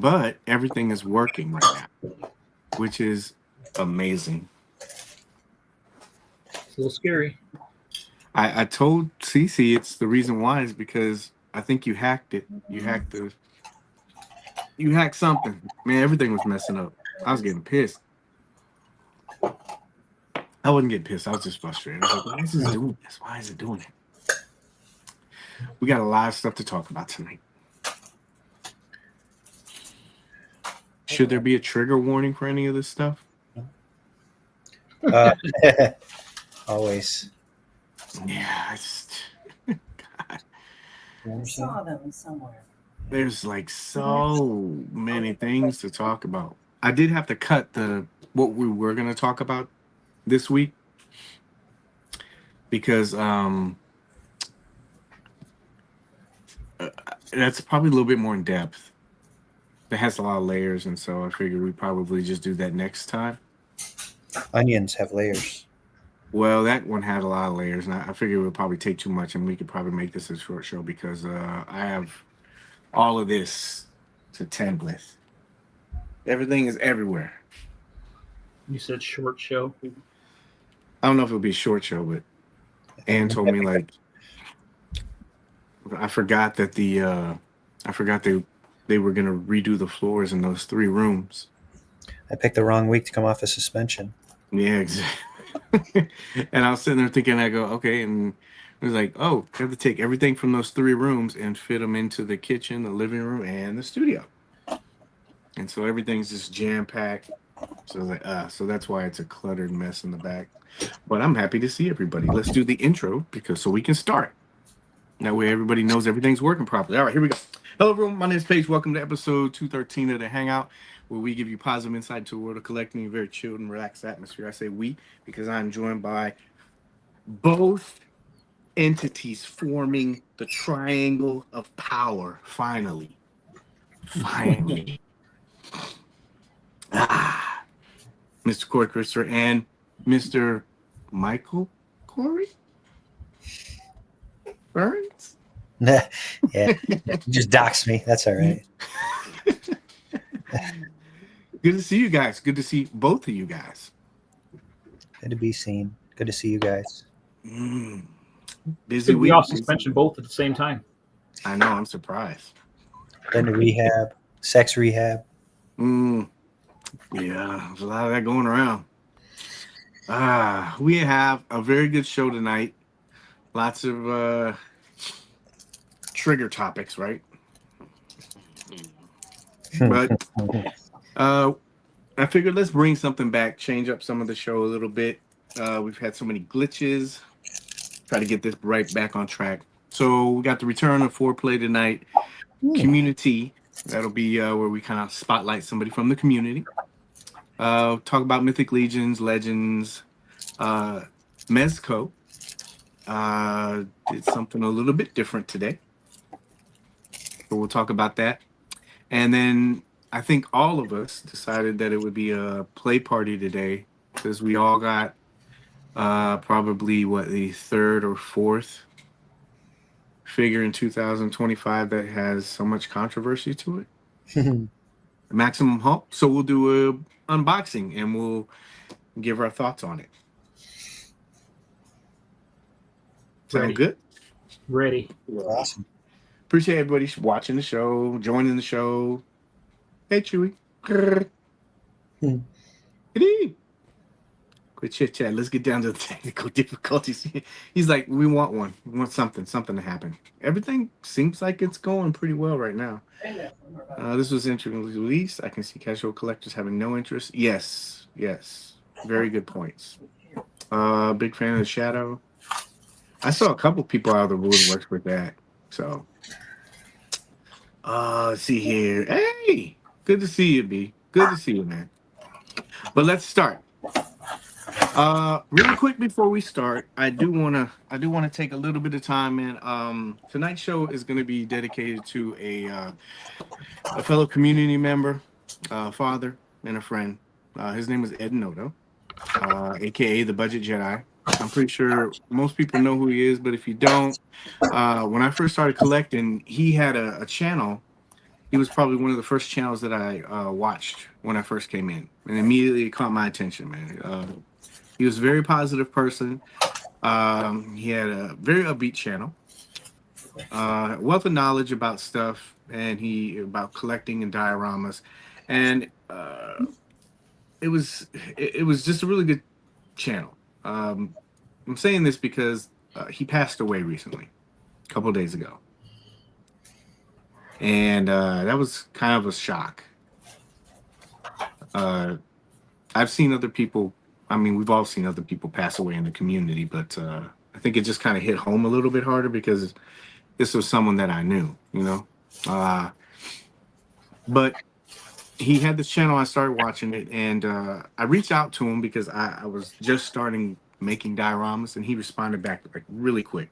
but everything is working right now, which is amazing. It's a little scary. I told Cece it's the reason why is because I think you hacked it. You hacked something. Man, everything was messing up. I was getting pissed. I wasn't getting pissed. I was just frustrated. I was like, why is this doing this? Why is it doing it? We got a lot of stuff to talk about tonight. Should there be a trigger warning for any of this stuff? Always. Yeah, God. I saw them somewhere. There's like so many things to talk about. I did have to cut what we were going to talk about this week because that's probably a little bit more in depth. It has a lot of layers, and so I figured we'd probably just do that next time. Onions have layers. Well, that one had a lot of layers, and I figured it would probably take too much, and we could probably make this a short show because I have all of this to tend with. Everything is everywhere. You said short show. I don't know if it'll be a short show, but Ann told me like I forgot that they were gonna redo the floors in those 3 rooms. I picked the wrong week to come off of suspension. Yeah, exactly. And I was sitting there thinking, I go, okay, and it was like, oh, I have to take everything from those 3 rooms and fit them into the kitchen, the living room, and the studio. And so everything's just jam packed. So I was like, so that's why it's a cluttered mess in the back. But I'm happy to see everybody. Let's do the intro so we can start. That way everybody knows everything's working properly. All right, here we go. Hello, everyone. My name is Paige. Welcome to episode 213 of the Hangout, where we give you positive insight into a world of collecting a very chilled and relaxed atmosphere. I say we because I'm joined by both entities forming the triangle of power. Finally. Mr. Cory Christopher and Mr. Micheal Cory Burns. Yeah, you just doxed me. That's all right. Good to see you guys. Good to see both of you guys. Good to be seen. Good to see you guys. Busy We week. off suspension both at the same time. I know. I'm surprised. Been to rehab, sex rehab. Yeah, there's a lot of that going around. We have a very good show tonight. Lots of trigger topics, right? But I figured let's bring something back, change up some of the show a little bit. We've had so many glitches. Try to get this right back on track. So we got the return of foreplay tonight. Communi-Tea. That'll be where we kind of spotlight somebody from the community. Talk about Mythic Legends. Mezco did something a little bit different today. So we'll talk about that. And then I think all of us decided that it would be a play party today because we all got probably the 3rd or 4th figure in 2025 that has so much controversy to it. Maximum Hump. So we'll do a unboxing and we'll give our thoughts on it. Sound good? Ready. Awesome. Appreciate everybody watching the show, joining the show. Hey, Chewy. Quit chit chat. Let's get down to the technical difficulties. He's like, we want one. We want something to happen. Everything seems like it's going pretty well right now. This was introduced released. I can see casual collectors having no interest. Yes. Very good points. Big fan of the Shadow. I saw a couple people out of the woodworks with that. So, let's see here. Hey, good to see you, B. Good to see you, man. But let's start. Really quick before we start, I do wanna take a little bit of time, and tonight's show is going to be dedicated to a fellow community member, father, and a friend. His name is Ed Noto, aka the Budget Jedi. I'm pretty sure most people know who he is, but if you don't, when I first started collecting, he had a channel he was probably one of the first channels that I watched when I first came in, and immediately it caught my attention, man. He was a very positive person. He had a very upbeat channel, wealth of knowledge about stuff, and about collecting and dioramas, and it was just a really good channel. I'm saying this because he passed away recently, a couple of days ago, and that was kind of a shock. I've seen other people. I mean, we've all seen other people pass away in the community, but I think it just kind of hit home a little bit harder because this was someone that I knew, you know. But he had this channel. I started watching it, and I reached out to him because I was just starting making dioramas, and he responded back like really quick.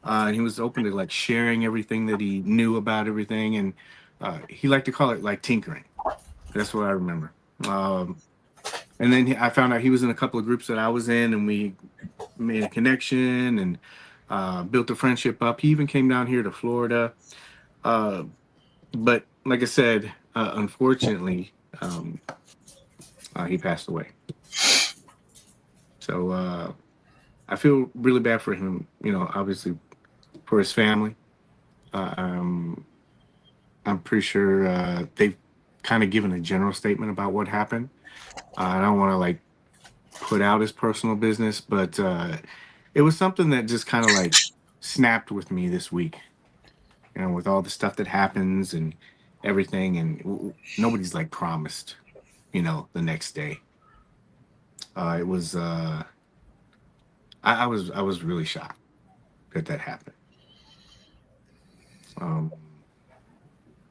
And he was open to like sharing everything that he knew about everything, and he liked to call it like tinkering. That's what I remember. And then I found out he was in a couple of groups that I was in, and we made a connection and built a friendship up. He even came down here to Florida. But like I said, unfortunately, he passed away. So I feel really bad for him, you know, obviously for his family. I'm pretty sure they've kind of given a general statement about what happened. I don't want to like put out his personal business, but it was something that just kind of like snapped with me this week, you know, with all the stuff that happens and everything, and nobody's like promised, you know, the next day. It was I was really shocked that happened.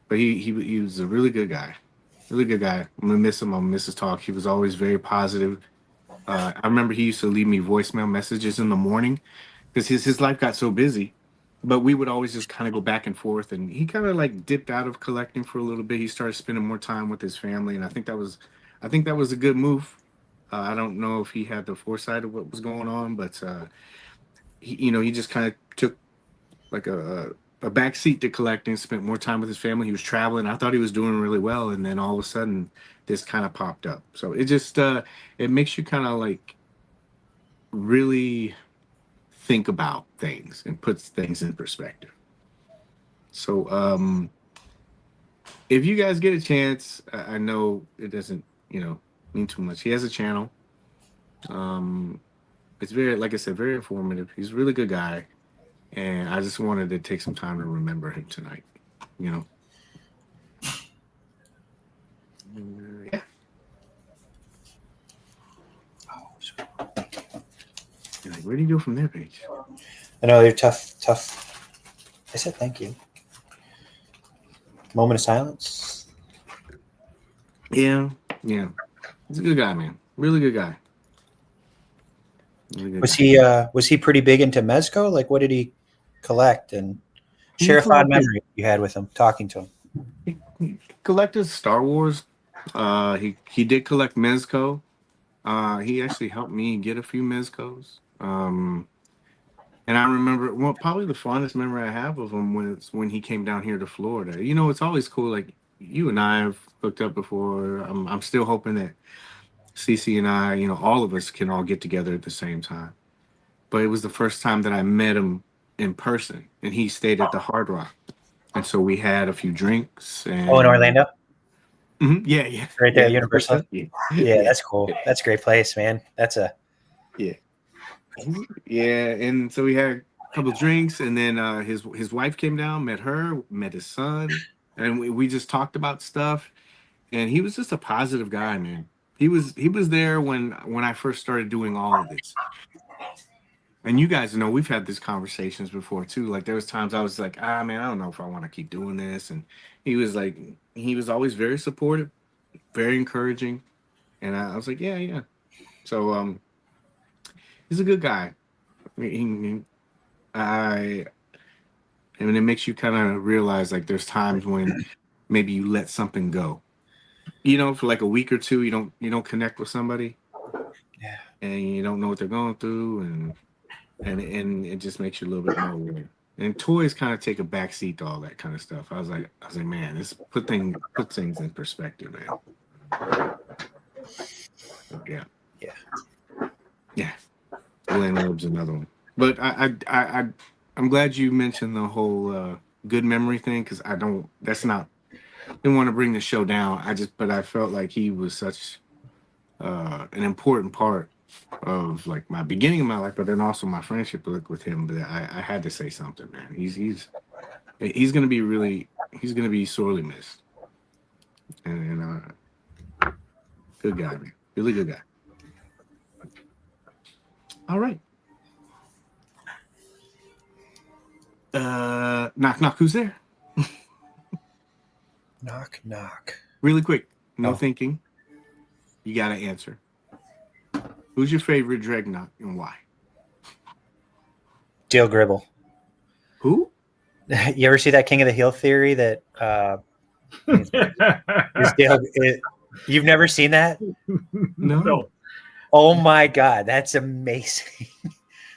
But he was a really good guy. Really good guy. I'm gonna miss him. I'm gonna miss his talk. He was always very positive. I remember he used to leave me voicemail messages in the morning because his life got so busy. But we would always just kind of go back and forth. And he kind of like dipped out of collecting for a little bit. He started spending more time with his family, and I think that was a good move. I don't know if he had the foresight of what was going on, but he just kind of took like a back seat to collecting, spent more time with his family. He was traveling. I thought he was doing really well, and then all of a sudden this kind of popped up. So it just it makes you kind of like really think about things and puts things in perspective. So if you guys get a chance, I know it doesn't, you know, mean too much. He has a channel. It's very, like I said, very informative. He's a really good guy. And I just wanted to take some time to remember him tonight, you know. Yeah. You're like, where do you go from there, Paige? I know they're tough. I said thank you. Moment of silence. Yeah. He's a good guy, man. Really good guy. Really good guy. Was he pretty big into Mezco? Like, what did he collect? And share a fond memory you had with him, talking to him. He collected Star Wars. He did collect Mezco. He actually helped me get a few Mezcos. And I remember, well, probably the fondest memory I have of him was when he came down here to Florida. You know, it's always cool. Like you and I have hooked up before. I'm still hoping that Cece and I, you know, all of us can all get together at the same time. But it was the first time that I met him in person, and he stayed at the Hard Rock. And so we had a few drinks. And, Oh, in Orlando? Mm-hmm, yeah. Right there, yeah, Universal? Yeah, that's cool. That's a great place, man. Yeah. Yeah, and so we had a couple of drinks, and then his wife came down, met her, met his son, and we just talked about stuff. And he was just a positive guy, man. He was there when I first started doing all of this. And you guys know we've had these conversations before too. Like there was times I was like, man, I don't know if I want to keep doing this. And he was always very supportive, very encouraging. And I was like, yeah. So he's a good guy. And it makes you kind of realize like there's times when maybe you let something go. You know, for like a week or two, you don't connect with somebody. And you don't know what they're going through, and it just makes you a little bit more aware. And toys kind of take a backseat to all that kind of stuff. I was like, man, this put things in perspective, man. Yeah. Yeah. Glenn Loeb's another one. But I'm glad you mentioned the whole good memory thing, because didn't want to bring the show down. But I felt like he was such an important part of like my beginning of my life, but then also my friendship with him. But I had to say something, man. He's gonna be sorely missed. And good guy, man. Really good guy. All right. Knock knock. Who's there? Knock knock. Really quick. No Oh. thinking. You gotta answer. Who's your favorite Dreadnought and why? Dale Gribble. Who? You ever see that King of the Hill theory that is Dale? You've never seen that? No. Oh my God, that's amazing.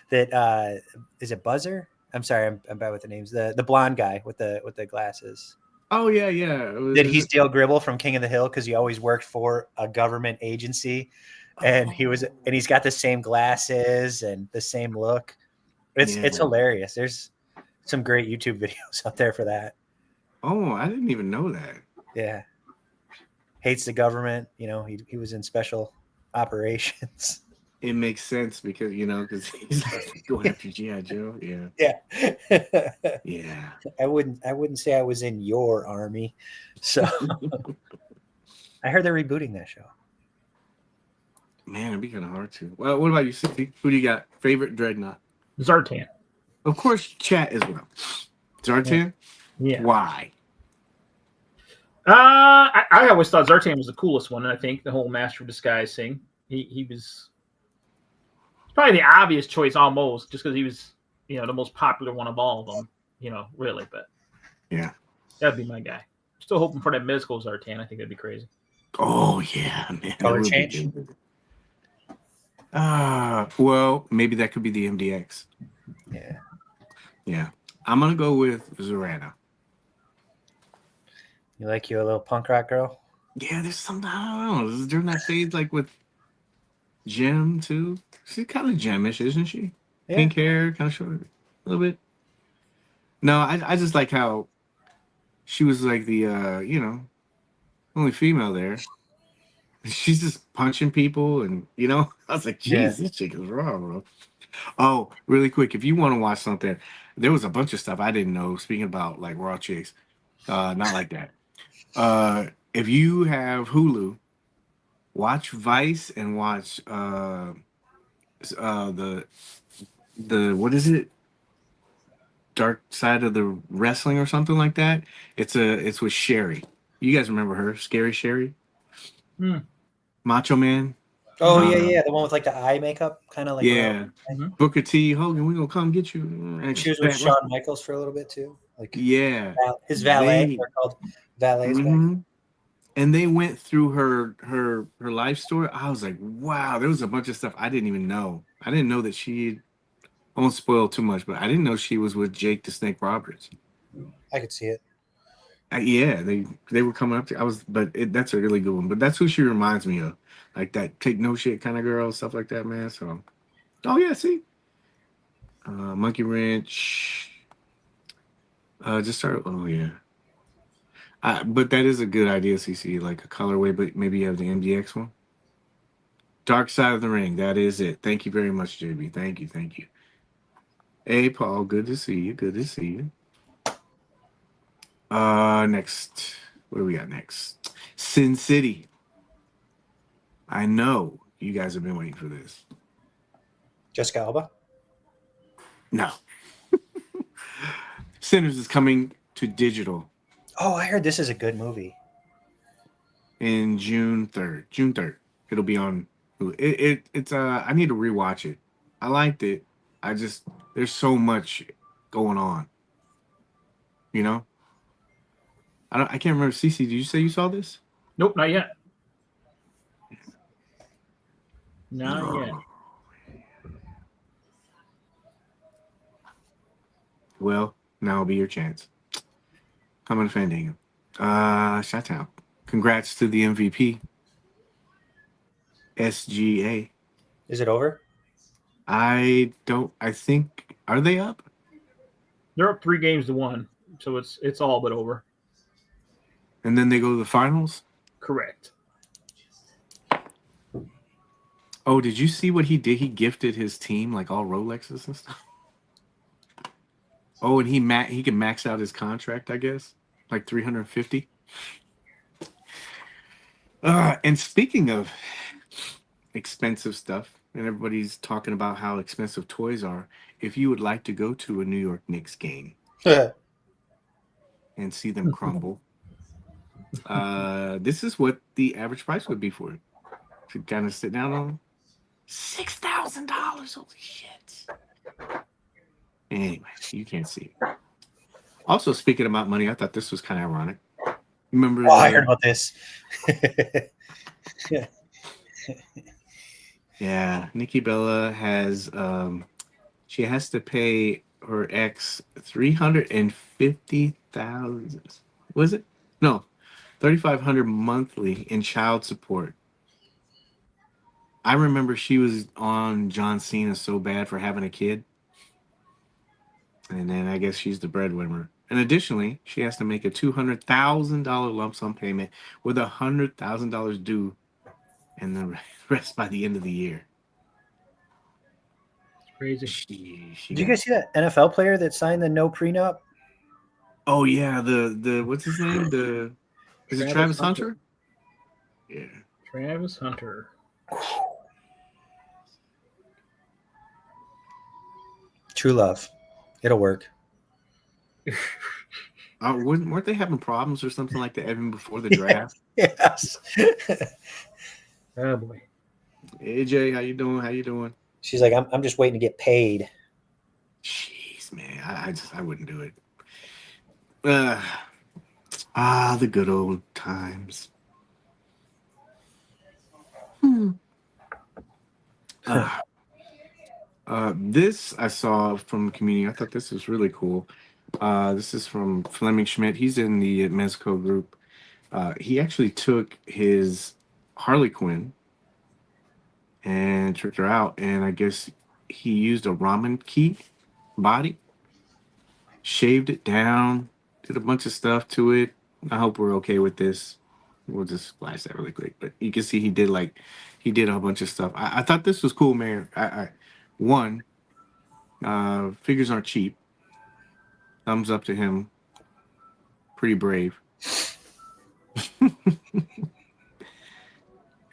That is it Buzzer? I'm sorry, I'm bad with the names. The blonde guy with the glasses. Oh yeah. That he's Dale Gribble from King of the Hill because he always worked for a government agency, and he's got the same glasses and the same look. It's hilarious. There's some great YouTube videos out there for that. Oh, I didn't even know that. Yeah, hates the government. You know, he was in special operations. It makes sense because he's like going after G.I. Joe. Yeah. Yeah. Yeah. I wouldn't say I was in your army. So I heard they're rebooting that show. Man, it'd be kind of hard to. Well, what about you, Cindy? Who do you got? Favorite Dreadnought? Zartan. Of course, chat as well. Zartan? Yeah. Why? I always thought Zartan was the coolest one. And I think the whole Master of Disguise thing. He was probably the obvious choice almost, just because he was, the most popular one of all of them. Really, but yeah, that'd be my guy. Still hoping for that Mezco Zartan. I think that'd be crazy. Oh yeah, man. Color change. Well, maybe that could be the MDX. Yeah. Yeah. I'm gonna go with Zorana. You like you a little punk rock girl? Yeah, there's something, I don't know. This is during that phase like with Gem too. She's kind of gemish, isn't she? Yeah. Pink hair, kind of short, a little bit. No, I just like how she was like the only female there. She's just punching people, and I was like, geez, this chick is raw, bro. Oh, really quick, if you want to watch something, there was a bunch of stuff I didn't know. Speaking about like raw chicks, not like that. If you have Hulu, watch Vice and watch the what is it? Dark Side of the Wrestling or something like that. It's with Sherry. You guys remember her? Scary Sherry? Macho Man. Oh yeah, the one with like the eye makeup, kind of like Booker T. Hogan, we gonna come get you. And she was with Shawn Michaels for a little bit too. Like his valet. They're called valets. And they went through her life story. I was like, wow, there was a bunch of stuff I didn't even know. I didn't know that she. I won't spoil too much, but I didn't know she was with Jake the Snake Roberts. I could see it. Yeah, they were coming up to. That's a really good one. But that's who she reminds me of, like that take no shit kind of girl, stuff like that, man. So, oh yeah, see, Monkey Wrench. Just started. Oh yeah. But that is a good idea, CC. Like a colorway, but maybe you have the MDX one. Dark Side of the Ring. That is it. Thank you very much, JB. Thank you. Hey, Paul. Good to see you. Next. What do we got next? Sin City. I know you guys have been waiting for this. Jessica Alba? No. Sinners is coming to digital. Oh, I heard this is a good movie. In June 3rd. It'll be on. It's I need to rewatch it. I liked it. There's so much going on. I can't remember. Cece, did you say you saw this? Nope, not yet. Not yet. Well, now will be your chance. Coming to Fandango. Shout out. Congrats to the MVP. SGA. Is it over? I think, are they up? They're up 3-1, so it's all but over. And then they go to the finals? Correct. Oh, did you see what he did? He gifted his team like all Rolexes and stuff. Oh, and he can max out his contract, I guess, like 350. And speaking of expensive stuff, and everybody's talking about how expensive toys are. If you would like to go to a New York Knicks game and see them crumble, this is what the average price would be for it. To kind of sit down on $6,000. Holy shit! Anyway, you can't see it. Also, speaking about money, I thought this was kind of ironic. Remember? Oh, I heard about this. Yeah, Nikki Bella has she has to pay her ex $350,000. Was it? No, $3,500 monthly in child support. I remember she was on John Cena so bad for having a kid, and then I guess she's the breadwinner. And additionally, she has to make a $200,000 lump sum payment with $100,000 due, and the rest by the end of the year. It's crazy. Did you guys see that NFL player that signed the no prenup? Oh yeah, the what's his name? Is it Travis Hunter? Yeah. Travis Hunter. True love. It'll work. Weren't they having problems or something like that even before the draft? Yes. Oh boy. AJ, how you doing? How you doing? She's like, I'm just waiting to get paid. Jeez, man, I wouldn't do it. The good old times. This I saw from the community. I thought this was really cool. This is from Fleming Schmidt. He's in the Mezco group. He actually took his Harley Quinn and tricked her out, and I guess he used a ramen key body, shaved it down, did a bunch of stuff to it. I hope we're okay with this. We'll just splash that really quick. But you can see he did a bunch of stuff. I thought this was cool, man. One, figures aren't cheap. Thumbs up to him. Pretty brave.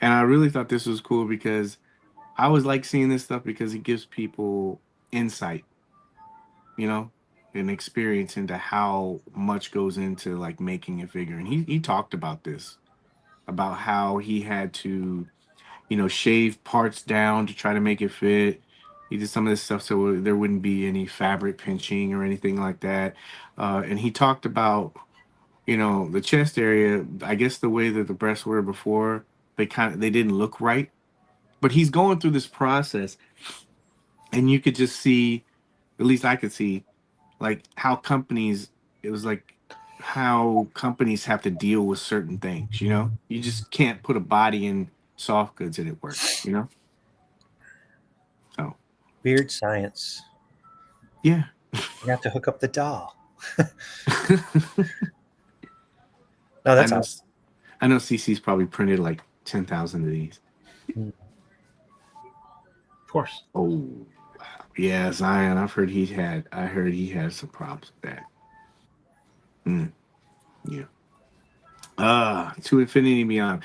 And I really thought this was cool because I always like seeing this stuff because it gives people insight, an experience into how much goes into like making a figure. And he talked about this, about how he had to, shave parts down to try to make it fit. He did some of this stuff so there wouldn't be any fabric pinching or anything like that. And he talked about, the chest area. I guess the way that the breasts were before, they didn't look right. But he's going through this process, and you could just see, at least I could see, like how companies have to deal with certain things. You just can't put a body in soft goods and it works. So Weird science. Yeah. You have to hook up the doll. No, that's awesome. I know CC's probably printed like 10,000 of these. Of course. Oh, yeah, Zion. I heard he had some problems with that. Yeah. To infinity and beyond.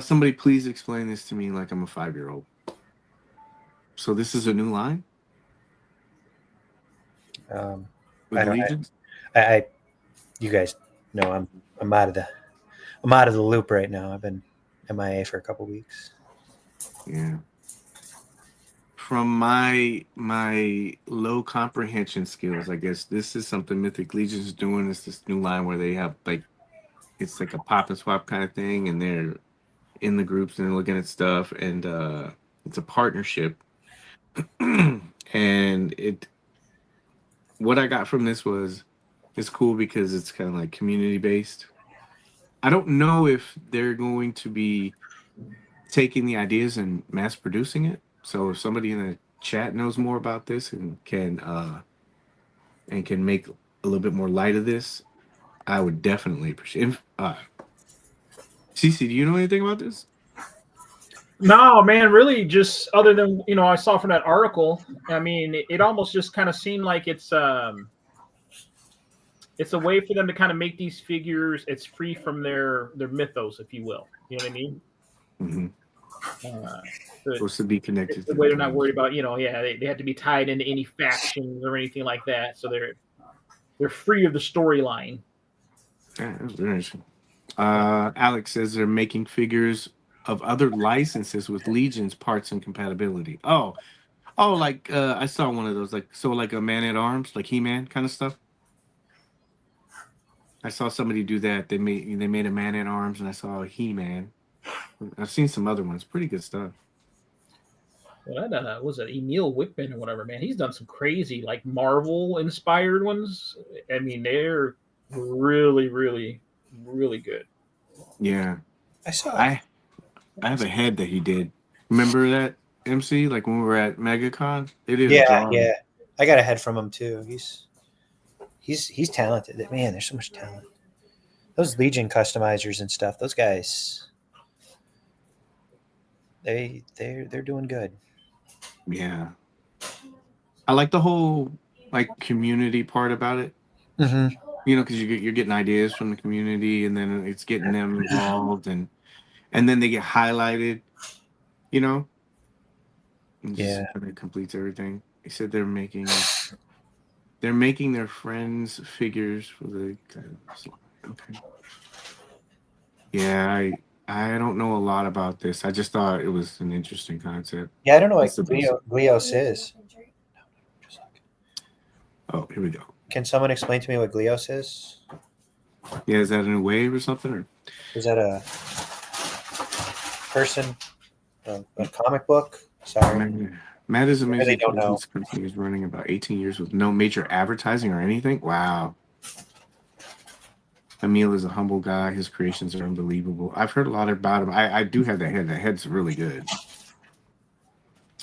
Somebody please explain this to me like I'm a 5-year-old. So this is a new line? I you guys know I'm out of the loop right now. I've been MIA for a couple weeks. Yeah. From my low comprehension skills, I guess this is something Mythic Legion is doing. It's this new line where they have it's like a pop and swap kind of thing, and they're in the groups and they're looking at stuff, and it's a partnership, and what I got from this was it's cool because it's kind of like community based. I don't know if they're going to be taking the ideas and mass producing it. So if somebody in the chat knows more about this and can make a little bit more light of this, I would definitely appreciate it. Cece, do you know anything about this? No, man, really just other than, I saw from that article, I mean, it almost just kind of seemed like it's a way for them to kind of make these figures. It's free from their mythos, if you will. You know what I mean? Supposed to be connected the to way the they're not games. worried about, they have to be tied into any factions or anything like that. So they're free of the storyline. Yeah, that's very interesting. Alex says they're making figures of other licenses with Legion's parts and compatibility. Oh, like I saw one of those, like a Man at Arms, like He-Man kind of stuff. I saw somebody do that. They made a Man at Arms, and I saw a He-Man. I've seen some other ones. Pretty good stuff. Well, that was it Emil Wickman or whatever, man. He's done some crazy, like Marvel inspired ones. I mean, they're really, really, really good. Yeah, I saw. I have a head that he did. Remember that MC? Like when we were at MegaCon, they did a drawing. Yeah. I got a head from him too. He's talented. Man, there's so much talent. Those Legion customizers and stuff. Those guys, they're doing good. Yeah, I like the whole like community part about it. Mm-hmm. Because you're getting ideas from the community, and then it's getting them involved, and then they get highlighted. And just kind of completes everything. They said they're making their friends figures for the. Okay. Yeah, I don't know a lot about this. I just thought it was an interesting concept. Yeah, I don't know what Glios is. Oh, here we go. Can someone explain to me what Glios is? Yeah, is that a new wave or something? Or is that a person? A comic book? Sorry. Matt is amazing. Really don't know. This company is running about 18 years with no major advertising or anything. Wow. Emil is a humble guy. His creations are unbelievable. I've heard a lot about him. I do have that head. That head's really good.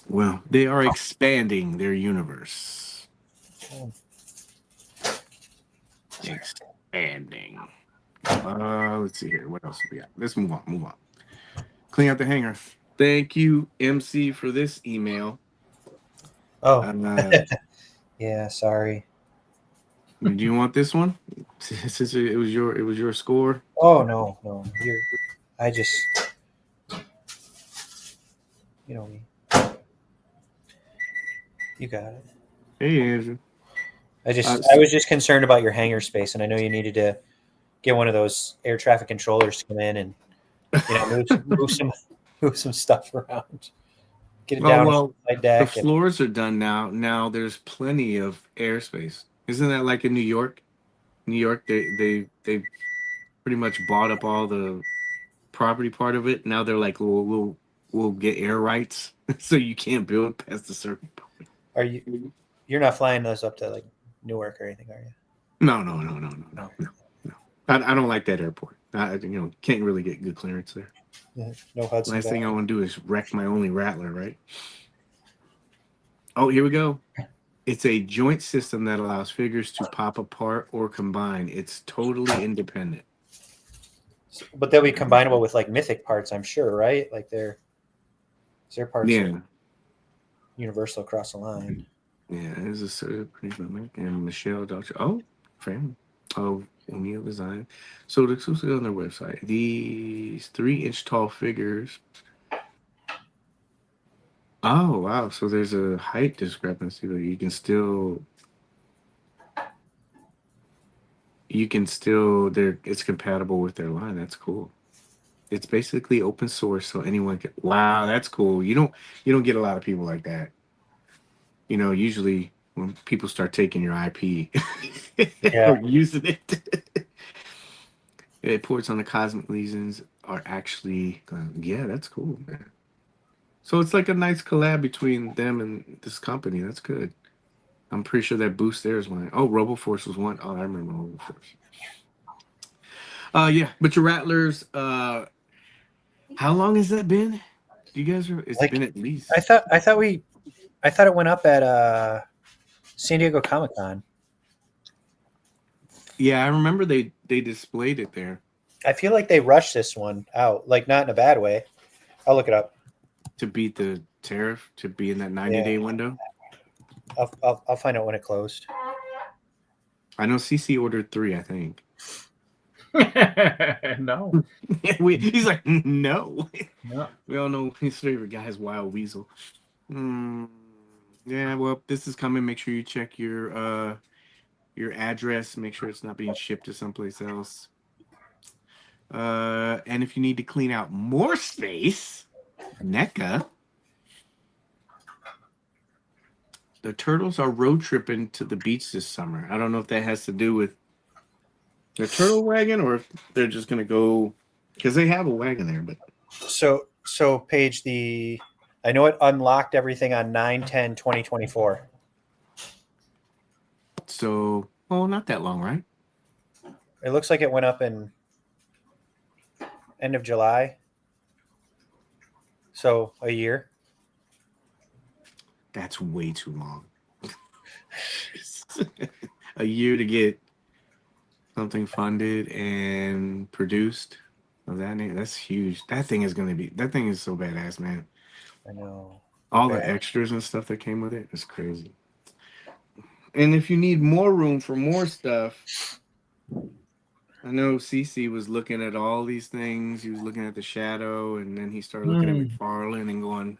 Well, they are expanding their universe. Expanding. Let's see here. What else do we got? Let's move on. Clean out the hangar. Thank you, MC, for this email. Oh. Yeah, sorry. Do you want this one? Since it was your score. Oh no. I just me. You got it. Hey, Andrew. I was just concerned about your hangar space, and I know you needed to get one of those air traffic controllers to come in and move some stuff around. Get it down my deck. The floors are done now. Now there's plenty of airspace. Isn't that like in New York? New York, they pretty much bought up all the property part of it. Now they're like, we'll get air rights, so you can't build past a certain point. Are you? You're not flying those up to like Newark or anything, are you? No. I don't like that airport. Can't really get good clearance there. Yeah, no Hudson. Last thing I want to do is wreck my only Rattler, right? Oh, here we go. It's a joint system that allows figures to pop apart or combine. It's totally independent. But they'll be combinable with like Mythic parts, I'm sure, right? Like their parts are universal across the line. Yeah, it's a sort of pretty good. And Micheal, Dr. Oh, friend. Oh, O'Neill Design. So it's exclusively on their website. These 3-inch tall figures. Oh, wow. So there's a height discrepancy, but you can still it's compatible with their line. That's cool. It's basically open source, so anyone can. Wow, that's cool. You don't get a lot of people like that. Usually when people start taking your IP or using it. Ports on the Cosmic Legions are actually, that's cool, man. So it's like a nice collab between them and this company. That's good. I'm pretty sure that Boost there is one. Oh, RoboForce was one. Oh, I remember RoboForce. Yeah, but your Rattlers, how long has that been? You guys are, it's Like, been at least. I thought it went up at San Diego Comic-Con. Yeah, I remember they displayed it there I feel like they rushed this one out, like not in a bad way. I'll look it up. to beat the tariff, to be in that 90-day window. I'll find out when it closed. I know CC ordered 3, I think. No. He's like, no. No. We all know his favorite guy is Wild Weasel. Yeah, well, this is coming. Make sure you check your address. Make sure it's not being shipped to someplace else. And if you need to clean out more space, NECA, the Turtles are road tripping to the beach this summer. I don't know if that has to do with the turtle wagon or if they're just going to go, because they have a wagon there. But So Paige, I know it unlocked everything on 9/10/2024. So, not that long, right? It looks like it went up in end of July. So a year. That's way too long. A year to get something funded and produced of that name. That's huge. That thing is so badass, man. I know. All the extras and stuff that came with it is crazy. And if you need more room for more stuff, I know CC was looking at all these things. He was looking at the Shadow, and then he started looking at McFarlane and going,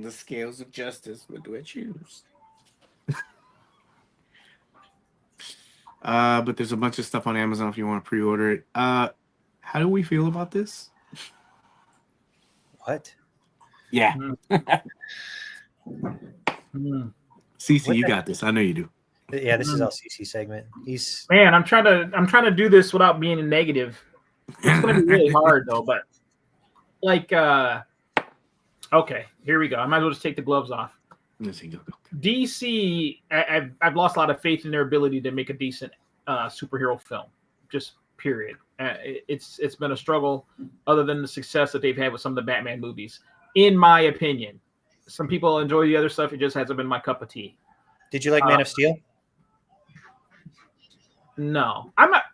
the scales of justice. What do I choose? But there's a bunch of stuff on Amazon if you want to pre-order it. How do we feel about this? What? Yeah. CC, you got this. I know you do. Yeah, this is LCC segment. Man, I'm trying to do this without being negative. It's gonna be really hard though, but like okay, here we go. I might as well just take the gloves off. Yes, you go. DC, I've lost a lot of faith in their ability to make a decent superhero film. Just period. It's been a struggle, other than the success that they've had with some of the Batman movies, in my opinion. Some people enjoy the other stuff. It just hasn't been my cup of tea. Did you like Man of Steel? No, I'm not.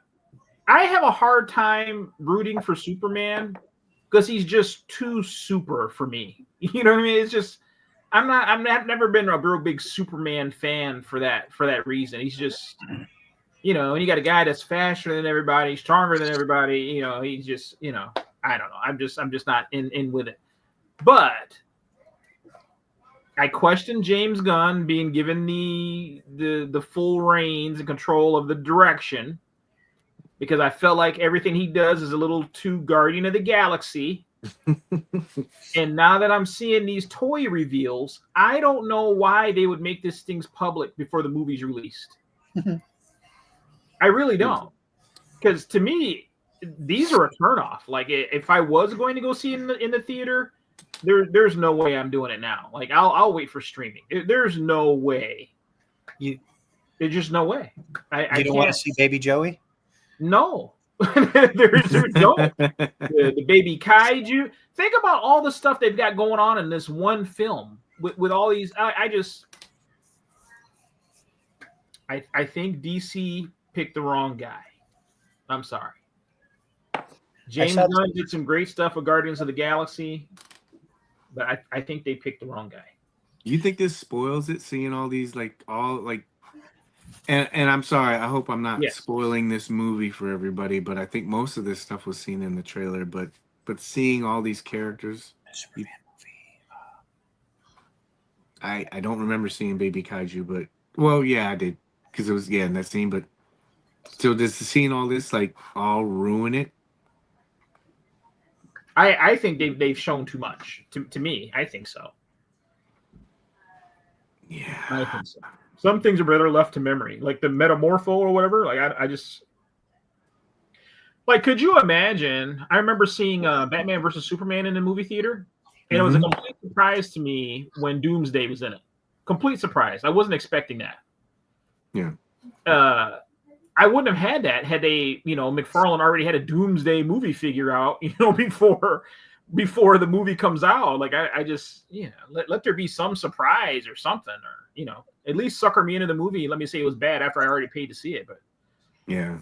I have a hard time rooting for Superman because he's just too super for me. You know what I mean? It's just I've never been a real big Superman fan for that reason. He's just, and you got a guy that's faster than everybody, stronger than everybody. He's just, I don't know. I'm just not in with it. But I question James Gunn being given the full reins and control of the direction, because I felt like everything he does is a little too Guardian of the Galaxy. And now that I'm seeing these toy reveals, I don't know why they would make these things public before the movie's released. I really don't. Because to me, these are a turnoff. Like, if I was going to go see it in the theater, there's no way I'm doing it now. Like, I'll wait for streaming. There's no way. There's just no way. I don't want to see Baby Joey? No. there's no. The baby kaiju. Think about all the stuff they've got going on in this one film with all these. I think DC picked the wrong guy. I'm sorry. James Gunn did some great stuff with Guardians of the Galaxy, but I think they picked the wrong guy. You think this spoils it, seeing all these and I'm sorry, I hope I'm not spoiling this movie for everybody, but I think most of this stuff was seen in the trailer, but seeing all these characters, I don't remember seeing Baby Kaiju, but I did, because it was in that scene. But so does seeing all this all ruin it? I think they've shown too much to me. I think so. Yeah, I think so. Some things are better left to memory, like the Metamorpho or whatever. Like I just could you imagine? I remember seeing Batman versus Superman in the movie theater, and it was a complete surprise to me when Doomsday was in it. Complete surprise. I wasn't expecting that. Yeah. I wouldn't have had that had they, McFarlane already had a Doomsday movie figure out, before the movie comes out. Like I just, let there be some surprise or something, or at least sucker me into the movie. Let me say it was bad after I already paid to see it. But yeah,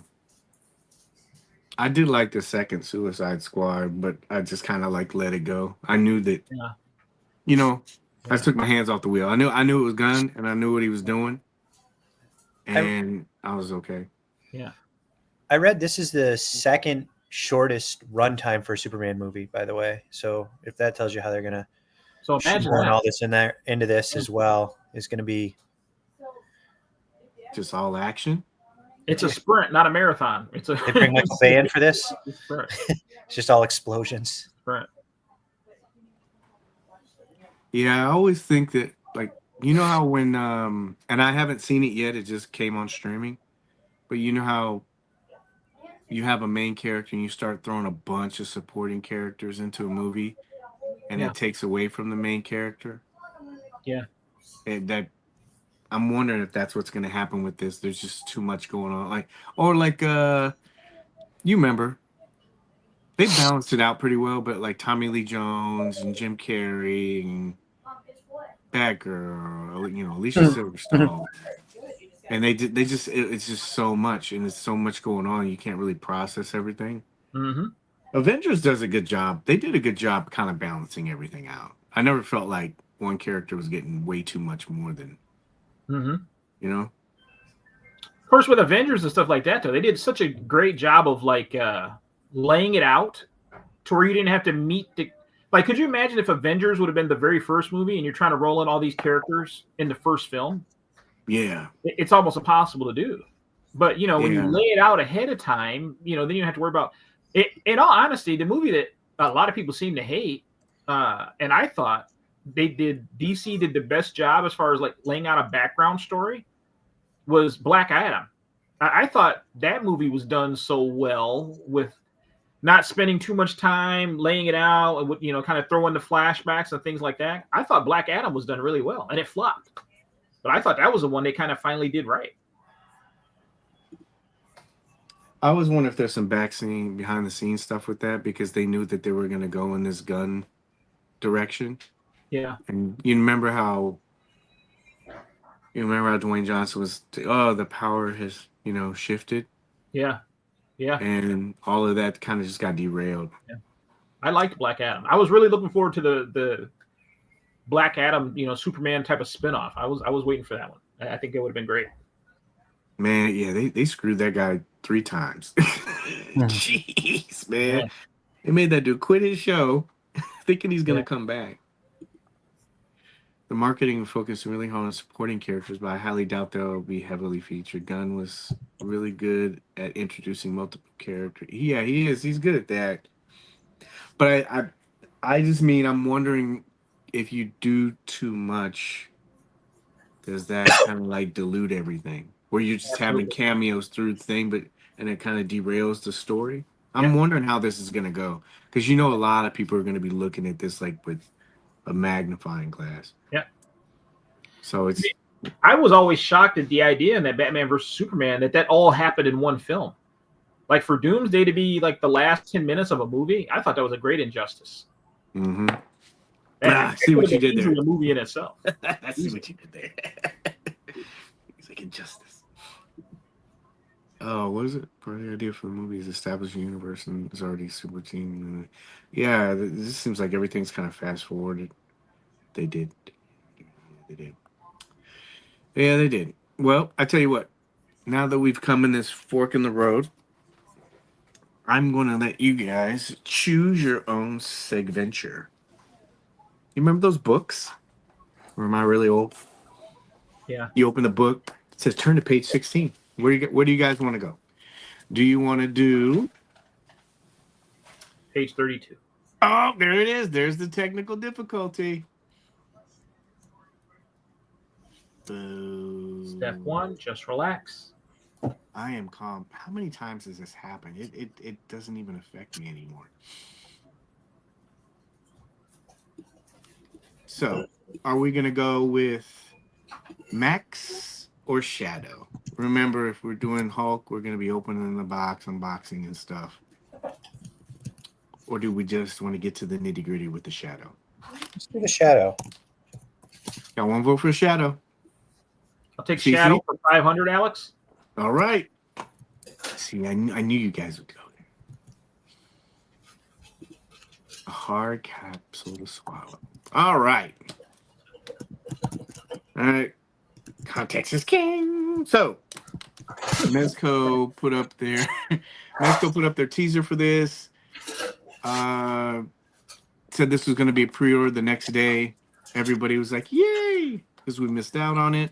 I did like the second Suicide Squad, but I just kind of like let it go. I knew that, I just took my hands off the wheel. I knew it was Gunn, and I knew what he was doing, and I was okay. Yeah. I read this is the second shortest runtime for a Superman movie, by the way. So if that tells you how they're gonna imagine all this into this as well, is going to be just all action. It's a sprint, not a marathon. They bring Michael Bay in for this. It's just all explosions. Right. Yeah, I always think that, like, how when and I haven't seen it yet, it just came on streaming, but how you have a main character and you start throwing a bunch of supporting characters into a movie, and it takes away from the main character. Yeah. And that, I'm wondering if that's what's going to happen with this. There's just too much going on. You remember, they balanced it out pretty well, but like Tommy Lee Jones and Jim Carrey and Batgirl, Alicia Silverstone. And it's just so much, and it's so much going on. You can't really process everything. Mm-hmm. Avengers does a good job. They did a good job kind of balancing everything out. I never felt like one character was getting way too much more than, Of course, with Avengers and stuff like that, though, they did such a great job of laying it out to where you didn't have to meet the. Like, could you imagine if Avengers would have been the very first movie and you're trying to roll in all these characters in the first film? Yeah. It's almost impossible to do. But, when you lay it out ahead of time, then you don't have to worry about it. In all honesty, the movie that a lot of people seem to hate, and I thought DC did the best job as far as laying out a background story, was Black Adam. I thought that movie was done so well with not spending too much time laying it out and, kind of throwing the flashbacks and things like that. I thought Black Adam was done really well, and it flopped. But I thought that was the one they kind of finally did right. I always wonder if there's some behind the scenes stuff with that, because they knew that they were going to go in this gun direction. Yeah. And you remember how Dwayne Johnson was, the power has, shifted. Yeah. Yeah. And all of that kind of just got derailed. Yeah. I liked Black Adam. I was really looking forward to the Black Adam, Superman type of spinoff. I was waiting for that one. I think it would have been great. Man, yeah, they screwed that guy 3 times. Jeez, man. Yeah. They made that dude quit his show thinking he's going to come back. The marketing focused really hard on supporting characters, but I highly doubt they'll be heavily featured. Gunn was really good at introducing multiple characters. Yeah, he is. He's good at that. But I just mean, I'm wondering if you do too much, does that kind of dilute everything? Where you're just having cameos through the thing, and it kind of derails the story? I'm wondering how this is going to go. Because a lot of people are going to be looking at this with a magnifying glass. Yeah. So I was always shocked at the idea in that Batman versus Superman that all happened in one film. Like, for Doomsday to be the last 10 minutes of a movie, I thought that was a great injustice. Mm-hmm. I see what you did there. A movie in itself. I see what you did there. It's like injustice. Oh, what is it? Part of the idea for the movie is establish a universe and is already super team. Yeah, this seems like everything's kind of fast forwarded. They did. Yeah, they did. Well, I tell you what. Now that we've come in this fork in the road, I'm going to let you guys choose your own segventure. You remember those books? Or am I really old? Yeah. You open the book, it says turn to page 16. Where do you guys want to go? Do you want to do page 32? Oh, there it is. There's the technical difficulty. Boo. Step 1, just relax. I am calm. How many times has this happened? It doesn't even affect me anymore. So, are we going to go with Max or Shadow? Remember, if we're doing Hulk, we're going to be opening the box, unboxing and stuff. Or do we just want to get to the nitty gritty with the Shadow? Let's do the Shadow. Got one vote for Shadow. I'll take CC? Shadow for 500, Alex. All right. See, I knew you guys would go there. A hard capsule to swallow. All right. All right. Context is king. So, Mezco put up their teaser for this. Said this was going to be a pre-order the next day. Everybody was like, "Yay!" because we missed out on it.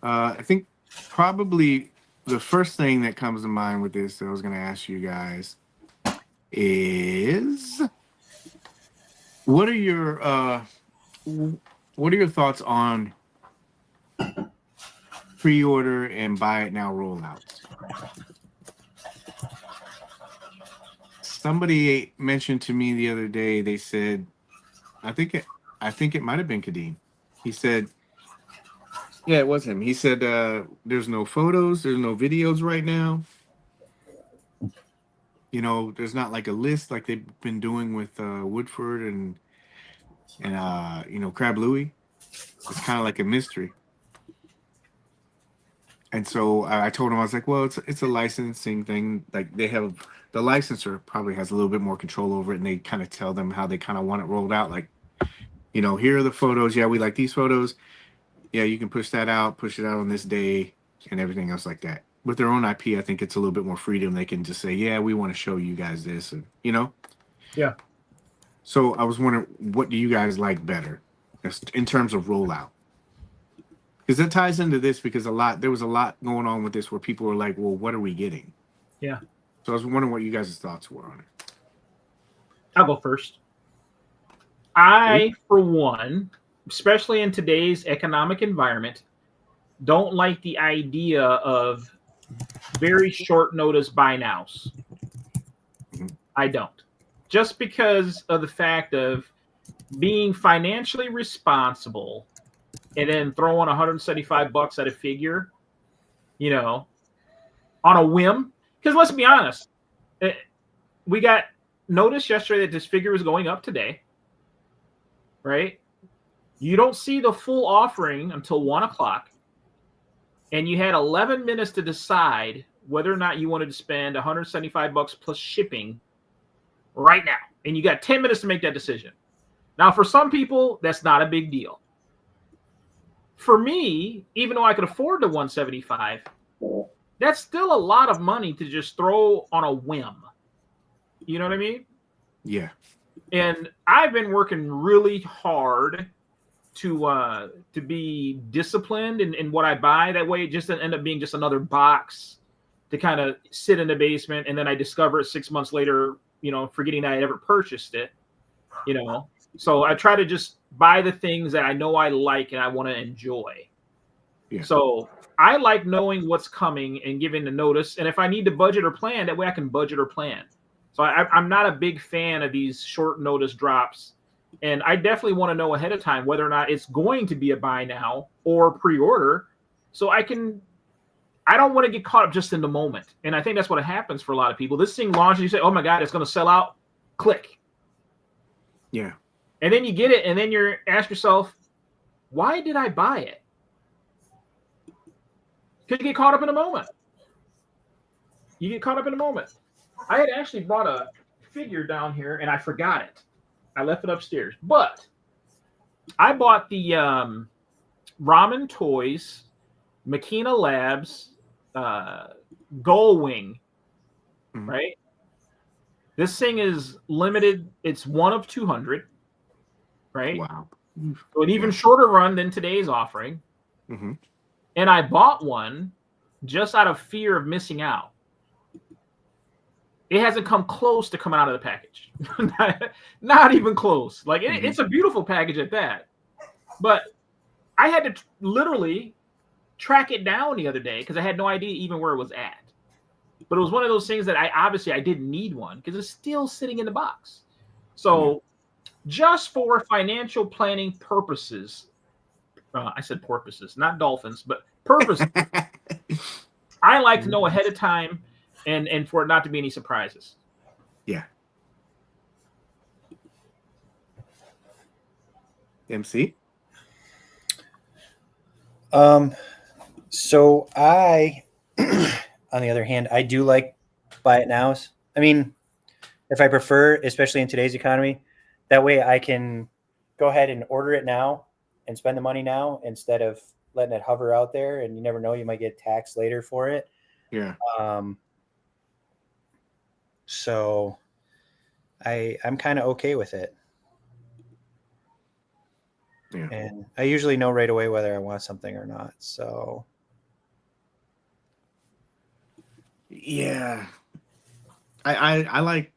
I think probably the first thing that comes to mind with this that I was going to ask you guys is, what are your thoughts on pre-order and buy it now rollouts? Somebody mentioned to me the other day, they said, I think it might have been Kadeem. He said, yeah, it was him. He said, there's no photos, there's no videos right now. You know, there's not like a list like they've been doing with Woodford and you know, Crab Louie. It's kind of like a mystery. And so I told him, I was like, well, it's a licensing thing. Like, they have, the licensor probably has a little bit more control over it, and they kind of tell them how they kind of want it rolled out. Like, you know, here are the photos. Yeah, we like these photos. Yeah, you can push that out, push it out on this day, and everything else like that. With their own IP, I think it's a little bit more freedom. They can just say, yeah, we want to show you guys this, and, you know? Yeah. So I was wondering, what do you guys like better in terms of rollout? Because that ties into this, because there was a lot going on with this where people were like, well, what are we getting? Yeah. So I was wondering what you guys' thoughts were on it. I'll go first. I, for one, especially in today's economic environment, don't like the idea of very short notice buy nows. Mm-hmm. I don't. Just because of the fact of being financially responsible and then throwing $175 at a figure, you know, on a whim. Because let's be honest, we got notice yesterday that this figure is going up today, right? You don't see the full offering until 1 o'clock, and you had 11 minutes to decide whether or not you wanted to spend $175 plus shipping right now, and you got 10 minutes to make that decision. Now, for some people, that's not a big deal. For me, even though I could afford the $175, that's still a lot of money to just throw on a whim. You know what I mean? Yeah. And I've been working really hard to be disciplined in what I buy. That way it just doesn't end up being just another box to kind of sit in the basement, and then I discover it 6 months later, you know, forgetting I ever purchased it, you know. So I try to just buy the things that I know I like and I want to enjoy. Yeah. So I like knowing what's coming and giving the notice. And if I need to budget or plan, that way I can budget or plan. So I'm not a big fan of these short notice drops. And I definitely want to know ahead of time whether or not it's going to be a buy now or pre-order. So I don't want to get caught up just in the moment. And I think that's what happens for a lot of people. This thing launches, you say, oh my God, it's going to sell out. Click. Yeah. And then you get it, and then you ask yourself, why did I buy it? Because you get caught up in a moment. You get caught up in a moment. I had actually brought a figure down here, and I forgot it. I left it upstairs. But I bought the Ramen Toys, Makina Labs, Gull Wing, right? This thing is limited. It's 1 of 200. Right? Wow. So an even shorter run than today's offering. Mm-hmm. And I bought one just out of fear of missing out. It hasn't come close to coming out of the package. Not even close. Like, it's a beautiful package at that. But I had to literally track it down the other day because I had no idea even where it was at. But it was one of those things that I didn't need one because it's still sitting in the box. So just for financial planning purposes, I said porpoises, not dolphins, but Purpose. I like to know ahead of time, and for it not to be any surprises. Yeah. MC. So I, on the other hand, I do like buy it nows. I mean, if I prefer, especially in today's economy, that way I can go ahead and order it now and spend the money now instead of letting it hover out there. And you never know, you might get taxed later for it. Yeah. So I'm kind of okay with it. Yeah. And I usually know right away whether I want something or not. So yeah, I like.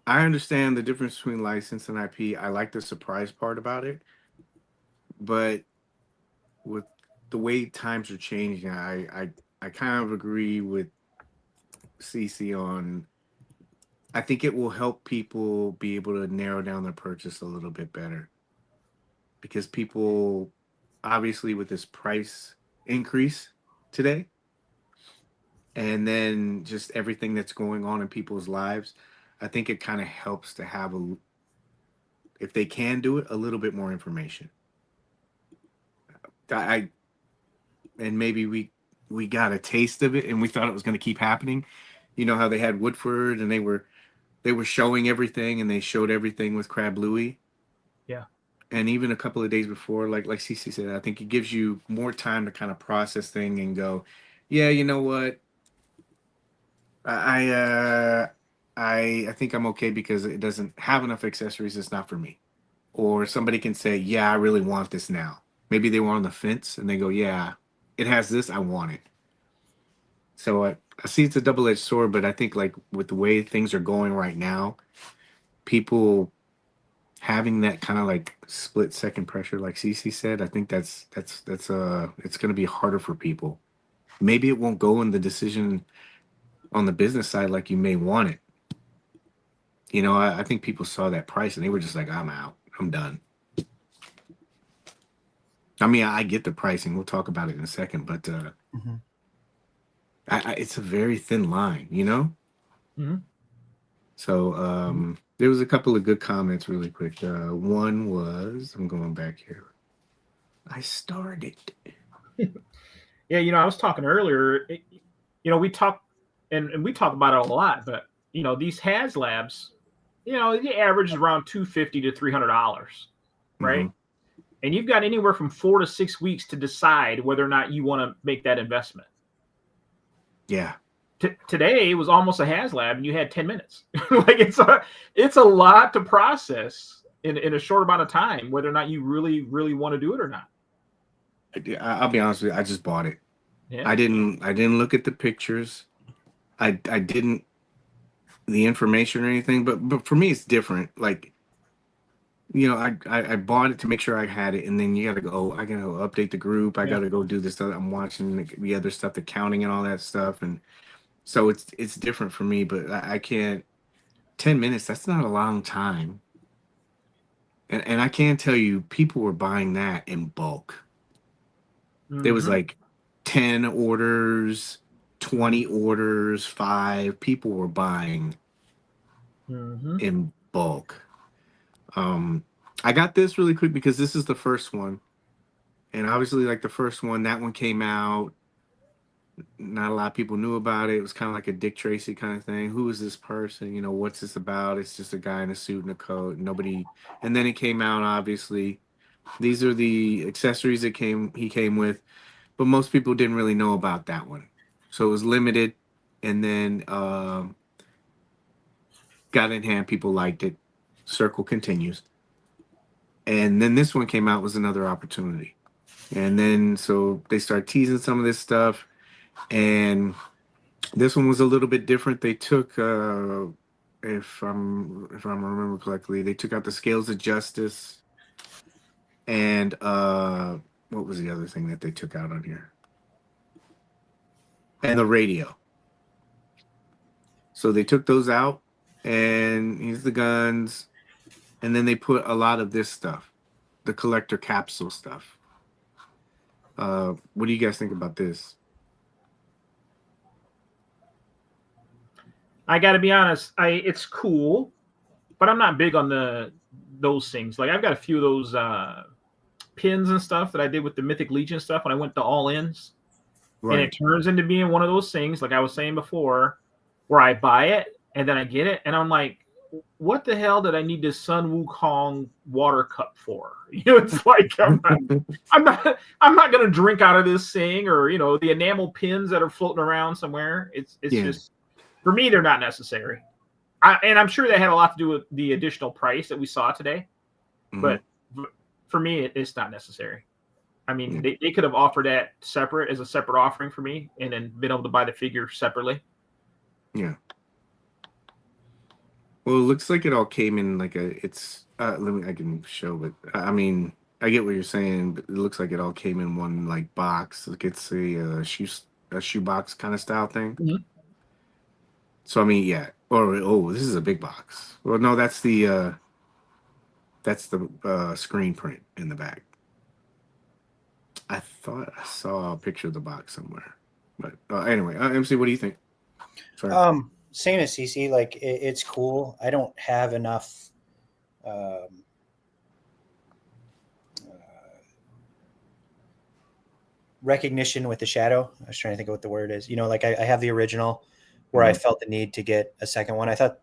I understand the difference between license and IP. I like the surprise part about it, but with the way times are changing, I kind of agree with CC on. I think it will help people be able to narrow down their purchase a little bit better, because people, obviously, with this price increase today, and then just everything that's going on in people's lives, I think it kind of helps to have if they can do it, a little bit more information. I and maybe we got a taste of it and we thought it was going to keep happening. You know how they had Woodford and they were showing everything, and they showed everything with Crab Louie. Yeah. And even a couple of days before, like CC said, I think it gives you more time to kind of process thing and go, yeah, you know what? I think I'm okay because it doesn't have enough accessories. It's not for me. Or somebody can say, yeah, I really want this now. Maybe they were on the fence and they go, yeah, it has this. I want it. So I see it's a double-edged sword, but I think like with the way things are going right now, people having that kind of like split second pressure, like CC said, I think that's it's going to be harder for people. Maybe it won't go in the decision on the business side like you may want it. You know, I think people saw that price and they were just like, I'm out. I'm done. I mean, I get the pricing. We'll talk about it in a second, but it's a very thin line, you know? Mm-hmm. So there was a couple of good comments really quick. One was, I'm going back here. I started. Yeah, I was talking earlier. We talk and we talk about it a lot, but these HasLabs, the average is around $250 to $300, right? Mm-hmm. And you've got anywhere from 4 to 6 weeks to decide whether or not you want to make that investment. Yeah. Today it was almost a HasLab, and you had 10 minutes. Like it's a lot to process in a short amount of time, whether or not you really, really want to do it or not. I'll be honest with you. I just bought it. Yeah. I didn't look at the pictures. I didn't the information or anything, but for me it's different. Like, I bought it to make sure I had it, and then you got to go. I got to update the group. I got to go do this stuff. I'm watching the other stuff, the counting and all that stuff, and so it's different for me. But I can't. 10 minutes. That's not a long time. And I can tell you, people were buying that in bulk. Mm-hmm. There was like 10 orders, 20 orders, 5. People were buying in bulk. I got this really quick because this is the first one. And obviously, like the first one, that one came out. Not a lot of people knew about it. It was kind of like a Dick Tracy kind of thing. Who is this person? What's this about? It's just a guy in a suit and a coat. Nobody. And then it came out, obviously. These are the accessories that he came with. But most people didn't really know about that one. So it was limited. And then got in hand. People liked it. Circle continues. And then this one came out, was another opportunity. And then so they start teasing some of this stuff. And this one was a little bit different. They took, if I'm remember correctly, they took out the scales of justice. And what was the other thing that they took out on here? And the radio. So they took those out, and here's the guns. And then they put a lot of this stuff, the collector capsule stuff. What do you guys think about this? I got to be honest. It's cool, but I'm not big on those things. Like I've got a few of those pins and stuff that I did with the Mythic Legion stuff when I went to All Ins, and it turns into being one of those things, like I was saying before, where I buy it and then I get it, and I'm like, what the hell did I need this Sun Wukong water cup for? You know, it's like I'm not gonna drink out of this thing, or you know, the enamel pins that are floating around somewhere. It's just, for me, they're not necessary. And I'm sure that had a lot to do with the additional price that we saw today, but for me, it's not necessary. I mean, they could have offered that separate as a separate offering for me, and then been able to buy the figure separately. Yeah. Well, it looks like it all came in like I can show, but I mean, I get what you're saying, but it looks like it all came in one like box. Like it's a shoebox kind of style thing. Mm-hmm. So I mean, yeah. Or this is a big box. Well, no, that's the screen print in the back. I thought I saw a picture of the box somewhere, but anyway, MC, what do you think? Sorry. Same as CC. Like it's cool. I don't have enough recognition with the shadow. I was trying to think of what the word is. You know, like I have the original where I felt the need to get a second one. I thought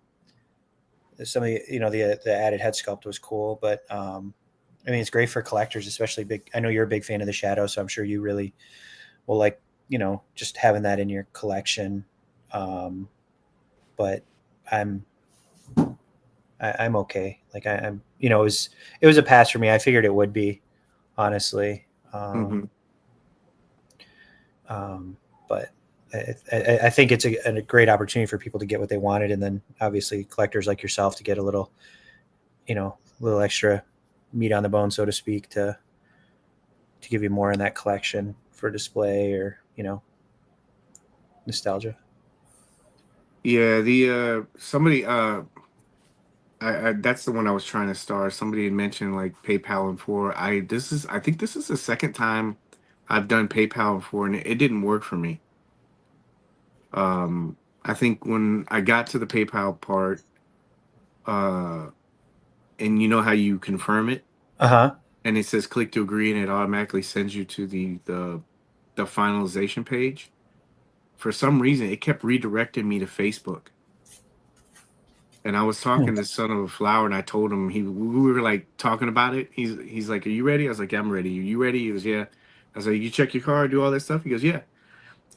some of the, you know, the added head sculpt was cool, but I mean, it's great for collectors, especially big. I know you're a big fan of the shadow, so I'm sure you really will like, you know, just having that in your collection. But I'm okay. Like I'm, you know, it was a pass for me. I figured it would be, honestly. But I think it's a great opportunity for people to get what they wanted, and then obviously collectors like yourself to get a little, you know, little extra meat on the bone, so to speak, to give you more in that collection for display or, you know, nostalgia. Yeah, the somebody I that's the one I was trying to start. Somebody had mentioned like PayPal and for I think this is the second time I've done PayPal before, and it didn't work for me. I think when I got to the PayPal part, and you know how you confirm it, and it says click to agree, and it automatically sends you to the finalization page. For some reason, it kept redirecting me to Facebook. And I was talking to Son of a Flower, and I told him we were like talking about it. He's like, "Are you ready?" I was like, "Yeah, I'm ready." "Are you ready?" He goes, "Yeah." I was like, "You check your card, do all that stuff?" He goes, "Yeah."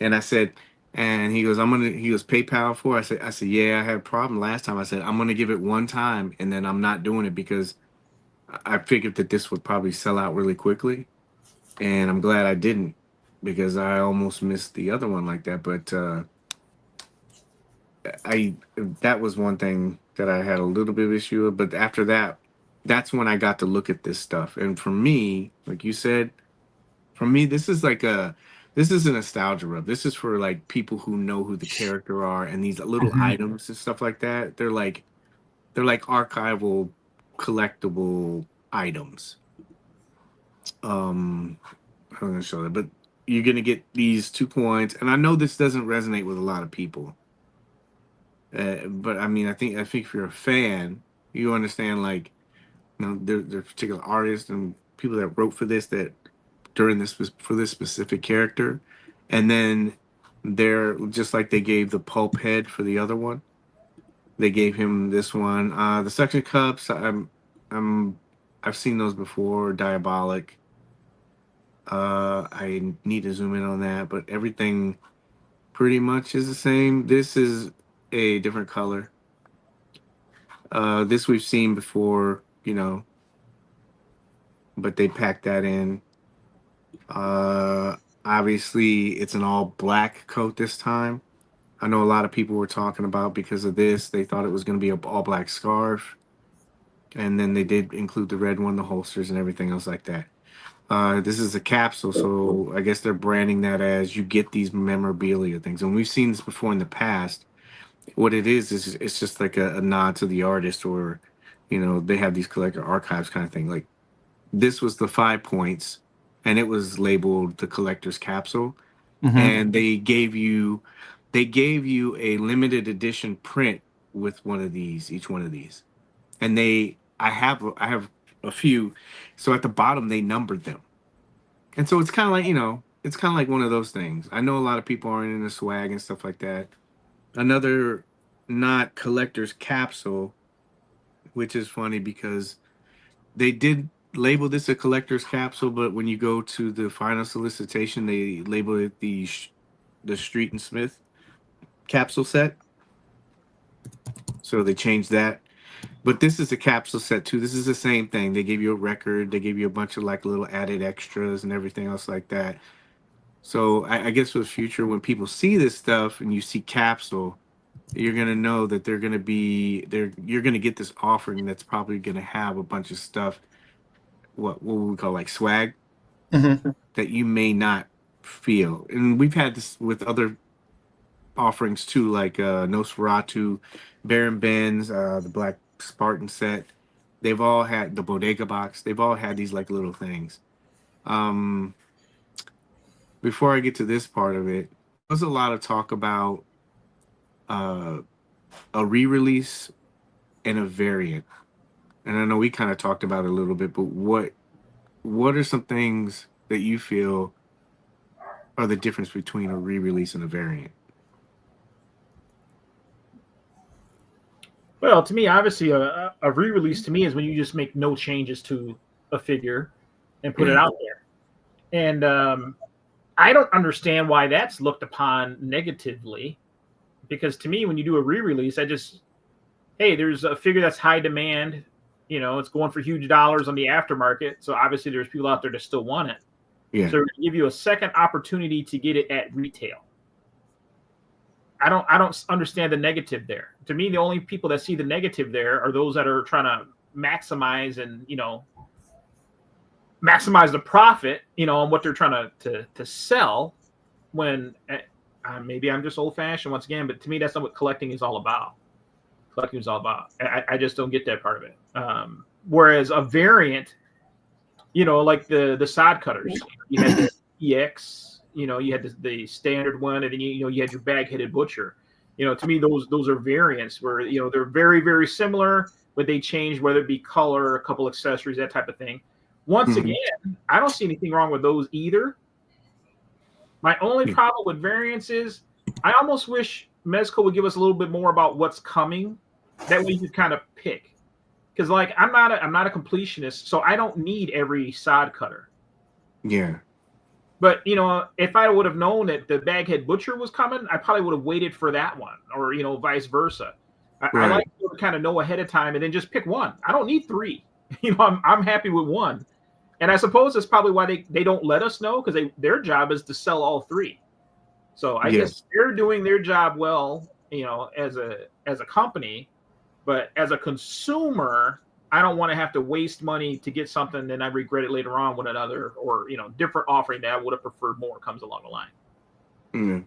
And I said, and he goes, he goes, PayPal for? I said, "Yeah, I had a problem last time." I said, "I'm gonna give it one time, and then I'm not doing it because I figured that this would probably sell out really quickly, and I'm glad I didn't because I almost missed the other one like that." But that was one thing that I had a little bit of issue with. But after that, that's when I got to look at this stuff. And for me, like you said, for me, this is a nostalgia rub. This is for like people who know who the character are, and these little items and stuff like that. They're like archival, collectible items. I'm gonna show that, but you're gonna get these 2 coins, and I know this doesn't resonate with a lot of people. But I mean, I think if you're a fan, you understand, like, you know, there's particular artists and people that wrote for this that during this for this specific character, and then they're just like they gave the pulp head for the other one. They gave him this one. The suction cups, I've seen those before. Diabolic. I need to zoom in on that, but everything pretty much is the same. This is a different color. This we've seen before, you know, but they packed that in. Obviously, it's an all black coat this time. I know a lot of people were talking about because of this. They thought it was going to be an all black scarf. And then they did include the red one, the holsters, and everything else like that. This is a capsule, so I guess they're branding that as you get these memorabilia things. And we've seen this before in the past. What it is it's just like a nod to the artist, or, you know, they have these collector archives kind of thing. Like this was the 5 points, and it was labeled the collector's capsule, Mhm. and they gave you a limited edition print with one of these, each one of these, and I have a few, so at the bottom they numbered them, and so it's kind of like it's kind of like one of those things. I know a lot of people aren't into swag and stuff like that. Another not collector's capsule, which is funny because they did label this a collector's capsule, but when you go to the final solicitation, they label it the Street and Smith capsule set. So they changed that. But this is a capsule set too. This is the same thing. They gave you a record. They gave you a bunch of like little added extras and everything else like that. So I guess for the future, when people see this stuff and you see capsule, you're gonna know that they're gonna be there. You're gonna get this offering that's probably gonna have a bunch of stuff. What would we call like swag Mhm. that you may not feel. And we've had this with other offerings too, like Nosferatu, Baron Benz, the Black Spartan set. They've all had the Bodega box. They've all had these like little things. Um, Before I get to this part of it, there's a lot of talk about uh, a re-release and a variant. And I know we kind of talked about it a little bit, but what are some things that you feel are the difference between a re-release and a variant? Well, to me, obviously, a re-release to me is when you just make no changes to a figure and put it Yeah. out there. And I don't understand why that's looked upon negatively, because to me, when you do a re-release, hey, there's a figure that's high demand. It's going for huge dollars on the aftermarket. So obviously, there's people out there that still want it. Yeah. So give you a second opportunity to get it at retail. I don't understand the negative there. To me, the only people that see the negative there are those that are trying to maximize and maximize the profit, on what they're trying to sell. When maybe I'm just old fashioned once again, but to me, that's not what collecting is all about. Collecting is all about. I just don't get that part of it. Whereas a variant, like the sod cutters, you had the EX, you had the standard one, and then you had your bag-headed butcher. To me, those are variants where they're very, very similar, but they change, whether it be color, a couple accessories, that type of thing. Once Mhm. again, I don't see anything wrong with those either. My only Yeah. problem with variants is I almost wish Mezco would give us a little bit more about what's coming. That way you could kind of pick. Because like I'm not a completionist, so I don't need every sod cutter. Yeah. But if I would have known that the Baghead Butcher was coming, I probably would have waited for that one, or vice versa. I Right. like to kind of know ahead of time and then just pick one. I don't need three. I'm happy with one. And I suppose that's probably why they don't let us know, because their job is to sell all three. So I guess Yes. they're doing their job well, as a company. But as a consumer, I don't want to have to waste money to get something and I regret it later on when another or different offering that I would have preferred more comes along the line. Mm.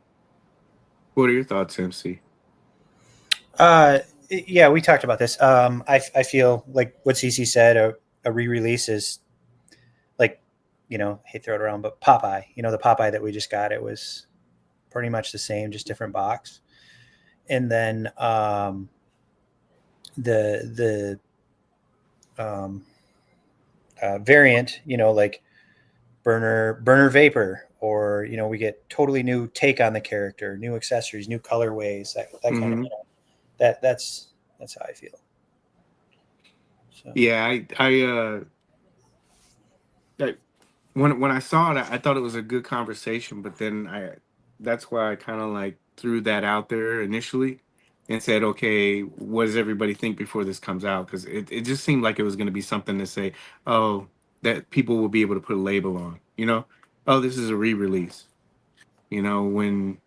What are your thoughts, MC? Yeah, we talked about this. I feel like what CC said, a re-release is like, hate throw it around, but Popeye, the Popeye that we just got, it was pretty much the same, just different box. And then the variant, like burner vapor, or we get totally new take on the character, new accessories, new colorways, that kind of that's how I feel. So. Yeah, when I saw it, I thought it was a good conversation, but then that's why I kind of like threw that out there initially and said, okay, what does everybody think before this comes out? Because it just seemed like it was going to be something to say, oh, that people will be able to put a label on, oh, this is a re-release, when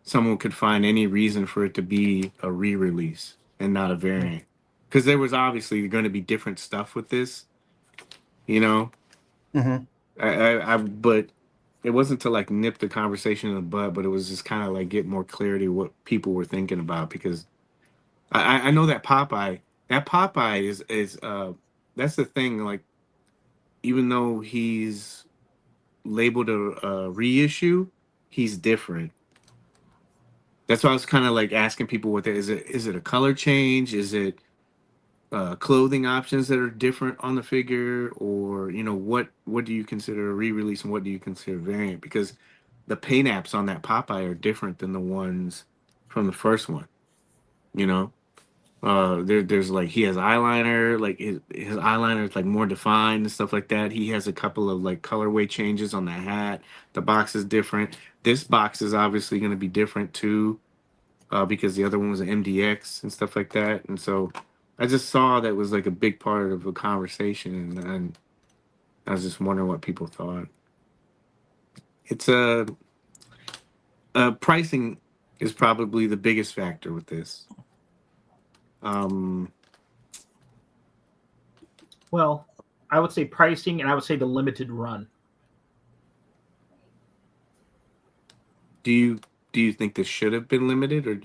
someone could find any reason for it to be a re-release and not a variant. Because there was obviously going to be different stuff with this, Mm-hmm. but it wasn't to like nip the conversation in the bud, but it was just kind of like get more clarity what people were thinking about, because I know that Popeye is that's the thing, like even though he's labeled a reissue, he's different. That's why I was kind of like asking people what is it? Is it a color change? Is it clothing options that are different on the figure, or what do you consider a re-release and what do you consider variant? Because the paint apps on that Popeye are different than the ones from the first one. There's like he has eyeliner, like his eyeliner is like more defined and stuff like that. He has a couple of like colorway changes on the hat. The box is different. This box is obviously going to be different too, because the other one was an MDX and stuff like that. And so I just saw that was like a big part of the conversation, and I was just wondering what people thought. It's pricing is probably the biggest factor with this. Well, I would say pricing, and I would say the limited run. Do you think this should have been limited, or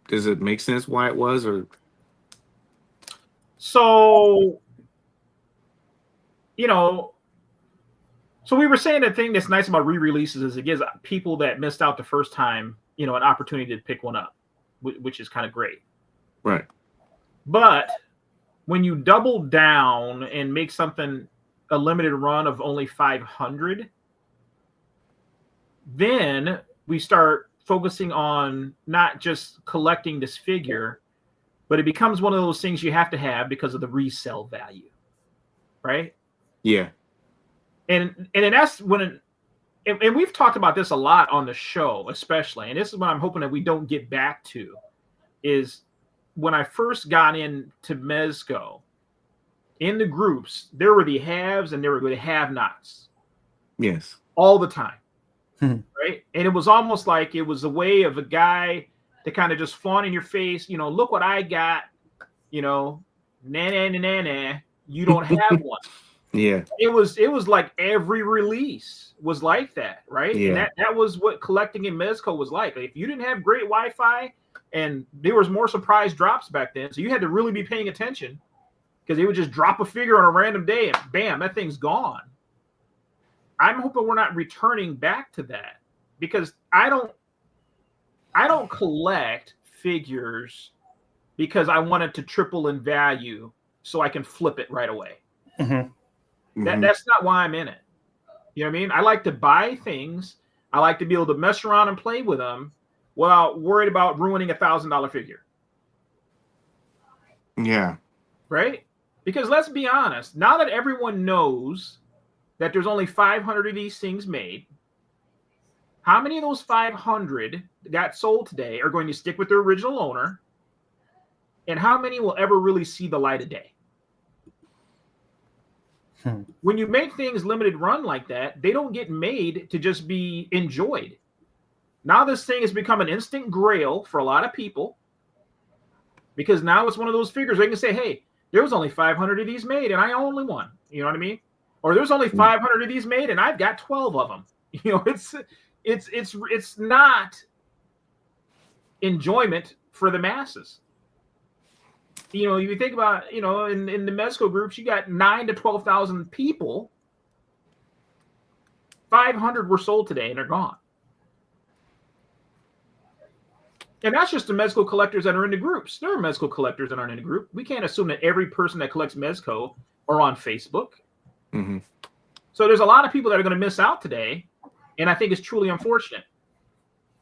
does it make sense why it was? Or so we were saying the thing that's nice about re-releases is it gives people that missed out the first time an opportunity to pick one up, which is kind of great. Right. But when you double down and make something a limited run of only 500, then we start focusing on not just collecting this figure, but it becomes one of those things you have to have because of the resale value, right? Yeah. And that's when and we've talked about this a lot on the show, especially, and this is what I'm hoping that we don't get back to, is when I first got into Mezco, in the groups, there were the haves and there were the have-nots. Yes. All the time. Right? And it was almost like it was a way of a guy to kind of just flaunt in your face, look what I got, nah, you don't have one. Yeah. It was like every release was like that, right? Yeah. And that was what collecting in Mezco was like. If you didn't have great Wi-Fi, and there was more surprise drops back then, so you had to really be paying attention, because they would just drop a figure on a random day and bam, that thing's gone. I'm hoping we're not returning back to that, because I don't collect figures because I want it to triple in value so I can flip it right away. Mm-hmm. That's not why I'm in it. You know what I mean? I like to buy things. I like to be able to mess around and play with them without worried about ruining $1,000 figure. Yeah. Right? Because let's be honest, now that everyone knows that there's only 500 of these things made, how many of those 500 that got sold today are going to stick with their original owner? And how many will ever really see the light of day? When you make things limited run like that, they don't get made to just be enjoyed. Now this thing has become an instant grail for a lot of people, because now it's one of those figures where you can say, hey, there was only 500 of these made and I only one. You know what I mean? Or there's only 500 of these made and I've got 12 of them. It's not enjoyment for the masses. You think about, in the Mezco groups, you got 9,000 to 12,000 people. 500 were sold today and they're gone. And that's just the Mezco collectors that are in the groups. There are Mezco collectors that aren't in the group. We can't assume that every person that collects Mezco are on Facebook. Mm-hmm. So there's a lot of people that are going to miss out today, and I think it's truly unfortunate.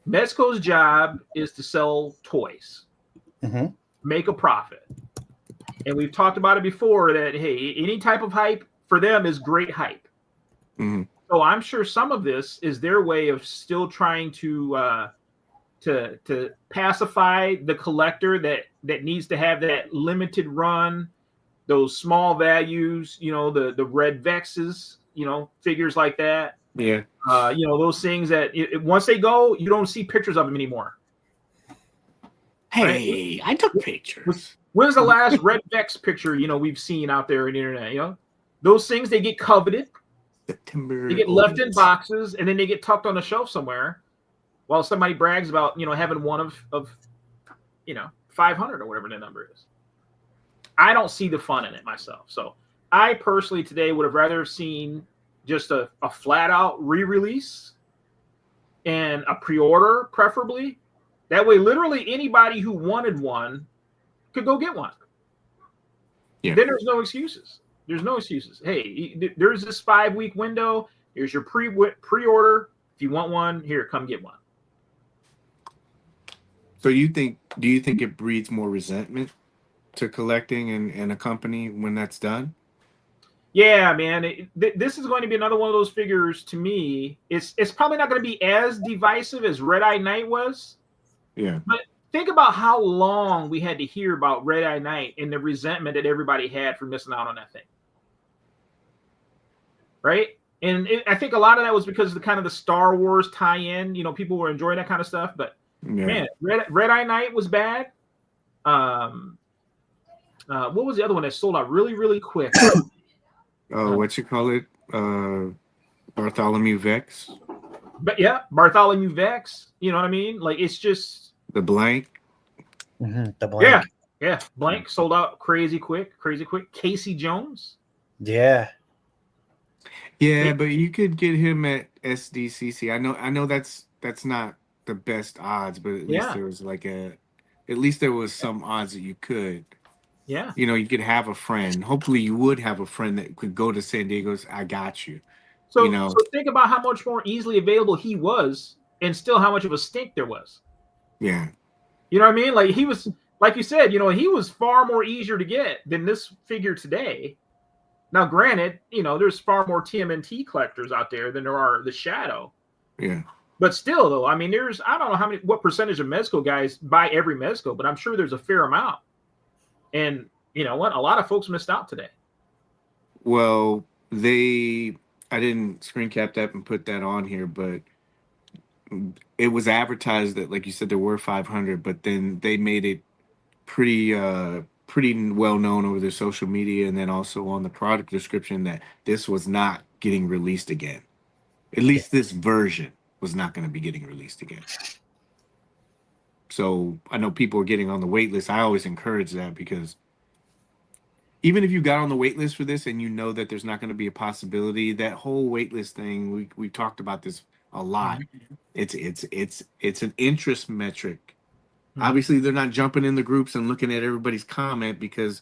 Mezco's job is to sell toys, make a profit. And we've talked about it before that, hey, any type of hype for them is great hype. Mm-hmm. So I'm sure some of this is their way of still trying to pacify the collector that needs to have that limited run, those small values, the red Vexes, figures like that. Yeah. Those things that once they go, you don't see pictures of them anymore. Hey, right? I took pictures. When's the last red Vex picture, we've seen out there on the internet? Those things, they get coveted. September. They get left in boxes, and then they get tucked on a shelf somewhere while somebody brags about, having one of 500 or whatever the number is. I don't see the fun in it myself. So I personally today would have rather seen just a flat out re-release and a pre-order, preferably. That way, literally anybody who wanted one could go get one. Yeah. Then there's no excuses. There's no excuses. Hey, there's this 5-week window. Here's your pre-order. If you want one, here, come get one. So do you think it breeds more resentment to collecting and a company when that's done? Yeah, man. This is going to be another one of those figures to me. It's probably not going to be as divisive as Red Eye Knight was. Yeah. But think about how long we had to hear about Red Eye Knight and the resentment that everybody had for missing out on that thing. Right? And I think a lot of that was because of the kind of the Star Wars tie-in. You know, people were enjoying that kind of stuff. But, man, Red Eye Knight was bad. What was the other one that sold out really, really quick? What you call it? Bartholomew Vex. But yeah, Bartholomew Vex. You know what I mean? Like, it's just the blank. The blank. Yeah. Blank sold out crazy quick. Casey Jones. Yeah, but you could get him at SDCC. I know that's not the best odds, but at least there was there was some odds that you could. Yeah. You know, you could have a friend. Hopefully you would have a friend that could go to San Diego's. I got you. So, you know, so think about how much more easily available he was and still how much of a stink there was. Yeah. You know what I mean? Like, he was, like you said, you know, he was far more easier to get than this figure today. Now, granted, you know, there's far more TMNT collectors out there than there are the Shadow. Yeah. But still, though, I mean, I don't know what percentage of Mezco guys buy every Mezco, but I'm sure there's a fair amount. And you know what? A lot of folks missed out today. Well, I didn't screen cap that and put that on here, but it was advertised that, like you said, there were 500, but then they made it pretty well known over their social media and then also on the product description that this was not getting released again. At least this version was not going to be getting released again. So I know people are getting on the wait list. I always encourage that, because even if you got on the wait list for this and you know that there's not going to be a possibility, that whole wait list thing, we talked about this a lot. It's an interest metric. Obviously, they're not jumping in the groups and looking at everybody's comment because,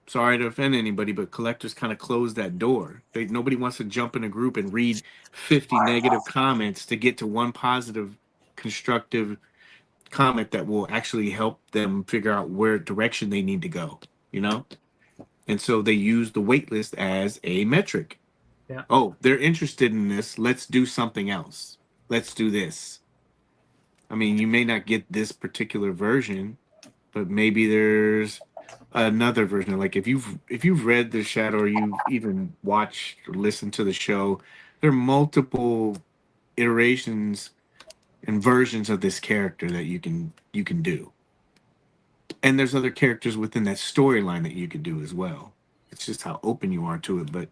sorry to offend anybody, but collectors kind of close that door. Nobody wants to jump in a group and read 50 negative comments to get to one positive, constructive comment that will actually help them figure out where direction they need to go, you know? And so they use the wait list as a metric. Yeah. Oh, they're interested in this. Let's do something else. Let's do this. I mean, you may not get this particular version, but maybe there's another version. Like if you've read The Shadow or you've even watched or listened to the show, there are multiple iterations and versions of this character that you can do. And there's other characters within that storyline that you could do as well. It's just how open you are to it. But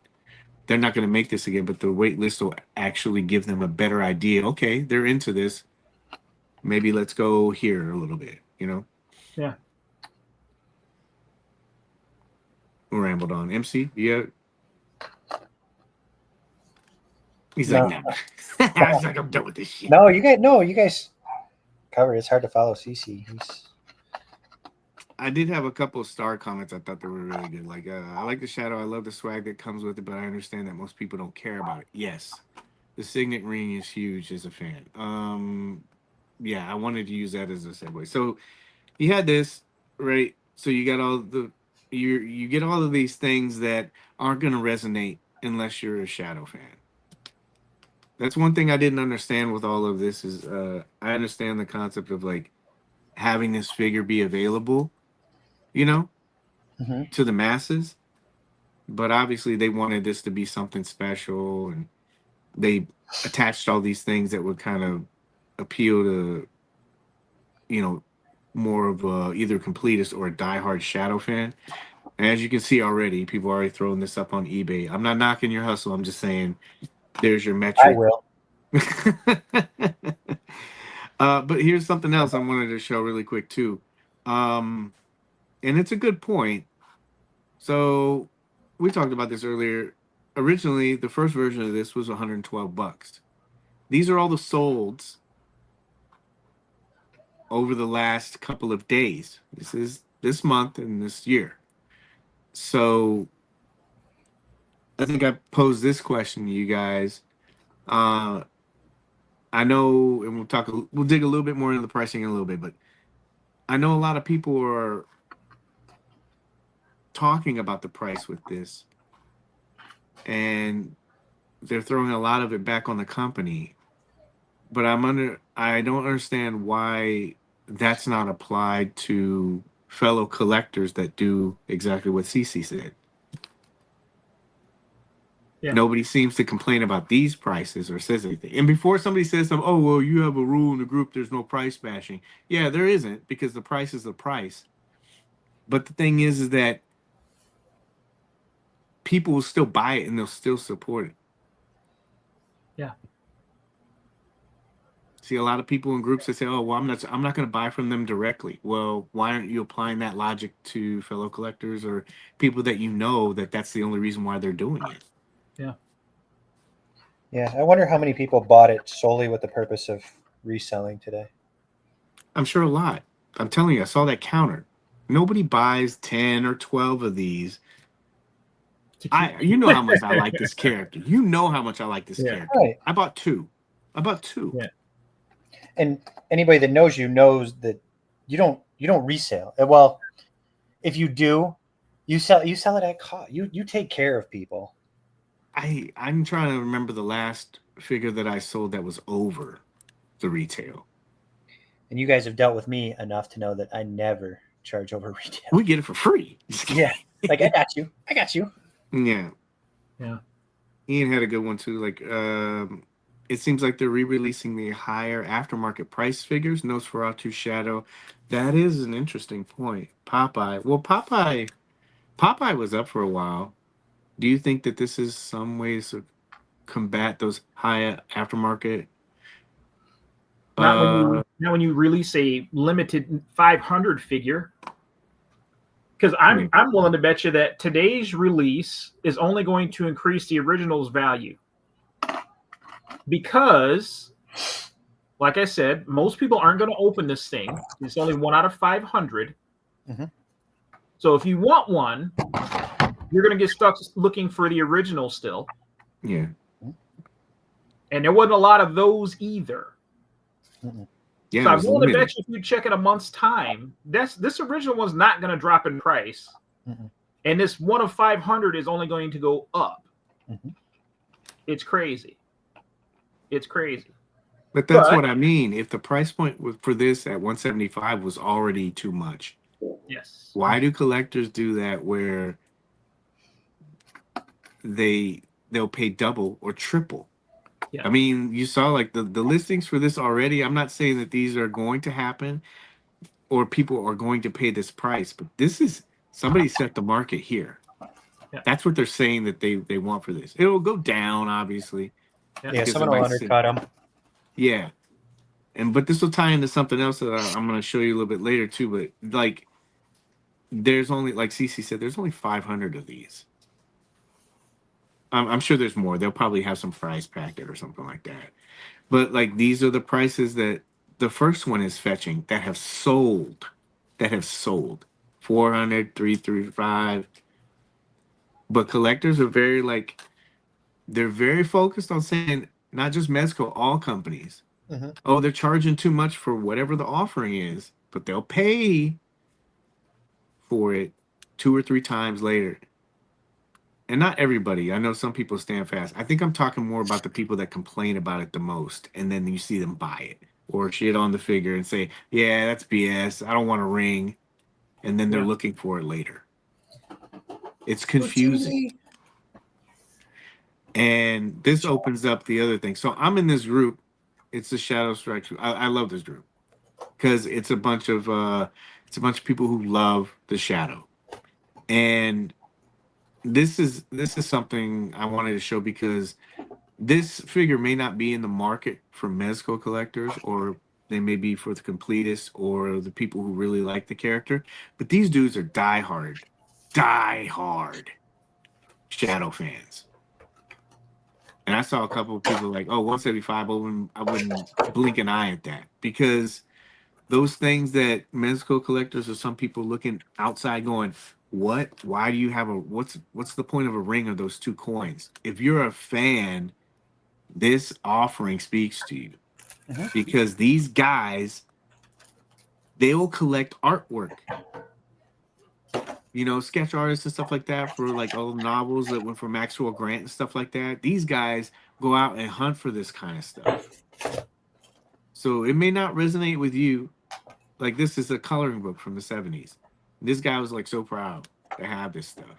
they're not going to make this again, but the wait list will actually give them a better idea. Okay, they're into this. Maybe let's go here a little bit, you know? Yeah. Rambled on. MC, yeah. He's like, no. I was like, I'm done with this shit. No, you guys cover. It's hard to follow CC. I did have a couple of star comments I thought they were really good. Like, I like the Shadow. I love the swag that comes with it, but I understand that most people don't care about it. Yes. The signet ring is huge as a fan. Yeah, I wanted to use that as a segue. So you had this, right? So you got you get all of these things that aren't going to resonate unless you're a Shadow fan. That's one thing I didn't understand with all of this is I understand the concept of like having this figure be available, you know, to the masses. But obviously they wanted this to be something special, and they attached all these things that would kind of appeal to, you know, more of a either completist or a diehard Shadow fan. And as you can see already, people are already throwing this up on eBay. I'm not knocking your hustle. I'm just saying there's your metric. I will. But here's something else I wanted to show really quick too. And it's a good point. So we talked about this earlier. originally the first version of this was $112. These are all the solds over the last couple of days. This is this month and this year. So I think I posed this question to you guys. I know, and we'll dig a little bit more into the pricing in a little bit, but I know a lot of people are talking about the price with this, and they're throwing a lot of it back on the company. But I don't understand why that's not applied to fellow collectors that do exactly what Cece said. Yeah. Nobody seems to complain about these prices or says anything. And before somebody says something, oh, well, you have a rule in the group, there's no price bashing. Yeah, there isn't, because the price is the price. But the thing is that people will still buy it and they'll still support it. Yeah. See a lot of people in groups that say, oh, well, I'm not going to buy from them directly. Well, why aren't you applying that logic to fellow collectors or people that you know that that's the only reason why they're doing it? Yeah. Yeah, I wonder how many people bought it solely with the purpose of reselling today. I'm sure a lot. I'm telling you, I saw that counter. Nobody buys 10 or 12 of these. You know how much I like this character. You know how much I like this character. Right. I bought two. Yeah. And anybody that knows you knows that you don't resale. Well, if you do, you sell it at cost. You take care of people. I'm trying to remember the last figure that I sold that was over the retail. And you guys have dealt with me enough to know that I never charge over retail. We get it for free. Yeah. Like, I got you. Yeah. Yeah. Ian had a good one too. Like, it seems like they're re-releasing the higher aftermarket price figures. Nosferatu Shadow. That is an interesting point. Popeye. Well, Popeye was up for a while. Do you think that this is some ways to combat those high aftermarket? Not when you release a limited 500 figure. Because I'm willing to bet you that today's release is only going to increase the original's value. Because, like I said, most people aren't going to open this thing. It's only 1 out of 500. Mm-hmm. So if you want one, you're going to get stuck looking for the original still. Yeah. And there wasn't a lot of those either. Mm-hmm. Yeah, so I'm willing to bet you if you check in a month's time, this original one's not going to drop in price. Mm-hmm. And this 1 of 500 is only going to go up. Mm-hmm. It's crazy. It's crazy. But that's what I mean. If the price point for this at 175 was already too much, yes. Why do collectors do that where they'll pay double or triple? Yeah. I mean, you saw like the listings for this already. I'm not saying that these are going to happen or people are going to pay this price, but this is somebody set the market here. Yeah. That's what they're saying that they want for this. It will go down, obviously. Yeah, someone will undercut them. Yeah. But this will tie into something else that I'm going to show you a little bit later too. But like, there's only, like Cece said, there's only 500 of these. I'm sure there's more. They'll probably have some prize packet or something like that. But like, these are the prices that the first one is fetching that have sold. 400, 335. But collectors are very they're very focused on saying, not just Mezco, all companies. Mm-hmm. Oh, they're charging too much for whatever the offering is, but they'll pay for it 2 or 3 times later. And not everybody. I know some people stand fast. I think I'm talking more about the people that complain about it the most, and then you see them buy it or shit on the figure and say, yeah, that's BS. I don't want a ring. And then they're looking for it later. It's confusing. And this opens up the other thing. So I'm in this group. It's the Shadow Strike. I love this group because it's a bunch of people who love the Shadow. And this is something I wanted to show because this figure may not be in the market for Mezco collectors, or they may be for the completists or the people who really like the character. But these dudes are diehard Shadow fans. And I saw a couple of people like, oh, 175. I wouldn't blink an eye at that, because those things that Mezco collectors or some people looking outside going, what? Why do you have what's the point of a ring of those two coins? If you're a fan, this offering speaks to you, because these guys, they will collect artwork, sketch artists and stuff like that, for like all the novels that went for Maxwell Grant and stuff like that. These guys go out and hunt for this kind of stuff. So it may not resonate with you. Like, this is a coloring book from the 70s. This guy was like so proud to have this stuff.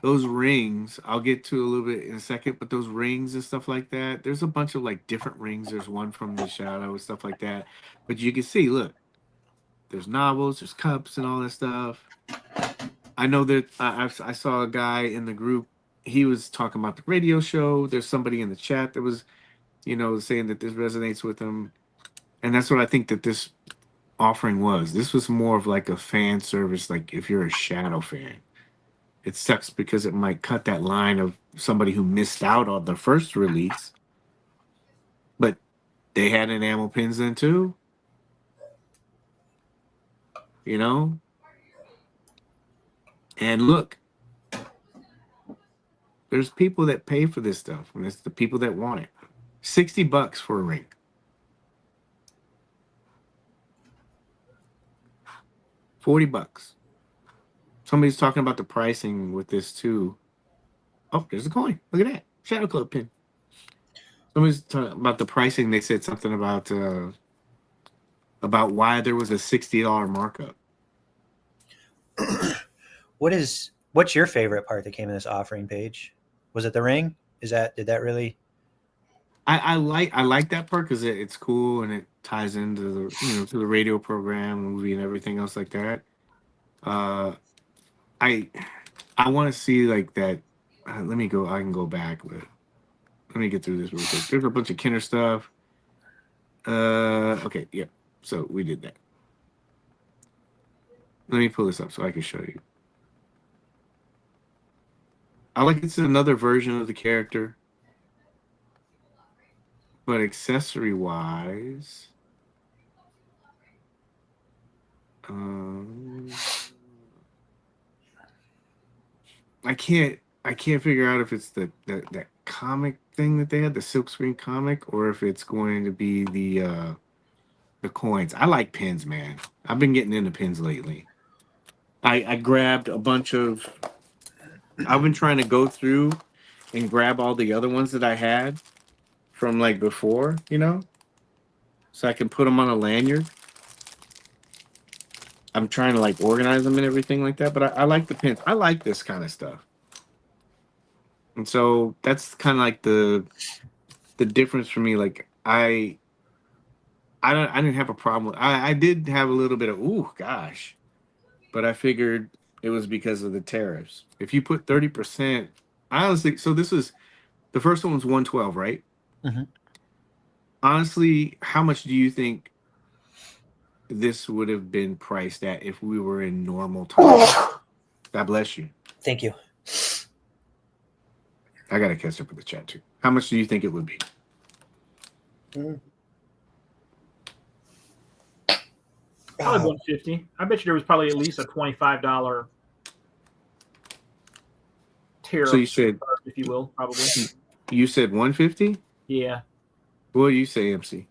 Those rings, I'll get to a little bit in a second, but those rings and stuff like that, there's a bunch of like different rings. There's one from the Shadow and stuff like that. But you can see, look, there's novels, there's cups and all that stuff. I know that I saw a guy in the group, he was talking about the radio show. There's somebody in the chat that was, saying that this resonates with him. And that's what I think that this offering was. This was more of like a fan service, like if you're a Shadow fan. It sucks because it might cut that line of somebody who missed out on the first release. But they had enamel pins then too. And look, there's people that pay for this stuff, and it's the people that want it. $60 for a ring. $40. Somebody's talking about the pricing with this too. Oh, there's a coin. Look at that. Shadow Club pin. Somebody's talking about the pricing. They said something about why there was a $60 markup. What's your favorite part that came in this offering, Paige? Was it the ring? Did that really? I like that part because it's cool and it ties into the to the radio program, movie, and everything else like that. I want to see like that. Let me go. I can go back, but let me get through this real quick. There's a bunch of Kenner stuff. Okay, yeah. So we did that. Let me pull this up so I can show you. I like it's another version of the character, but accessory wise, I can't figure out if it's that comic thing that they had, the silkscreen comic, or if it's going to be the coins. I like pins, man. I've been getting into pins lately. I grabbed a bunch of. I've been trying to go through and grab all the other ones that I had from like before, so I can put them on a lanyard. I'm trying to like organize them and everything like that, but I like the pins. I like this kind of stuff. And so that's kind of like the difference for me. Like I didn't have a problem. I did have a little bit of, ooh, gosh, but I figured it was because of the tariffs. If you put 30%, honestly, so this is the first one was 112, right? Mm-hmm. Honestly, how much do you think this would have been priced at if we were in normal times? God bless you. Thank you. I gotta catch up with the chat too. How much do you think it would be? Probably 150. I bet you there was probably at least a $25 tariff. So you said, if you will, probably. You said 150? Yeah. What do you say, MC?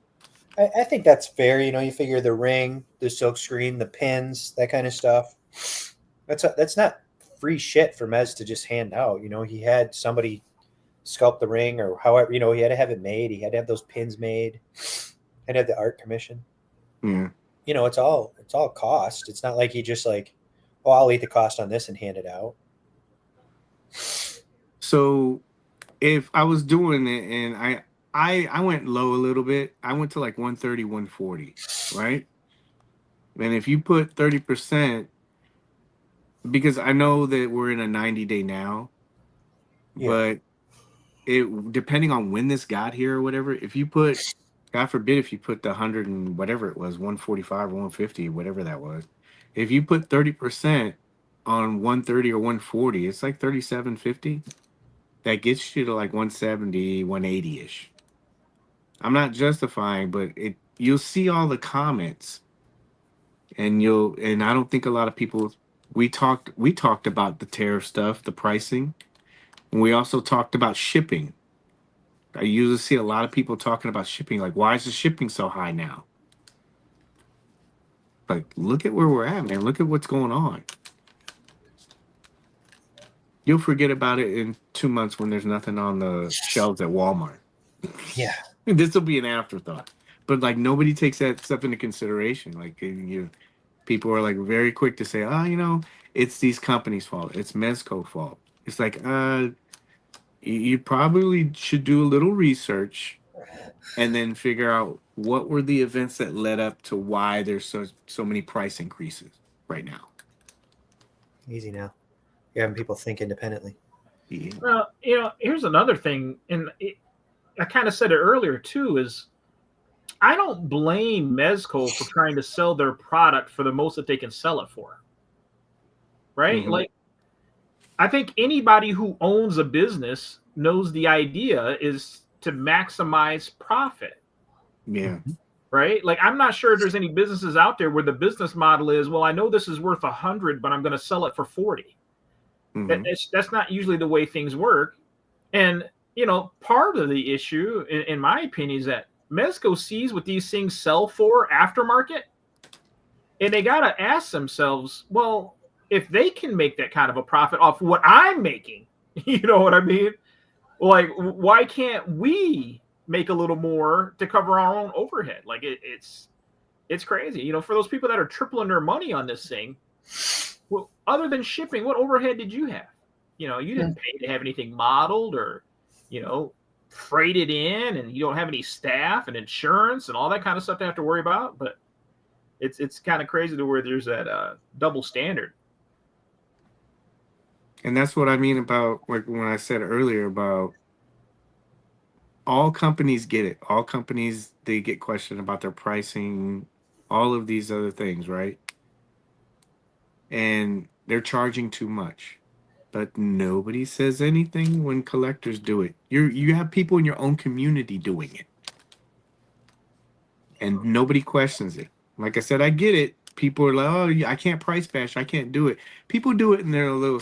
I think that's fair. You figure the ring, the silk screen, the pins, that kind of stuff. That's not free shit for Mez to just hand out. He had somebody sculpt the ring, or however, he had to have it made. He had to have those pins made. Had to have the art commission. Yeah. It's all cost. It's not like he just like, oh, I'll eat the cost on this and hand it out. So if I was doing it and I went low a little bit, I went to like 130, 140, right? And if you put 30%, because I know that we're in a 90-day now, but it depending on when this got here or whatever, if you put, God forbid, if you put the 100 and whatever it was, 145 or 150, whatever that was, if you put 30% on 130 or 140, it's like 37.50. that gets you to like 170, 180 ish. I'm not justifying, but you'll see all the comments, and I don't think a lot of people. We talked about the tariff stuff, the pricing, and we also talked about shipping. I usually see a lot of people talking about shipping, like, why is the shipping so high now? Like, look at where we're at, man. Look at what's going on. You'll forget about it in 2 months when there's nothing on the shelves at Walmart. Yeah. This will be an afterthought. But like, nobody takes that stuff into consideration. Like, people are like very quick to say, oh, it's these companies' fault. It's Mezco fault. It's like, you probably should do a little research and then figure out what were the events that led up to why there's so many price increases right now. Easy now. You're having people think independently. Yeah. Well, here's another thing, and I kind of said it earlier too, is I don't blame Mezco for trying to sell their product for the most that they can sell it for. Right? Mm-hmm. Like, I think anybody who owns a business knows the idea is to maximize profit. Yeah. Right? Like, I'm not sure there's any businesses out there where the business model is, well, I know this is worth 100, but I'm going to sell it for 40. Mm-hmm. That's not usually the way things work. And, part of the issue, in my opinion, is that Mezco sees what these things sell for aftermarket. And they got to ask themselves, well, if they can make that kind of a profit off what I'm making, you know what I mean? Like, why can't we make a little more to cover our own overhead? Like, it's crazy. For those people that are tripling their money on this thing, well, other than shipping, what overhead did you have? You didn't pay to have anything modeled or, freighted in, and you don't have any staff and insurance and all that kind of stuff to have to worry about. But it's kind of crazy to where there's that double standard. And that's what I mean about, like, when I said earlier about all companies get it. All companies, they get questioned about their pricing, all of these other things, right? And they're charging too much. But nobody says anything when collectors do it. You have people in your own community doing it. And nobody questions it. Like I said, I get it. People are like, oh, I can't price bash. I can't do it. People do it in their little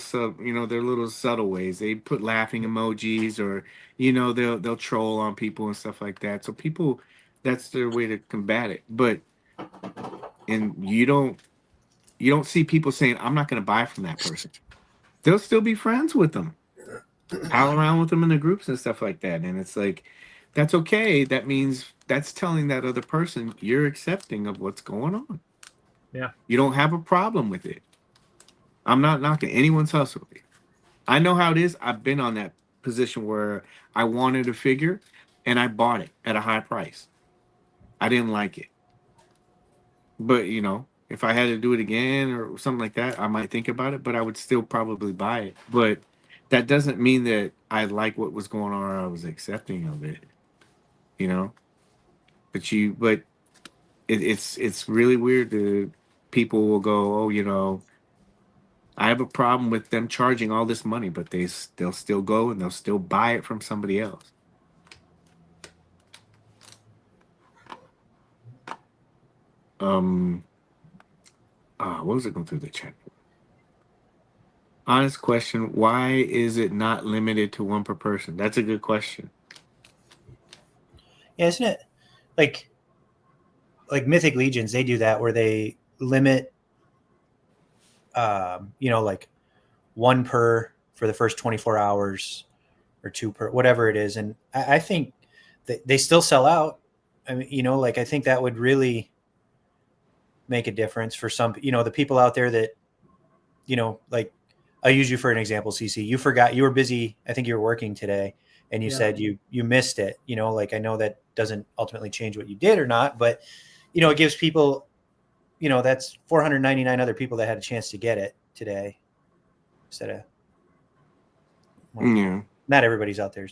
their little subtle ways. They put laughing emojis, or they'll troll on people and stuff like that. So people, that's their way to combat it. But you don't see people saying, I'm not going to buy from that person. They'll still be friends with them, pal around with them in the groups and stuff like that. And it's like, that's okay. That means that's telling that other person you're accepting of what's going on. Yeah. You don't have a problem with it. I'm not knocking anyone's hustle. I know how it is. I've been on that position where I wanted a figure and I bought it at a high price. I didn't like it. But, if I had to do it again or something like that, I might think about it, but I would still probably buy it. But that doesn't mean that I like what was going on or I was accepting of it. But it's really weird that people will go, oh, I have a problem with them charging all this money, but they'll still go and they'll still buy it from somebody else. What was it going through the chat? Honest question: why is it not limited to one per person? That's a good question. Yeah, isn't it like Mythic Legions? They do that where they limit, like one per for the first 24 hours, or two per, whatever it is. And I think that they still sell out. I mean, I think that would really make a difference for some, the people out there that, like, I'll use you for an example, CC. You forgot, you were busy. I think you were working today, and you said you missed it. Like, I know that doesn't ultimately change what you did or not, but it gives people, that's 499 other people that had a chance to get it today instead of, not everybody's out there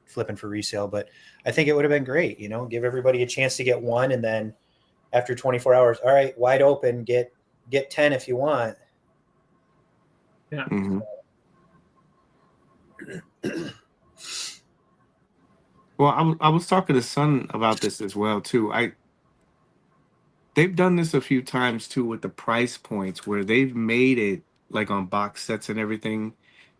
flipping for resale, but I think it would have been great, give everybody a chance to get one. And then after 24 hours, all right, wide open, get 10 if you want. Yeah. Mm-hmm. Well, I was talking to Son about this as well too. They've done this a few times too with the price points where they've made it like on box sets and everything.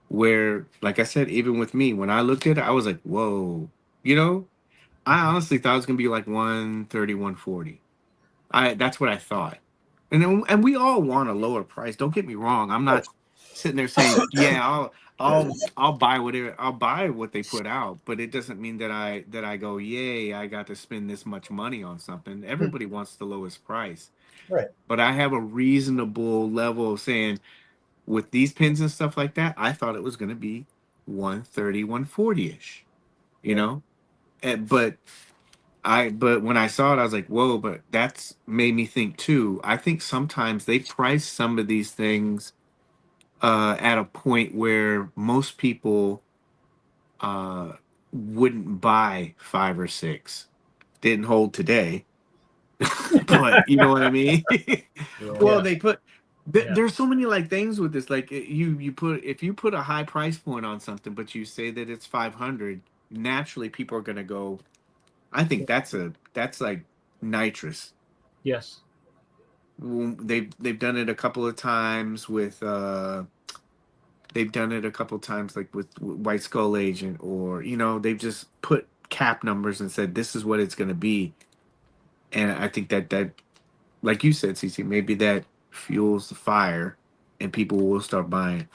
Where, like I said, even with me, when I looked at it, I was like, "Whoa!" You know, I honestly thought it was gonna be like 130, 140. That's what I thought. And we all want a lower price. Don't get me wrong. I'm not sitting there saying, yeah, I'll buy whatever, I'll buy what they put out, but it doesn't mean that I go, yay, I got to spend this much money on something. Everybody wants the lowest price. Right. But I have a reasonable level of saying with these pins and stuff like that, I thought it was going to be 130, 140-ish, you know? But but when I saw it, I was like, whoa, but that's made me think too. I think sometimes they price some of these things at a point where most people uh, wouldn't buy 5 or 6. Didn't hold today, but you know what I mean? Well, they put there's so many like things with this. Like you put if you put a high price point on something, but you say that it's 500, naturally people are gonna go. I think that's like nitrous. Yes. They've done it a couple of times with they've done it a couple of times like with White Skull Agent, or they've just put cap numbers and said this is what it's going to be. And I think that like you said, CC, maybe that fuels the fire and people will start buying.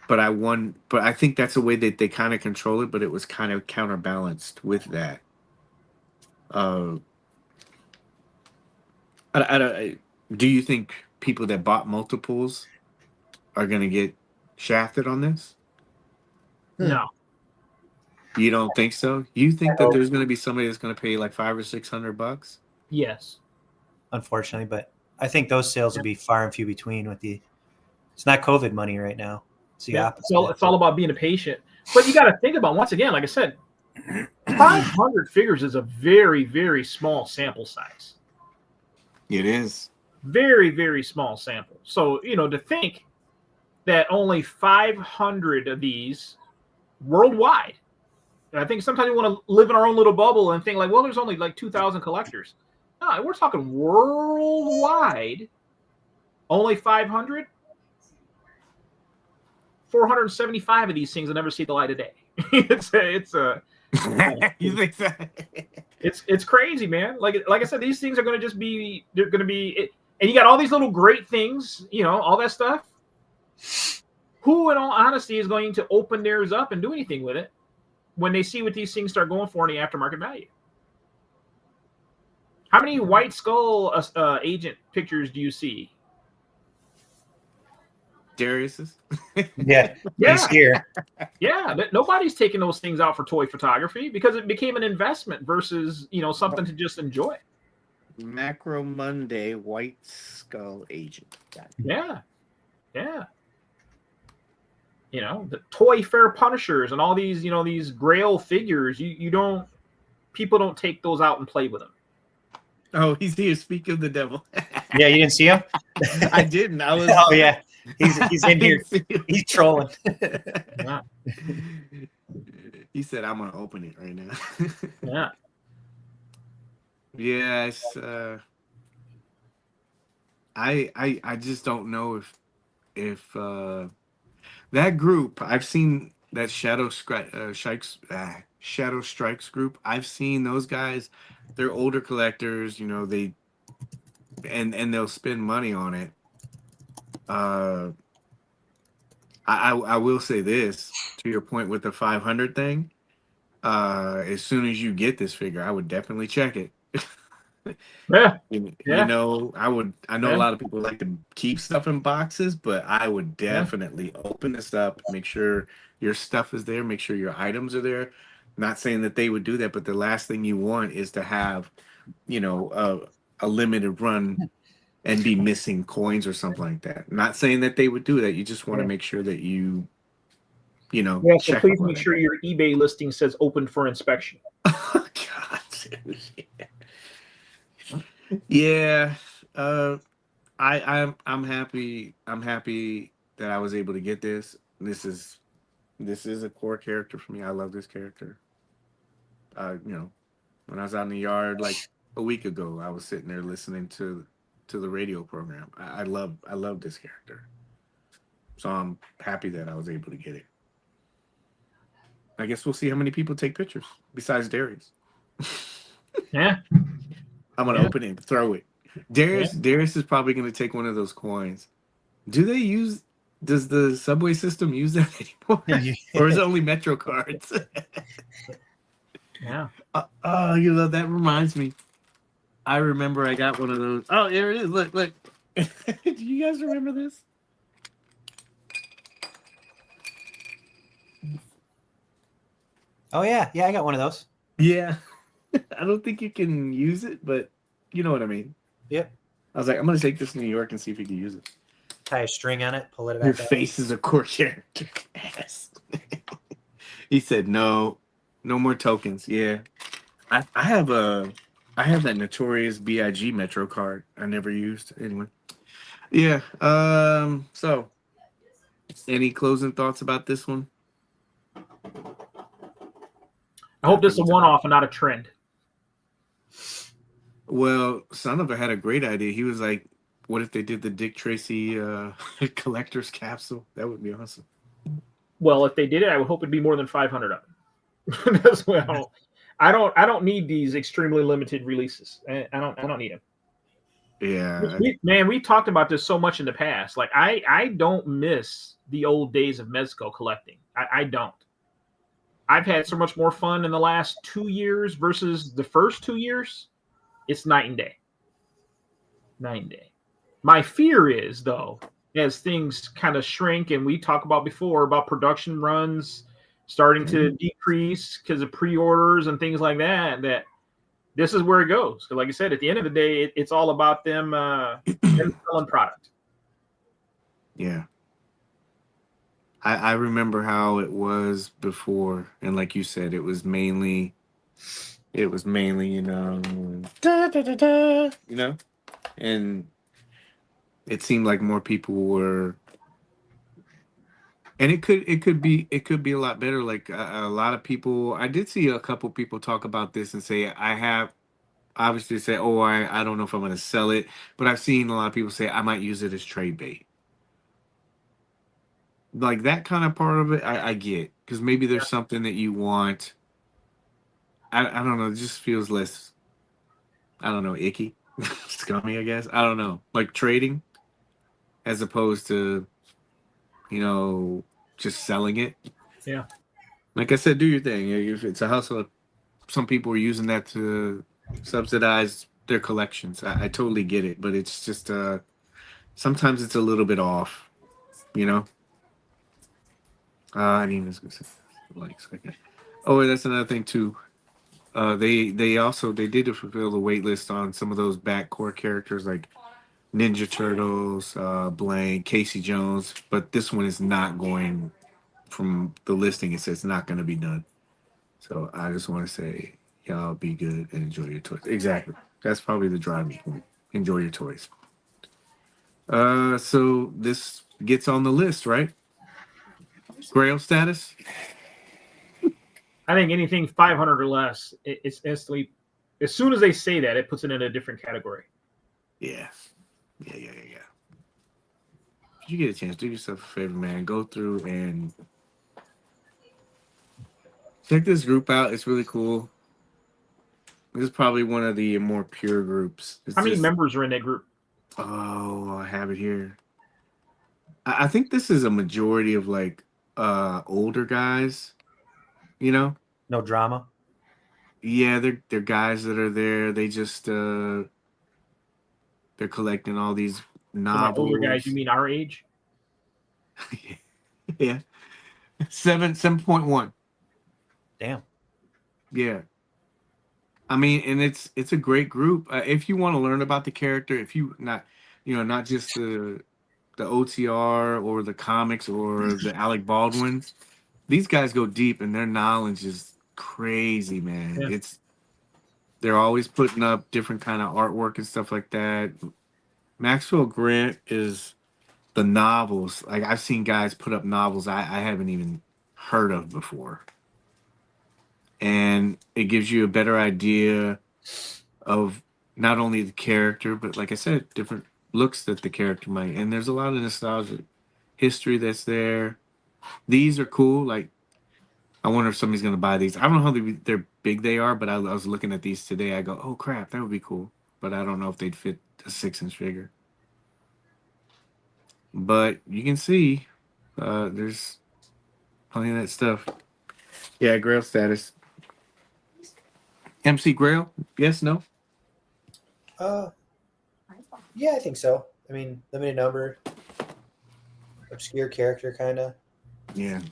But I think that's a way that they kind of control it, but it was kind of counterbalanced with that. uh do you think people that bought multiples are going to get shafted on this? No. You don't think so? You think that there's going to be somebody that's going to pay like $500 or $600? Yes. Unfortunately, but I think those sales will be far and few between. It's not COVID money right now. It's the opposite. It's all about being a patient. But you got to think about, once again, like I said, 500 figures is a very, very small sample size. It is. Very, very small sample. So, to think that only 500 of these worldwide, and I think sometimes we want to live in our own little bubble and think like, well, there's only like 2,000 collectors. No, we're talking worldwide, only 500. 475 of these things will never see the light of day. it's a You think that? It's crazy, man. Like I said, these things are going to just be, they're going to be, and you got all these little great things, all that stuff. Who, in all honesty, is going to open theirs up and do anything with it when they see what these things start going for in the aftermarket value? How many White Skull agent pictures do you see? Darius's? Yeah, he's here. Yeah, nobody's taking those things out for toy photography because it became an investment versus something to just enjoy. Macro Monday White Skull Agent. Yeah. The Toy Fair Punishers and all these these Grail figures. People don't take those out and play with them. Oh, he's here. Speak of the devil. Yeah, you didn't see him? I didn't. I was. Oh yeah, he's in here. He's trolling. Yeah. He said, "I'm gonna open it right now." Yeah. Yes. I just don't know if that group. I've seen that Shadow Strikes group. I've seen those guys. They're older collectors. They and they'll spend money on it. I will say this to your point with the 500 thing. As soon as you get this figure, I would definitely check it. Yeah. I would. I know a lot of people like to keep stuff in boxes, but I would definitely open this up, make sure your stuff is there, make sure your items are there. Not saying that they would do that, but the last thing you want is to have, a limited run and be missing coins or something like that. Not saying that they would do that. You just want to make sure that you So check please on make it. sure your eBay listing says open for inspection. Oh, God. Yeah. I'm happy. I'm happy that I was able to get this. This is a core character for me. I love this character. When I was out in the yard like a week ago, I was sitting there listening to the radio program. I love this character, so I'm happy that I was able to get it. I guess we'll see how many people take pictures besides Darius. Yeah. I'm gonna open it and throw it. Darius is probably gonna take one of those coins. Does the subway system use that anymore? Or is it only Metro cards? Yeah. That reminds me. I remember I got one of those. Oh, here it is. Look. Do you guys remember this? Oh yeah, I got one of those. Yeah. I don't think you can use it, but you know what I mean. Yep. I was like, I'm gonna take this to New York and see if you can use it. Tie a string on it, pull it back. Your face is a core character. Ass. He said no more tokens. Yeah. I have that notorious BIG Metro card I never used anyway. Yeah. So any closing thoughts about this one? I hope this is a one-off and not a trend. Well, Son of a had a great idea. He was like, what if they did the Dick Tracy collector's capsule? That would be awesome. Well, if they did it, I would hope it'd be more than 500 of them. As well. I don't need these extremely limited releases. I don't need them. Yeah. We talked about this so much in the past. Like I don't miss the old days of Mezco collecting. I don't. I've had so much more fun in the last 2 years versus the first 2 years. It's night and day. Night and day. My fear is, though, as things kind of shrink, and we talked about before about production runs starting to decrease because of pre-orders and things like that, that this is where it goes. Because like I said, at the end of the day, it's all about them selling product. Yeah. I remember how it was before, and like you said, it was mainly, and it seemed like more people were, and it could be a lot better. Like a lot of people, I did see a couple people talk about this and say, obviously say, oh, I don't know if I'm going to sell it, but I've seen a lot of people say I might use it as trade bait. Like that kind of part of it, I get, because maybe there's something that you want. I don't know. It just feels less, I don't know, icky, scummy, I guess. I don't know. Like trading as opposed to, just selling it. Yeah. Like I said, do your thing. If it's a hustle, some people are using that to subsidize their collections. I totally get it, but it's just sometimes it's a little bit off, I mean, likes. Okay. Oh, and that's another thing too. They did fulfill the wait list on some of those back core characters like Ninja Turtles, Blank, Casey Jones, but this one is not going. From the listing, it says not going to be done. So I just want to say, y'all be good and enjoy your toys. Exactly. That's probably the driving point. Enjoy your toys. So this gets on the list, right? Grail status. I think anything 500 or less, it's instantly. As soon as they say that, it puts it in a different category. Yeah. If you get a chance, do yourself a favor, man. Go through and check this group out. It's really cool. This is probably one of the more pure groups. How many members are in that group? Oh, I have it here. I think this is a majority of like older guys. No drama. Yeah, they're guys that are there. They just they're collecting all these novels. So older guys, you mean our age? Yeah. 7.1. Damn. Yeah. I mean, and it's a great group. If you want to learn about the character, if you not just the OTR or the comics or the Alec Baldwin, these guys go deep and their knowledge is crazy, man. Yeah. They're always putting up different kind of artwork and stuff like that. Maxwell Grant is the novels. Like I've seen guys put up novels I haven't even heard of before. and it gives you a better idea of not only the character, but like I said, different looks that the character might. And there's a lot of nostalgic history that's there. These are cool. Like, I wonder if somebody's gonna buy these. I don't know how they're big they are, but I was looking at these today. I go, oh crap, that would be cool. But I don't know if they'd fit a 6-inch figure. But you can see, there's plenty of that stuff. Yeah, Grail status. MC Grail? Yes, no? Yeah, I think so. I mean, limited number, obscure character, kind of. Yeah.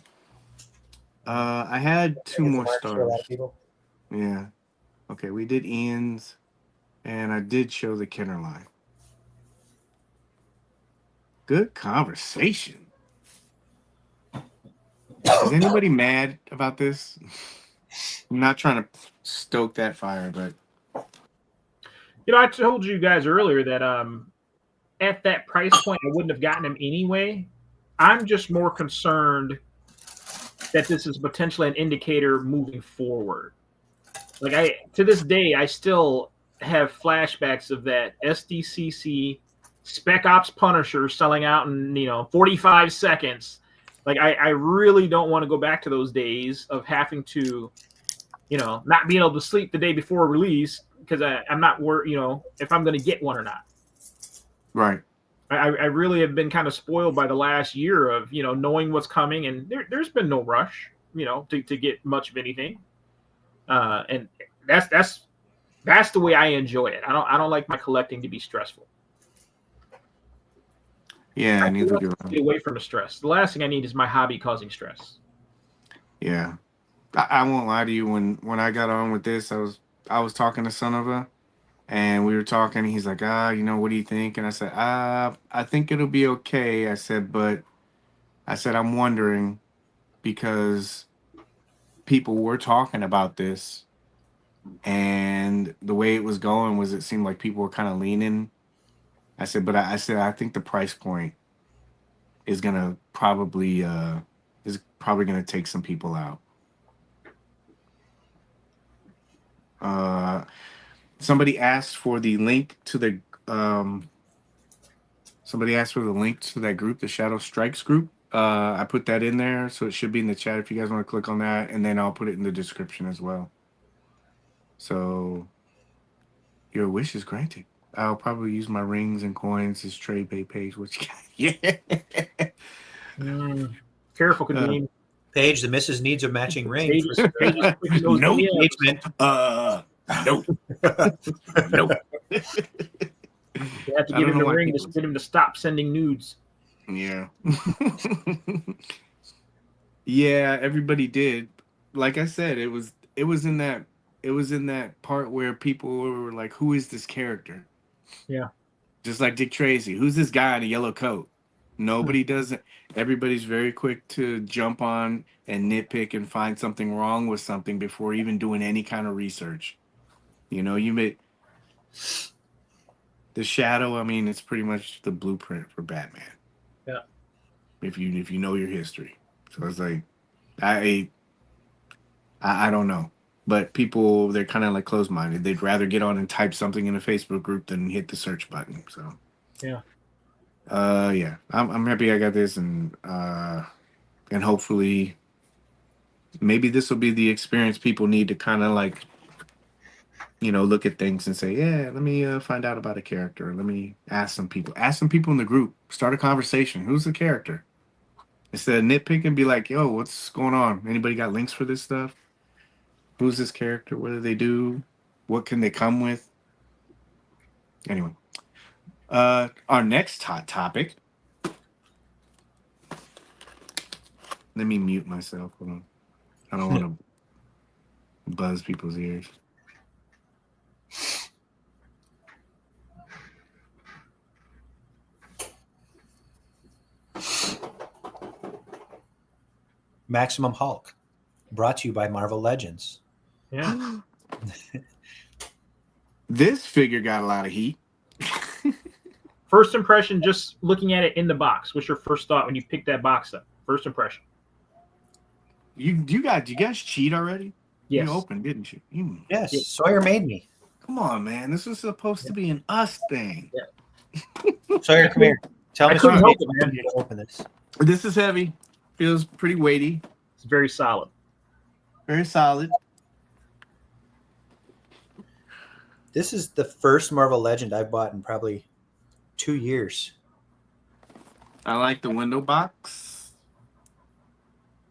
I had 2 more stars. A lot of people. Yeah. Okay, we did Ian's, and I did show the Kenner line. Good conversation. Is anybody mad about this? I'm not trying to stoke that fire, but I told you guys earlier that at that price point, I wouldn't have gotten him anyway. I'm just more concerned that this is potentially an indicator moving forward. Like to this day, I still have flashbacks of that SDCC Spec Ops Punisher selling out in 45 seconds. Like I really don't want to go back to those days of having to, not being able to sleep the day before release because I'm not worried, if I'm going to get one or not. right. I really have been kind of spoiled by the last year of knowing what's coming, and there's been no rush to get much of anything, and that's the way I enjoy it. I don't like my collecting to be stressful. Yeah, neither do I. Get away from the stress. The last thing I need is my hobby causing stress. Yeah, I won't lie to you. When I got on with this, I was talking to Sonova, and we were talking. He's like, what do you think? And I said, I think it'll be okay. I said, I'm wondering because people were talking about this, and the way it was going was it seemed like people were kind of leaning. I said, I think the price point is gonna probably gonna take some people out. Somebody asked for the link to the that group, the Shadow Strikes group. I put that in there, so it should be in the chat if you guys want to click on that, and then I'll put it in the description as well. So your wish is granted. I'll probably use my rings and coins as trade bait page. What you got? Yeah. Careful, Could Paige, the missus needs a matching ring. Nope. Nope. Nope. You have to give him the ring to get him to stop sending nudes. Yeah. Yeah, everybody did. Like I said, it was in that part where people were like, who is this character? Yeah. Just like Dick Tracy. Who's this guy in a yellow coat? Nobody does it. Everybody's very quick to jump on and nitpick and find something wrong with something before even doing any kind of research. You made the Shadow. I mean, it's pretty much the blueprint for Batman. Yeah. If you know your history, so it's like, I don't know, but people, they're kind of like closed-minded. They'd rather get on and type something in a Facebook group than hit the search button. So yeah. Yeah, I'm happy I got this, and hopefully maybe this will be the experience people need to kind of like, look at things and say, yeah, let me find out about a character. Let me ask some people in the group, start a conversation. Who's the character? Instead of nitpicking, be like, yo, what's going on? Anybody got links for this stuff? Who's this character? What do they do? What can they come with? Anyway. Our next hot topic. Let me mute myself. Hold on. I don't want to buzz people's ears. Maximum Hulk, brought to you by Marvel Legends. Yeah. This figure got a lot of heat. First impression, just looking at it in the box. What's your first thought when you pick that box up? First impression. You guys cheat already? Yes. You opened, didn't you? Yes, Yeah. Sawyer made me. Come on, man. This was supposed to be an us thing. Sawyer, come here. Tell I Mr. couldn't help Bates it, man. to open this. This is heavy. Feels pretty weighty. It's very solid. Very solid. This is the first Marvel Legend I've bought in probably 2 years. I like the window box.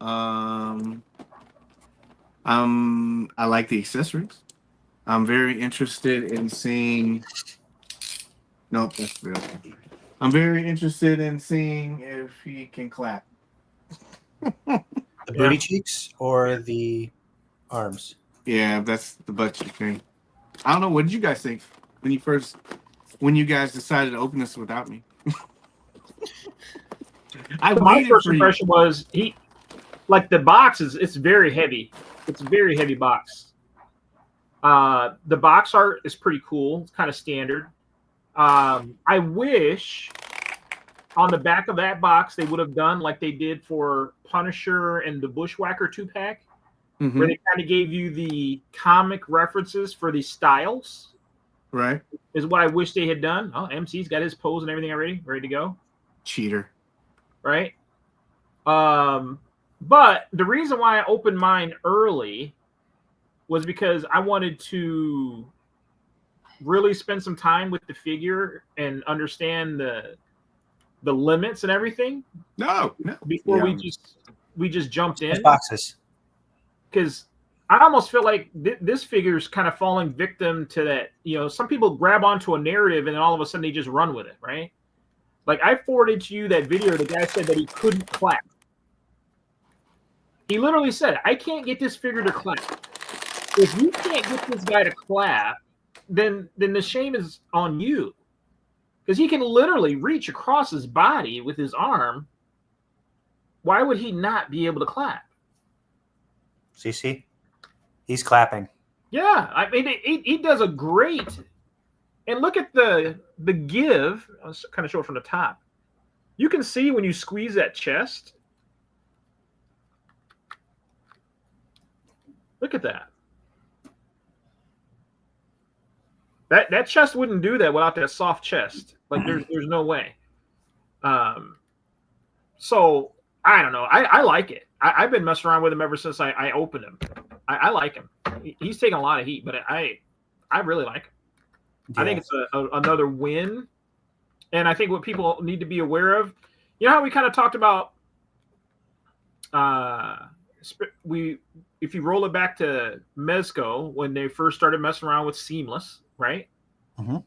I like the accessories. I'm very interested in seeing. Nope, that's real. I'm very interested in seeing if he can clap. The booty cheeks or the arms? Yeah, that's the butt cheek thing. I don't know. What did you guys think when you guys decided to open this without me? My first impression was the box it's very heavy. It's a very heavy box. The box art is pretty cool. It's kind of standard. I wish on the back of that box they would have done like they did for Punisher and the Bushwhacker 2-pack, where they kind of gave you the comic references for the styles. Right. Is what I wish they had done. Oh, MC's got his pose and everything already, ready to go. Cheater. Right. But the reason why I opened mine early was because I wanted to really spend some time with the figure and understand the limits and everything. No. Before we just jumped in. Boxes. Because I almost feel like this figure is kind of falling victim to that. Some people grab onto a narrative and then all of a sudden they just run with it, right? Like I forwarded to you that video. The guy said that he couldn't clap. He literally said, "I can't get this figure to clap. If you can't get this guy to clap, then the shame is on you, because he can literally reach across his body with his arm. Why would he not be able to clap?" CC, he's clapping. Yeah, I mean, he does a great. And look at the give. I'll kind of show it from the top. You can see when you squeeze that chest. Look at that. That chest wouldn't do that without that soft chest. Like there's no way. So I don't know. I like it. I've been messing around with him ever since I opened him. I like him. He's taking a lot of heat, but I really like him. Yeah. I think it's another win. And I think what people need to be aware of, how we kind of talked about, if you roll it back to Mezco, when they first started messing around with seamless, right? Mm-hmm.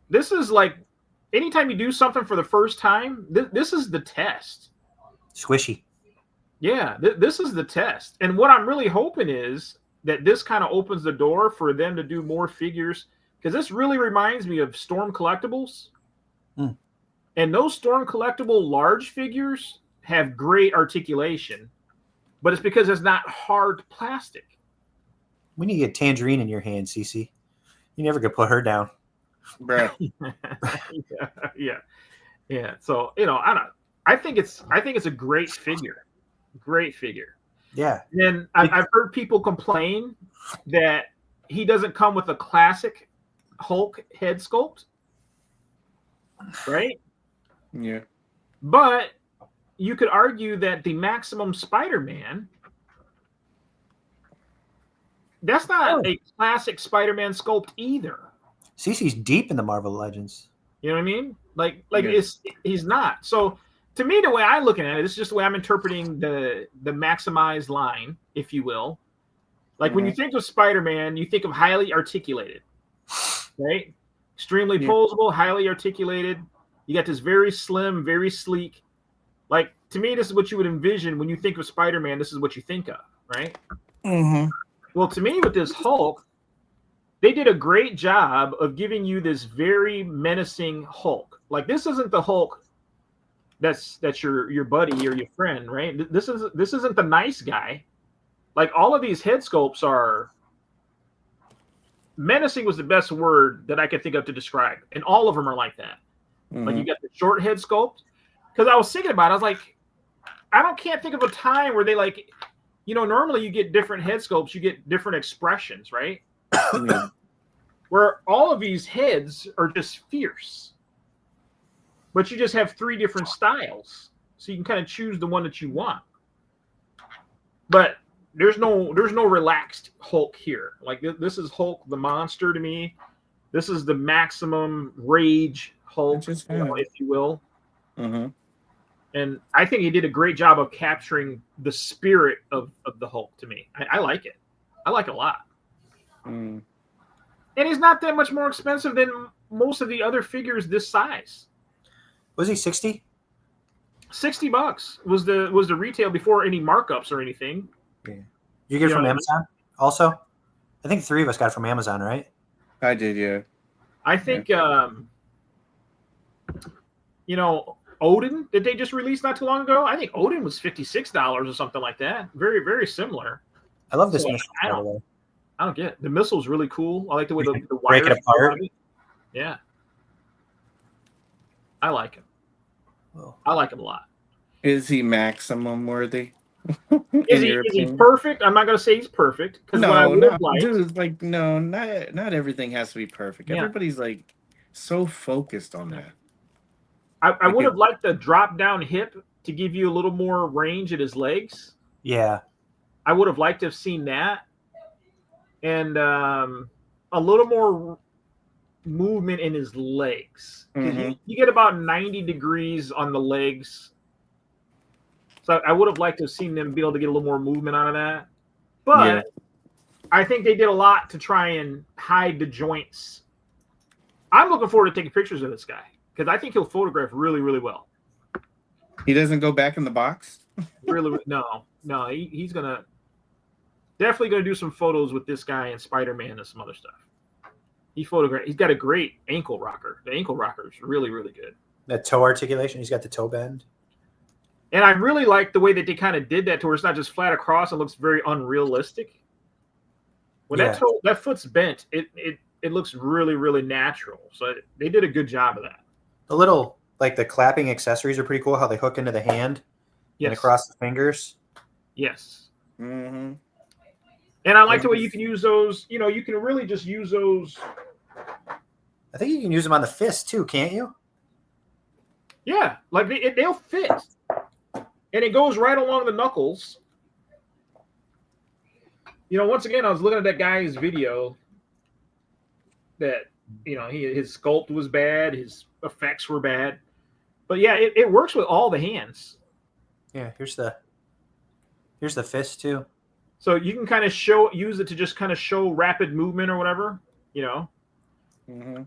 This is like, anytime you do something for the first time, this is the test. Squishy. Yeah, this is the test. And what I'm really hoping is that this kind of opens the door for them to do more figures, because this really reminds me of Storm Collectibles. And those Storm Collectible large figures have great articulation, but it's because it's not hard plastic. When you get Tangerine in your hand, CC, you never could put her down. Bro. Yeah. So, I think it's a great figure. Great figure. Yeah. And I've heard people complain that he doesn't come with a classic Hulk head sculpt. Right? Yeah. But you could argue that the Maximum Spider-Man, that's not a classic Spider-Man sculpt either. CC's deep in the Marvel Legends. You know what I mean? He's not. So to me, the way I look at it, it's just the way I'm interpreting the maximized line, if you will. Like when you think of Spider-Man, you think of highly articulated, right? Extremely posable, highly articulated. You got this very slim, very sleek. Like, to me, this is what you would envision when you think of Spider-Man. This is what you think of, right? Mm-hmm. Well, to me, with this Hulk, they did a great job of giving you this very menacing Hulk. Like, this isn't the Hulk that's your buddy or your friend, right? This isn't the nice guy. Like, all of these head sculpts are menacing was the best word that I could think of to describe, and all of them are like that. Like, you got the short head sculpt. Because I was thinking about it, I was like, can't think of a time where they normally you get different head sculpts, you get different expressions, right? Yeah. Where all of these heads are just fierce, but you just have 3 different styles, so you can kind of choose the one that you want. But there's no relaxed Hulk here. Like this is Hulk the monster to me. This is the maximum rage Hulk, Just if you will. Mm-hmm. And I think he did a great job of capturing the spirit of the Hulk to me. I like it. I like it a lot. Mm. And he's not that much more expensive than most of the other figures this size. Was he 60? $60 was the retail before any markups or anything. Yeah. You get it from Amazon also? I think 3 of us got it from Amazon, right? I did, yeah. I think Odin that they just released not too long ago. I think Odin was $56 or something like that. Very, very similar. I love this So, missile. By the way. I don't get it. The missile's really cool. I like the way the break it wires apart. Yeah. I like him. Well, I like him a lot. Is he maximum worthy? Is he perfect? I'm not going to say he's perfect. No, dude, not everything has to be perfect. Yeah. Everybody's like so focused on that. I would have liked the drop down hip to give you a little more range at his legs. yeah. I would have liked to have seen that. And a little more movement in his legs. Mm-hmm. You get about 90 degrees on the legs. So I would have liked to have seen them be able to get a little more movement out of that. But I think they did a lot to try and hide the joints. I'm looking forward to taking pictures of this guy because I think he'll photograph really, really well. He doesn't go back in the box? Really, no. He's definitely gonna do some photos with this guy and Spider-Man and some other stuff. He's got a great ankle rocker. The ankle rocker is really, really good. That toe articulation. He's got the toe bend. And I really like the way that they kind of did that to where it's not just flat across. It looks very unrealistic. When that foot's bent, it looks really, really natural. So they did a good job of that. The little, like the clapping accessories are pretty cool. How they hook into the hand and across the fingers. Yes. Mm-hmm. And I like the way you can use those. You can really just use those. I think you can use them on the fist too, can't you? Yeah, like they'll fit. And it goes right along the knuckles. Once again, I was looking at that guy's video that, his sculpt was bad, his effects were bad. But yeah, it works with all the hands. Yeah, here's the fist too. So you can kind of use it to just kind of show rapid movement or whatever, Mm-hmm.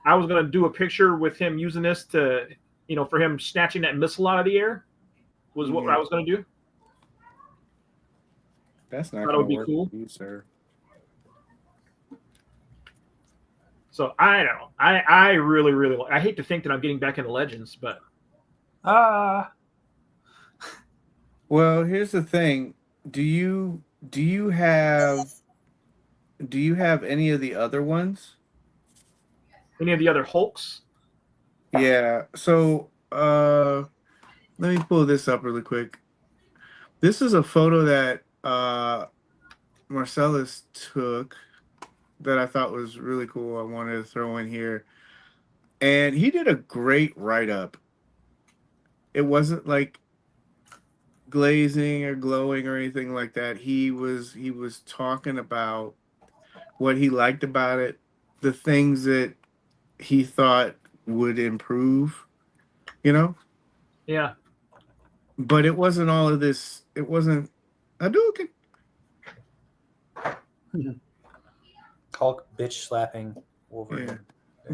I was going to do a picture with him using this to, for him snatching that missile out of the air was what I was going to do. That's not going to be cool. You, sir. So I don't know. I really, really I hate to think that I'm getting back into Legends, but well, here's the thing. Do you have any of the other ones? Any of the other Hulks? Yeah. So let me pull this up really quick. This is a photo that Marcellus took that I thought was really cool. I wanted to throw in here. And he did a great write-up. It wasn't like glazing or glowing or anything like that. He was talking about what he liked about it, the things that he thought would improve, Yeah. But it wasn't all of this. It wasn't Hadouken. Hulk bitch slapping Wolverine. Yeah.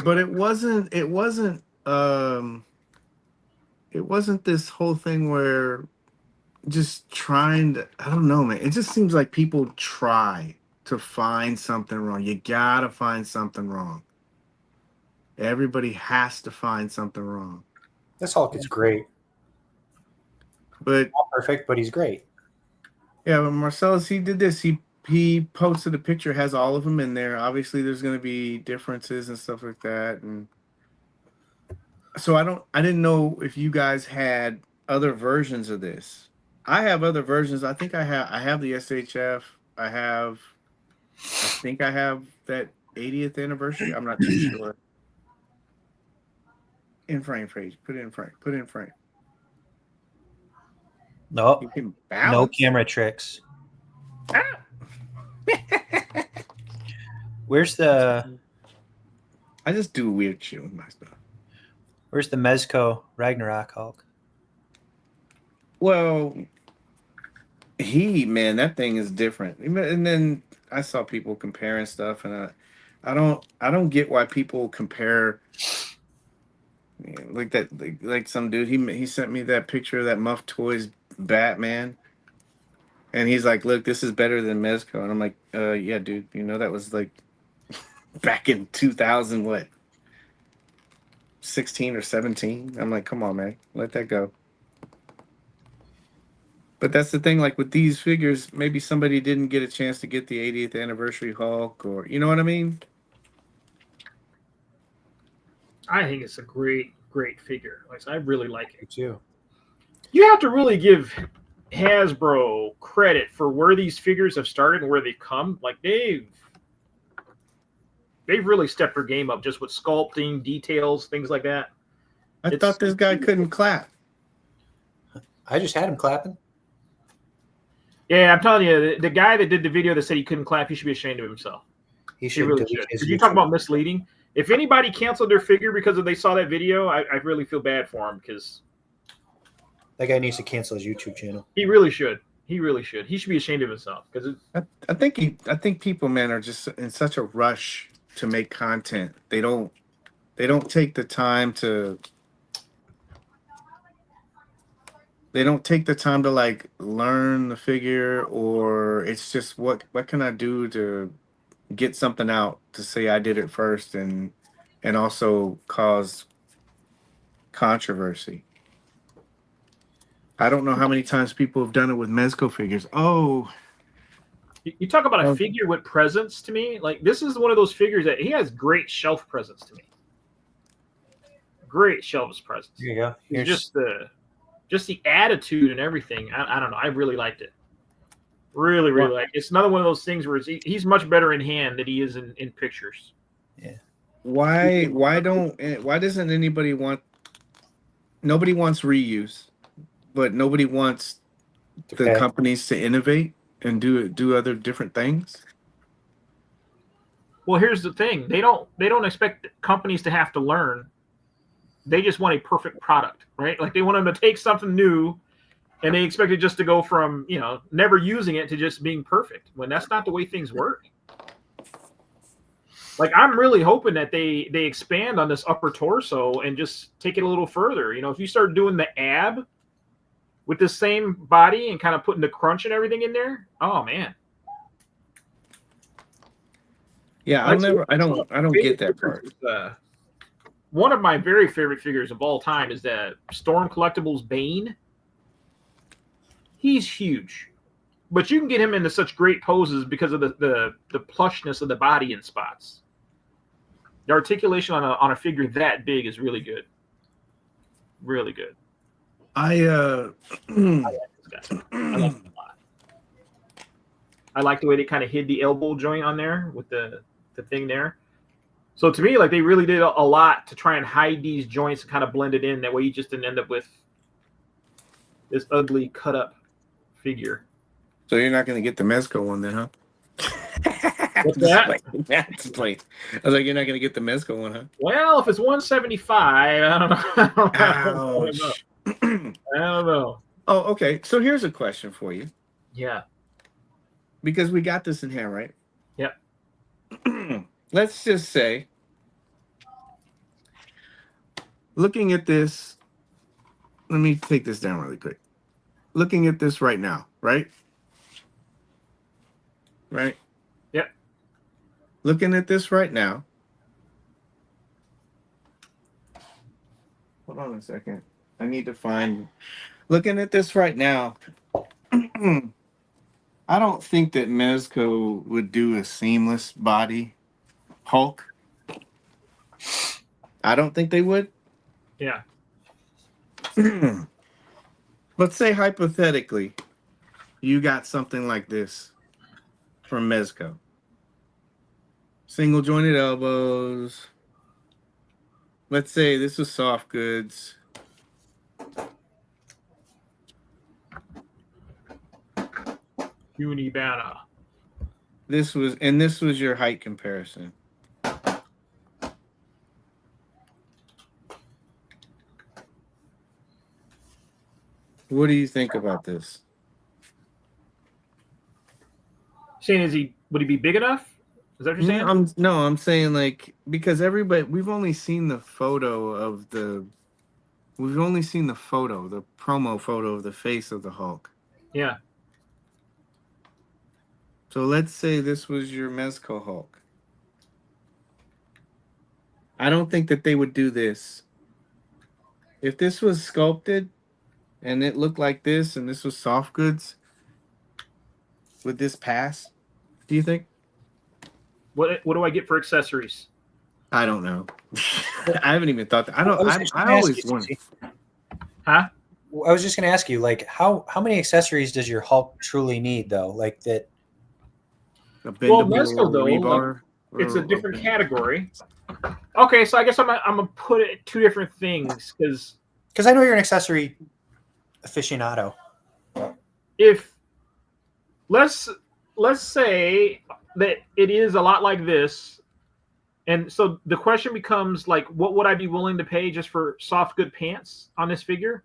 But it wasn't this whole thing where just trying to, I don't know, man. It just seems like people try to find something wrong. You gotta find something wrong. Everybody has to find something wrong. This Hulk is great. But not perfect, but he's great. Yeah, but Marcellus, he did this. He posted a picture, has all of them in there. Obviously, there's going to be differences and stuff like that. And so I didn't know if you guys had other versions of this. I have other versions. I think I have the SHF. I think I have that 80th anniversary. I'm not too sure. In frame, Paige. Put it in frame. Put it in frame. No, You can no balance. camera tricks. Ah! Where's the I just do weird shit with my stuff. Where's the Mezco Ragnarok Hulk? Well, man, that thing is different. And then I saw people comparing stuff, and I don't get why people compare. Like that, like some dude. He sent me that picture of that Muff Toys Batman, and he's like, "Look, this is better than Mezco," and I'm like, yeah, dude. You know that was like back in 2000, what, 16 or 17. I'm like, come on, man, let that go. But that's the thing, like with these figures, maybe somebody didn't get a chance to get the 80th anniversary Hulk, or you know what I mean? I think it's a great figure. Like I really like it. Too. You have to really give Hasbro credit for where these figures have started and where they've come. Like they've really stepped their game up just with sculpting, details, things like that. I thought this guy couldn't clap. I just had him clapping. Yeah, I'm telling you, the guy that did the video that said he couldn't clap, he should be ashamed of himself. He He really should. Because you talk about misleading. If anybody canceled their figure because they saw that video, I really feel bad for him because that guy needs to cancel his YouTube channel. He really should. He really should. He should be ashamed of himself because I think people, man, are just in such a rush to make content. They don't take the time to. They don't take the time to like learn the figure, or it's just what can I do to get something out to say I did it first and also cause controversy. I don't know how many times people have done it with Mezco figures. Oh, you talk about a figure with presence to me. Like this is one of those figures that he has great shelf presence to me. Great shelf presence. Here you go. Here's just the attitude and everything. I don't know. I really liked it. Really like it. It's another one of those things where he's much better in hand than he is in pictures. Yeah. Why doesn't anybody want? Nobody wants reuse, but nobody wants the companies to innovate and do other different things. Well, here's the thing. They don't expect companies to have to learn. They just want a perfect product, right? Like they want them to take something new and they expect it just to go from, never using it to just being perfect when that's not the way things work. Like I'm really hoping that they expand on this upper torso and just take it a little further. If you start doing the ab with the same body and kind of putting the crunch and everything in there, oh man. Yeah, I don't get that part. One of my very favorite figures of all time is the Storm Collectibles Bane. He's huge, but you can get him into such great poses because of the plushness of the body in spots. The articulation on a figure that big is really good. Really good. I like this guy. I like him a lot. I like the way they kind of hid the elbow joint on there with the thing there. So to me, like they really did a lot to try and hide these joints and kind of blend it in. That way you just didn't end up with this ugly cut up figure. So you're not going to get the Mezco one then, huh? What's that? That's played. I was like, you're not going to get the Mezco one, huh? Well, if it's 175, I don't know. Ouch. I don't know. Oh, okay. So here's a question for you. Yeah. Because we got this in hand, right? Yep. Let's just say, looking at this, let me take this down really quick. Looking at this right now, right? Right? Yep. Looking at this right now. Hold on a second. I need to find. Looking at this right now, I don't think that Mezco would do a seamless body Hulk. I don't think they would. Yeah. Let's say hypothetically, you got something like this from Mezco. Single jointed elbows. Let's say this was soft goods. Unibana. This was your height comparison. What do you think about this? Saying would he be big enough? Is that what you're saying? I'm saying like because we've only seen the the promo photo of the face of the Hulk. Yeah. So let's say this was your Mezco Hulk. I don't think that they would do this. If this was sculpted and it looked like this and this was soft goods, would this pass? Do you think? What do I get for accessories? I don't know. I haven't even thought that. I always wonder. Huh? I was just going to ask you, like, how many accessories does your Hulk truly need, though? Like that. Well, Mezco though, like, it's a different category. Okay, so I guess I'm gonna put it two different things because I know you're an accessory aficionado. If let's say that it is a lot like this, and so the question becomes like, what would I be willing to pay just for soft good pants on this figure?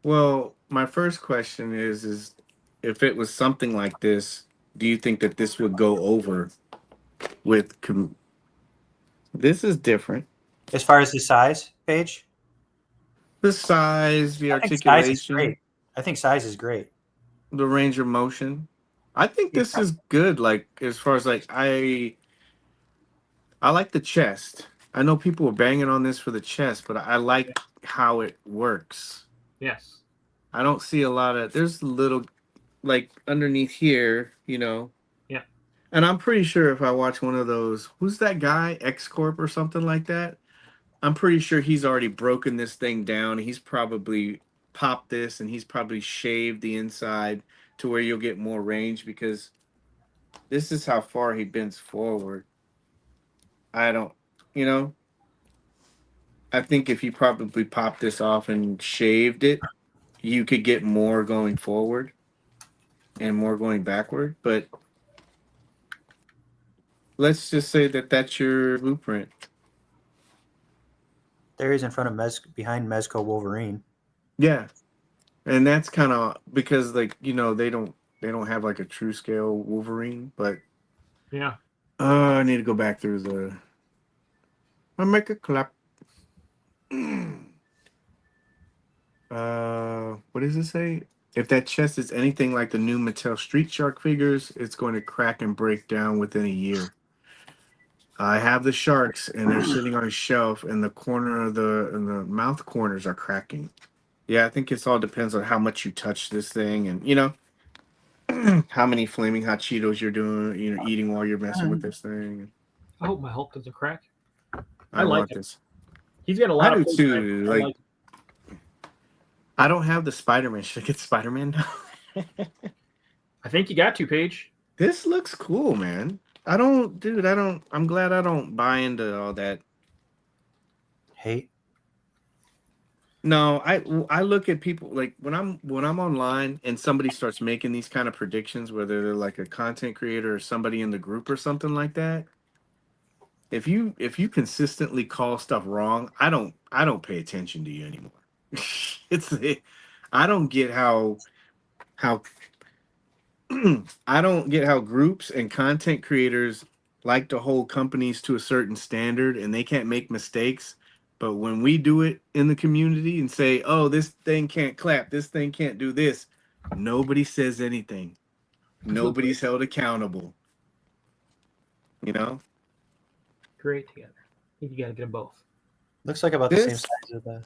Well, my first question is if it was something like this, do you think that this would go over with? This is different. As far as the size, Paige? The size, the articulation. I think size is great. The range of motion. I think this is good. Like as far as like I like the chest. I know people were banging on this for the chest, but I like how it works. Yes. I don't see a lot of. There's a little, like underneath here, Yeah. And I'm pretty sure if I watch one of those, who's that guy, X Corp or something like that? I'm pretty sure he's already broken this thing down. He's probably popped this and he's probably shaved the inside to where you'll get more range because this is how far he bends forward. I don't, I think if you probably popped this off and shaved it, you could get more going forward and more going backward. But let's just say that that's your blueprint. There he is in front of behind Mezco Wolverine. Yeah. And that's kind of because like, they don't have like a true scale Wolverine, but yeah. I need to go back through I'll make a clap. What does it say? If that chest is anything like the new Mattel Street Shark figures, it's going to crack and break down within a year. I have the sharks, and they're sitting on a shelf, and the corner of the mouth corners are cracking. Yeah, I think it all depends on how much you touch this thing, and how many flaming hot Cheetos you're doing, eating while you're messing with this thing. I hope my Hulk doesn't crack. I like this. He's got a lot I of do too. I don't have the Spider-Man. Should I get Spider-Man now? I think you got to, Paige. This looks cool, man. I'm glad I don't buy into all that hate. No, I look at people like when I'm online and somebody starts making these kind of predictions, whether they're like a content creator or somebody in the group or something like that. If you consistently call stuff wrong, I don't pay attention to you anymore. I don't get how I don't get how groups and content creators like to hold companies to a certain standard and they can't make mistakes. But when we do it in the community and say, oh, this thing can't clap, this thing can't do this, nobody says anything. Nobody's held accountable. Great together. I think you got to get them both. Looks like about the same size as the...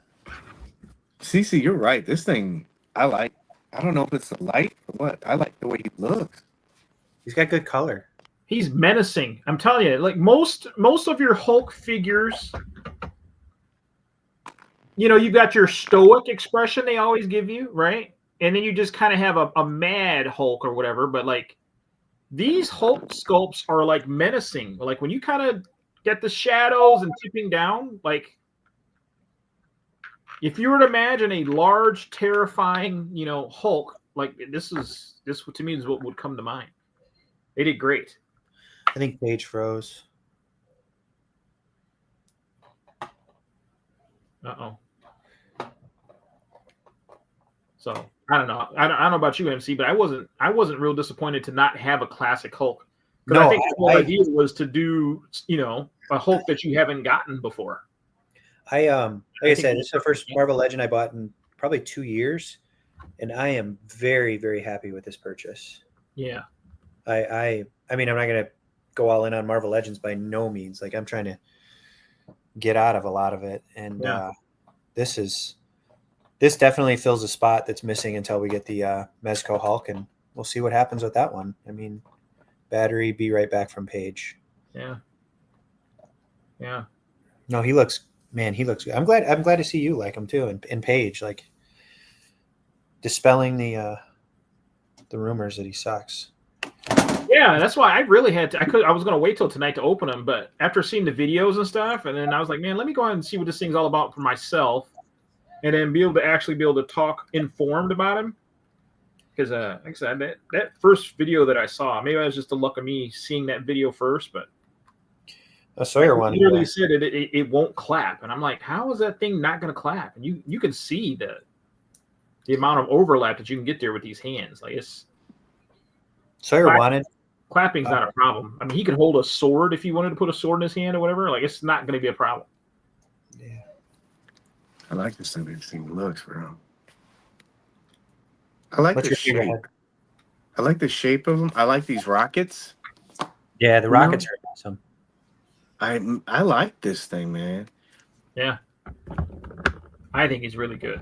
Cece, you're right. This thing, I like. I don't know if it's the light or what. I like the way he looks. He's got good color. He's menacing. I'm telling you, like most of your Hulk figures you know, you've got your stoic expression they always give you, right? And then you just kind of have a mad Hulk or whatever. But like these Hulk sculpts are like menacing. Like when you kind of get the shadows and tipping down, like if you were to imagine a large, terrifying, you know, Hulk, like this to me is what would come to mind. They did great. I think Paige froze. Uh-oh. So I don't know. I don't know about you, MC, but I wasn't real disappointed to not have a classic Hulk. Because I think the whole idea was to do, you know, a Hulk that you haven't gotten before. Like I said, it's the first Marvel Legend I bought in probably 2 years, and I am very, very happy with this purchase. Yeah. I mean, I'm not gonna go all in on Marvel Legends by no means. Like I'm trying to get out of a lot of it, and this definitely fills a spot that's missing until we get the Mezco Hulk, and we'll see what happens with that one. I mean, battery, be right back from Paige. Yeah. Yeah. No, he looks good. I'm glad to see you like him too, and Paige, like dispelling the rumors that he sucks. Yeah, that's why I really had to. I was going to wait till tonight to open them, but after seeing the videos and stuff, and then I was like, man, let me go ahead and see what this thing's all about for myself, and then be able to talk informed about him. Because, like I said, that first video that I saw, maybe it was just the luck of me seeing that video first, but Sawyer one literally said it won't clap, and I'm like, how is that thing not going to clap? And you can see the amount of overlap that you can get there with these hands. Like it's Sawyer wanted. Clapping's not a problem. I mean, he could hold a sword if he wanted to put a sword in his hand or whatever. Like, it's not going to be a problem. Yeah. I like this thing looks, bro. I like the shape. I like the shape of them. I like these rockets. Yeah, the rockets are awesome. I like this thing, man. Yeah. I think he's really good.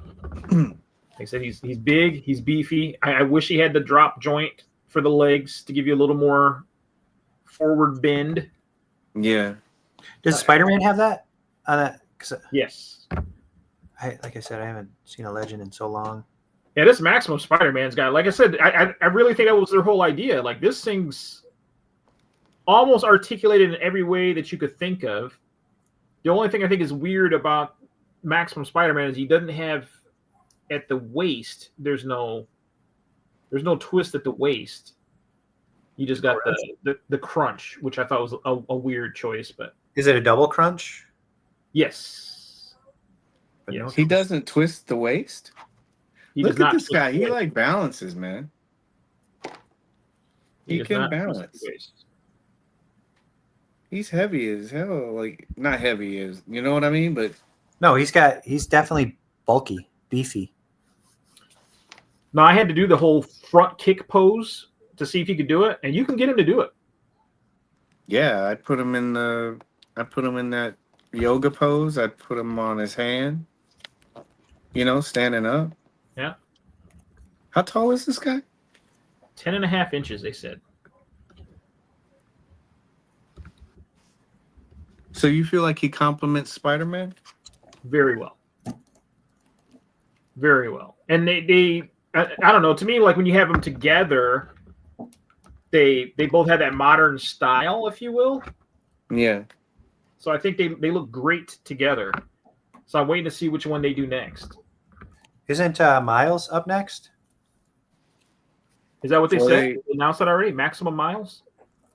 Like I said, he's big, he's beefy. I wish he had the drop joint for the legs to give you a little more forward bend. Yeah. Does Spider-Man have that? Yes. Like I said, I haven't seen a Legend in so long. Yeah, this Maximum Spider-Man's guy. Like I said, I really think that was their whole idea. Like this thing's almost articulated in every way that you could think of. The only thing I think is weird about Maximum Spider-Man is he doesn't have at the waist. There's no twist at the waist. You just got the crunch, which I thought was a weird choice. But is it a double crunch? Yes. But yes. No, he doesn't twist the waist. Look at this guy. He like balances, man. He can balance. He's heavy as hell. Like not heavy as you know what I mean, but no, he's definitely bulky, beefy. No, I had to do the whole front kick pose to see if he could do it, and you can get him to do it. Yeah, I put him in that yoga pose. I put him on his hand. You know, standing up. Yeah. How tall is this guy? 10.5 inches, they said. So you feel like he complements Spider-Man? Very well. Very well. And they I don't know. To me, like when you have them together, they both have that modern style, if you will. Yeah. So I think they look great together. So I'm waiting to see which one they do next. Isn't Miles up next? Is that what they said? They announced that already? Maximum Miles?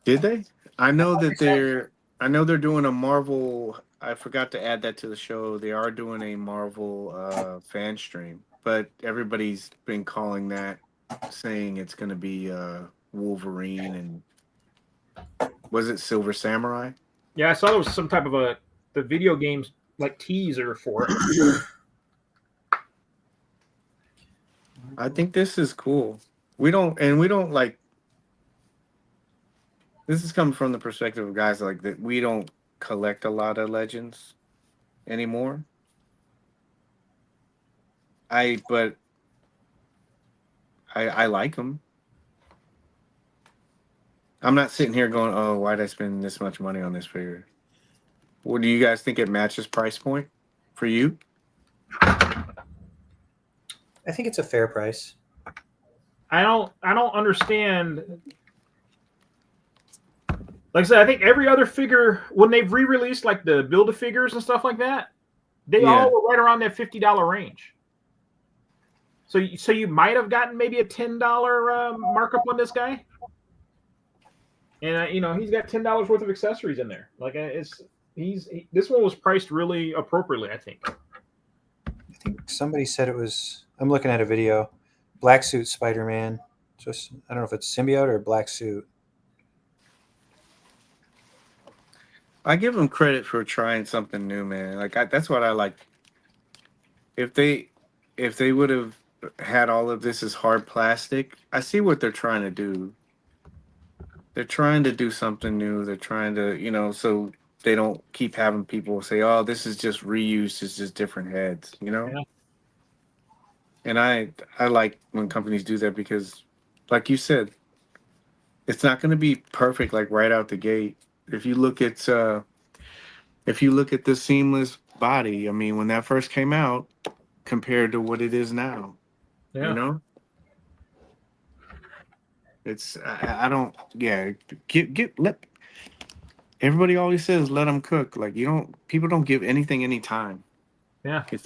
Did they? I know that they're doing a Marvel. I forgot to add that to the show. They are doing a Marvel fan stream, but everybody's been calling that, saying it's going to be Wolverine and was it Silver Samurai? Yeah, I saw there was some type of the video games like teaser for it. I think this is cool. We don't like. This is coming from the perspective of guys like that. We don't collect a lot of legends anymore. I like them. I'm not sitting here going, "Oh, why'd I spend this much money on this figure?" What do you guys think it matches price point for you? I think it's a fair price. I don't understand. Like I said, I think every other figure, when they've re-released like the Build-A-Figures and stuff like that, they all were right around that $50 range. So you might have gotten maybe a $10 markup on this guy, and he's got $10 worth of accessories in there. Like this one was priced really appropriately, I think. I think somebody said it was. I'm looking at a video. Black suit Spider-Man. Just I don't know if it's symbiote or black suit. I give them credit for trying something new, man. Like that's what I like. If they would have had all of this as hard plastic, I see what they're trying to do. They're trying to do something new. They're trying to, so they don't keep having people say, "Oh, this is just reused. It's just different heads," Yeah. And I like when companies do that because, like you said, it's not going to be perfect like right out the gate. If you look at the seamless body, I mean, when that first came out, compared to what it is now, it's I don't let everybody always says let them cook. Like people don't give anything any time. Yeah. If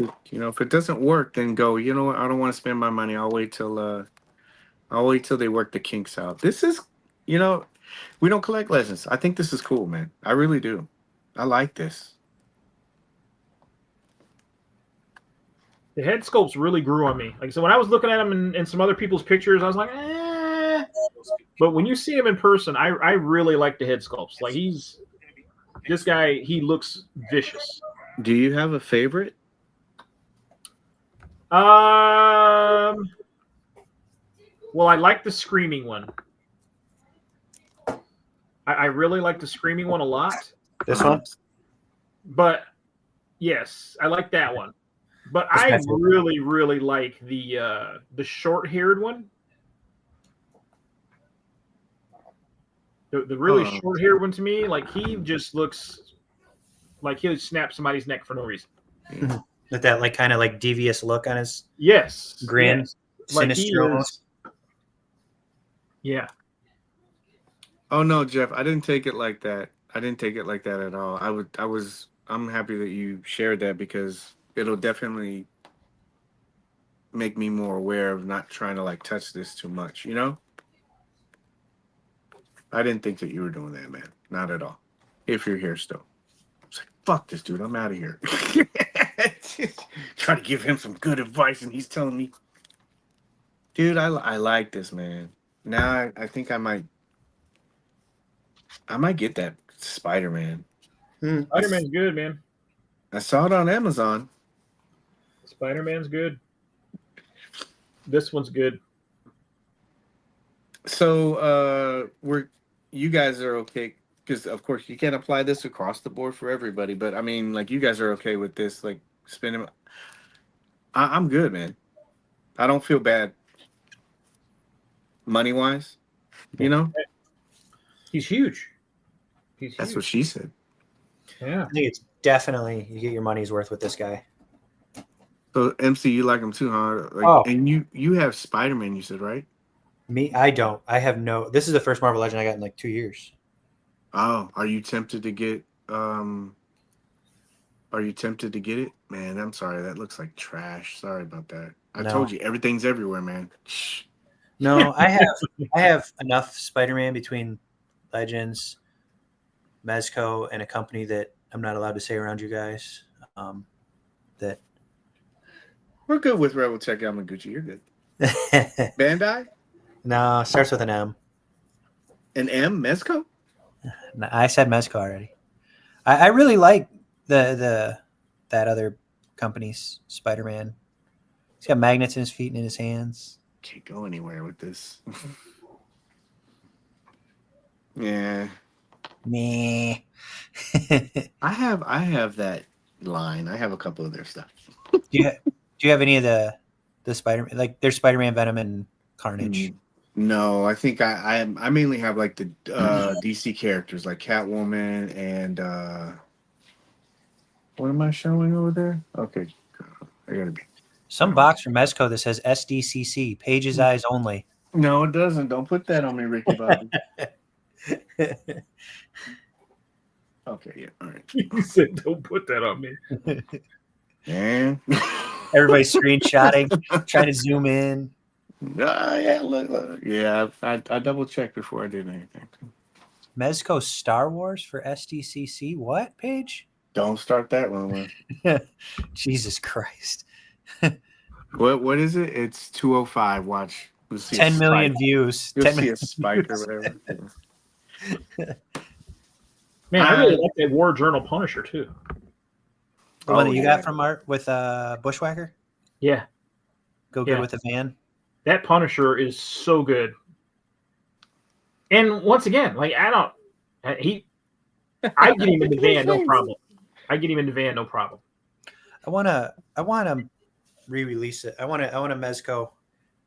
it doesn't work, then go. You know what? I don't want to spend my money. I'll wait till they work the kinks out. This is, we don't collect legends. I think this is cool, man. I really do. I like this. The head sculpts really grew on me. Like, so when I was looking at him in some other people's pictures, I was like, eh. But when you see him in person, I really like the head sculpts. Like this guy, he looks vicious. Do you have a favorite? Well, I like the screaming one. I really like the screaming one a lot. This one? But yes, I like that one. But I really, really like the short-haired one. The really short-haired one to me, like he just looks like he'll snap somebody's neck for no reason. With that like kind of like devious look on his grin, yes. sinister almost. Yeah. Oh no, Jeff, I didn't take it like that. I didn't take it like that at all. I'm happy that you shared that because it'll definitely make me more aware of not trying to like touch this too much, I didn't think that you were doing that, man. Not at all. If you're here still. It's like, fuck this dude, I'm out of here. Trying to give him some good advice and he's telling me, dude, I like this, man. Now I think I might get that Spider-Man. Spider-Man's good, man. I saw it on Amazon. Spider-Man's good. This one's good. So you guys are okay because of course you can't apply this across the board for everybody, but I mean like you guys are okay with this like spending. I'm good, man. I don't feel bad money wise, He's huge. That's what she said. Yeah, I think it's definitely you get your money's worth with this guy. So MC, you like him too, huh? Like, and you have Spider-Man, you said, right? Me, I don't. I have no. This is the first Marvel Legend I got in like 2 years. Oh, are you tempted to get? Are you tempted to get it, man? I'm sorry, that looks like trash. Sorry about that. I told you everything's everywhere, man. Shh. No, I have enough Spider-Man between Legends, Mezco, and a company that I'm not allowed to say around you guys. That we're good with Rebel Tech Yamaguchi. You're good. Bandai? No, starts with an M. An M? Mezco? I said Mezco already. I really like that other company's Spider-Man. He's got magnets in his feet and in his hands. Can't go anywhere with this. Yeah. Me. I have that line. I have a couple of their stuff. Do you have any of the Spider-Man, like there's Spider-Man, Venom, and Carnage? No, I think I mainly have like the DC characters like Catwoman and what am I showing over there? Okay. I gotta be. Some box from Mezco that says SDCC, Paige's eyes only. No, it doesn't. Don't put that on me, Ricky Bobby. Okay, yeah, all right. He said, "Don't put that on me." Man. Everybody's screenshotting, trying to zoom in. Yeah, look. Yeah, I double checked before I did anything. Mezco Star Wars for SDCC. What, Paige? Don't start that rumor. Jesus Christ. What is it? It's 205. Watch. We'll see 10 million views. You'll 10 see million a spike or whatever. Man, I really like that War Journal Punisher too. The one that you got from Art with Bushwhacker? Yeah. Go good with the van. That Punisher is so good. And once again, like I get him in the van, no problem. I wanna re-release it. I want a Mezco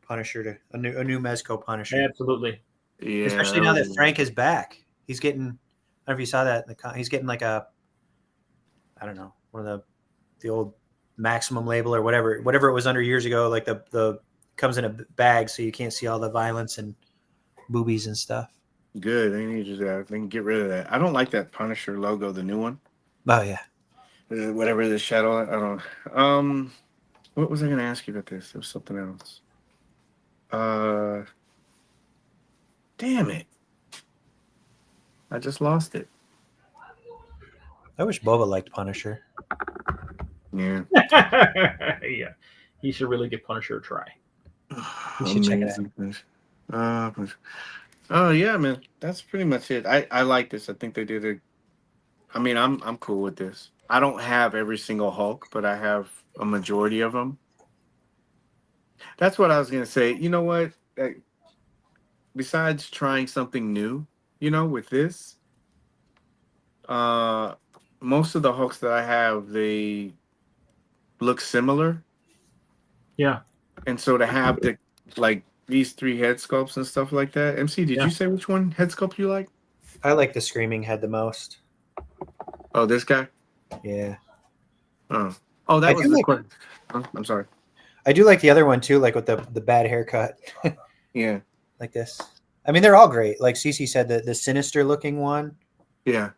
Punisher a new Mezco Punisher. Absolutely. Yeah. Especially now that Frank is back. He's getting, I don't know if you saw that he's getting like a, I don't know, one of the old Maximum label or whatever it was under years ago, like the comes in a bag so you can't see all the violence and boobies and stuff. Good. They need to they can get rid of that. I don't like that Punisher logo, the new one. Oh yeah. Whatever the shadow. I don't. What was I going to ask you about this? There was something else. Damn it! I just lost it. I wish Boba liked Punisher. Yeah. Yeah. He should really give Punisher a try. You should check it out. Oh yeah, man. That's pretty much it. I like this. I think they did I'm cool with this. I don't have every single Hulk, but I have a majority of them. That's what I was gonna say. You know what? Besides trying something new, with this, most of the Hulks that I have, they look similar. Yeah. And so to have these 3 head sculpts and stuff like that. MC, did you say which one head sculpt you like? I like the Screaming Head the most. Oh, this guy? Yeah. Oh, that was the question. Oh, I'm sorry. I do like the other one too, like with the bad haircut. Yeah. Like this. I mean, they're all great. Like Cece said, the sinister looking one. Yeah.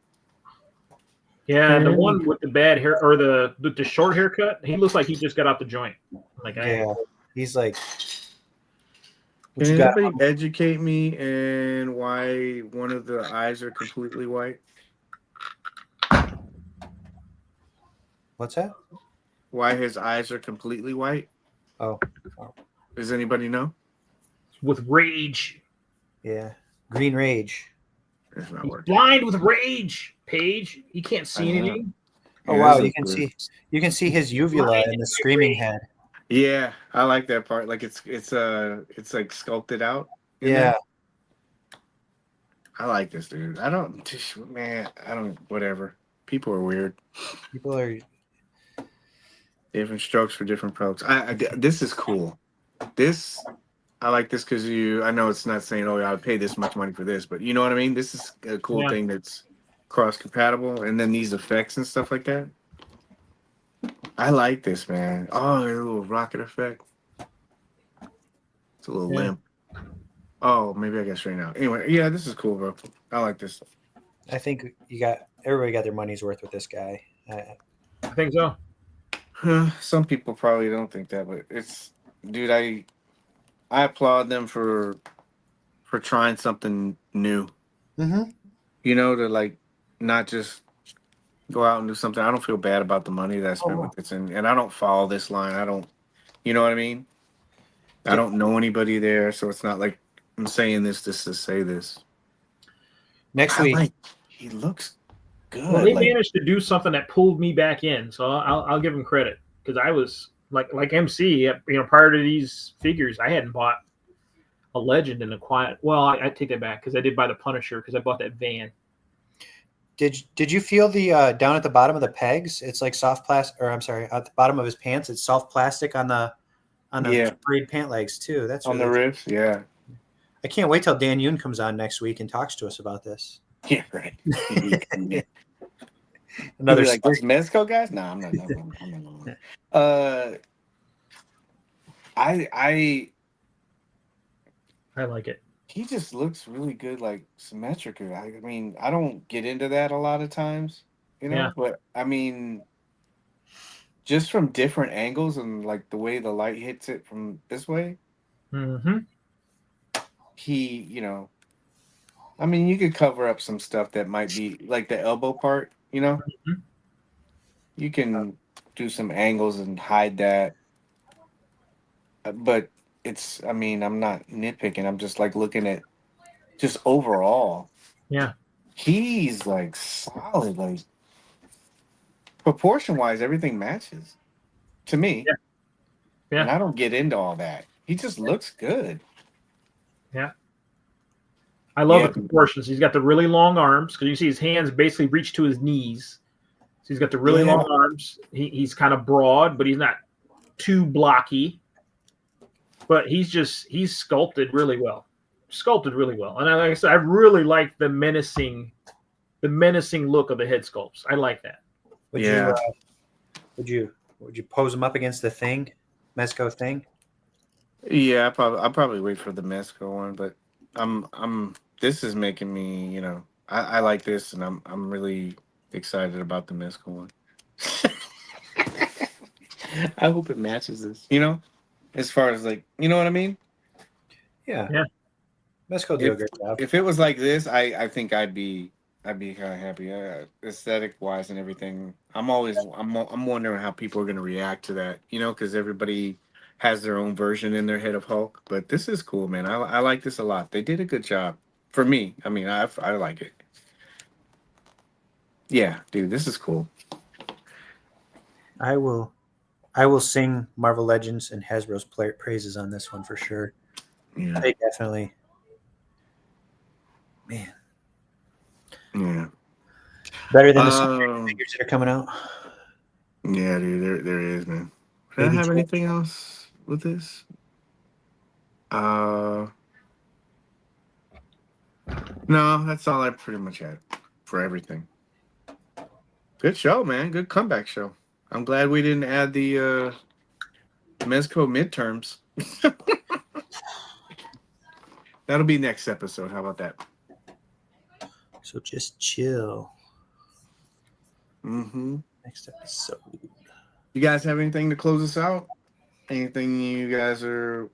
Yeah, the one with the bad hair or the short haircut, he looks like he just got out the joint. He's like. Can anybody educate me in why one of the eyes are completely white? What's that? Why his eyes are completely white? Oh. Does anybody know? With rage. Yeah. Green rage. It's not He's working. blind with rage, Paige. He can't see anything. Oh wow, you can see his uvula in the Screaming Head. Yeah, I like that part. Like it's like sculpted out. Yeah. I like this, dude. Whatever. People are weird. People are different strokes for different folks. This is cool. I like this because I know it's not saying, I would pay this much money for this, but you know what I mean? This is a cool thing that's cross compatible, and then these effects and stuff like that. I like this, man. Oh, a little rocket effect. It's a little limp. Oh, maybe I got straightened out. Anyway, yeah, this is cool, bro. I like this. I think everybody got their money's worth with this guy. I think so. Some people probably don't think that, but dude, I applaud them for trying something new. Mm-hmm. To not just go out and do something. I don't feel bad about the money that I spent with this, and I don't follow this line. I don't, you know what I mean? I don't know anybody there, so it's not like I'm saying this just to say this. Next week, he looks good. Well, they managed to do something that pulled me back in, so I'll give him credit because I was like MC. Prior to these figures, I hadn't bought a Legend in a quiet. Well, I take that back because I did buy the Punisher because I bought that van. Did you feel the down at the bottom of the pegs? It's like soft plastic, or I'm sorry, at the bottom of his pants, it's soft plastic on the sprayed pant legs too. That's on the ribs. Yeah. I can't wait till Dan Yoon comes on next week and talks to us about this. Yeah, right. Another like this Mezco guys? No, I'm not. I'm not. I like it. he just looks really good, like symmetrical. I mean, I don't get into that a lot of times, Yeah. but I mean, just from different angles and like the way the light hits it from this way, Mm-hmm. he, I mean, you could cover up some stuff that might be like the elbow part, Mhm. you can do some angles and hide that. But I mean, I'm not nitpicking. I'm just like looking at just overall. Yeah. He's like solid, like proportion wise, everything matches to me. Yeah. Yeah. And I don't get into all that. He just looks good. Yeah. I love Yeah. the proportions. He's got the really long arms because you see his hands basically reach to his knees. So he's got the really long arms. He's kind of broad, but he's not too blocky. But he's sculpted really well. Sculpted really well. And like I said, I really like the menacing look of the head sculpts. I like that. Would you pose him up against the Thing, Mezco Thing? Yeah, I'll probably wait for the Mezco one, but this is making me, I like this, and I'm really excited about the Mezco one. I hope it matches this, as far as like, you know what I mean? Yeah. Yeah. Mezco do a great job. If it was like this, I think I'd be kind of happy, aesthetic wise and everything. I'm wondering how people are gonna react to that, because everybody has their own version in their head of Hulk. But this is cool, man. I like this a lot. They did a good job for me. I mean, I like it. Yeah, dude, this is cool. I will sing Marvel Legends and Hasbro's praises on this one for sure. Yeah, they definitely, man. Yeah, Better than the figures that are coming out. Yeah, dude, there is, man. Did I have anything else with this? No, that's all I pretty much had for everything. Good show, man. Good comeback show. I'm glad we didn't add the Mezco midterms. That'll be next episode. How about that? So just chill. Mm-hmm. Next episode. You guys have anything to close us out? Anything you guys are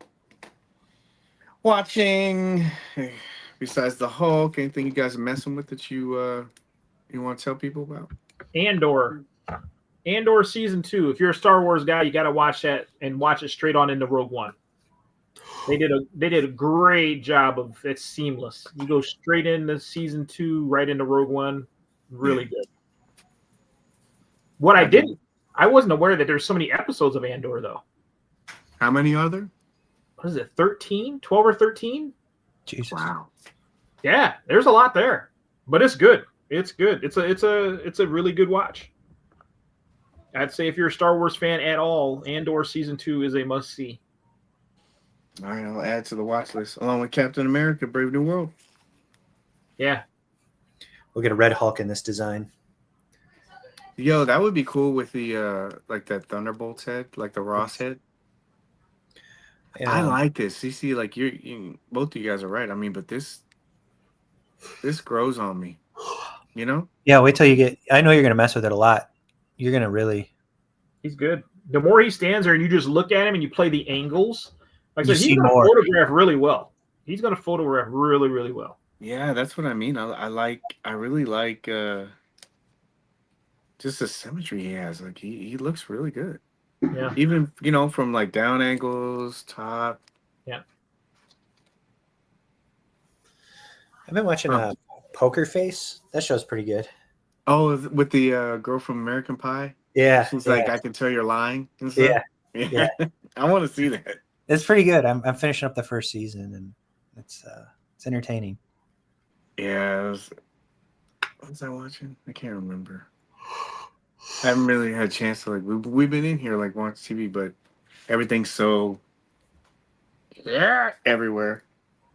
watching besides the Hulk? Anything you guys are messing with that you want to tell people about? Andor season 2. If you're a Star Wars guy, you got to watch that and watch it straight on into Rogue One. They did a great job of it's seamless. You go straight into season 2, right into Rogue One. Really good. I wasn't aware that there's so many episodes of Andor though. How many are there? What is it? 13? 12 or 13? Jesus. Wow. Yeah, there's a lot there. But it's good. It's good. It's a really good watch. I'd say if you're a Star Wars fan at all, Andor season 2 is a must see. All right, I'll add to the watch list along with Captain America: Brave New World. Yeah. We'll get a Red Hulk in this design. Yo, that would be cool with the like that Thunderbolts head, like the Ross head. Yeah. I like this. You see, like you both of you guys are right. I mean, but this grows on me. Yeah, wait till you get. I know you're gonna mess with it a lot. You're gonna really. He's good. The more he stands there, and you just look at him and you play the angles. Like I said, he's gonna photograph really well. He's gonna photograph really, really well. Yeah, that's what I mean. I really like just the symmetry he has. Like he looks really good. Yeah. Even from like down angles, top. Yeah. I've been watching Poker Face. That show's pretty good. Oh, with the girl from American Pie. Yeah. She's like, I can tell you're lying. And stuff. Yeah. I want to see that. It's pretty good. I'm finishing up the first season, and it's entertaining. Yeah. What was I watching? I can't remember. I haven't really had a chance to we've been in here watch TV, but everything's so everywhere.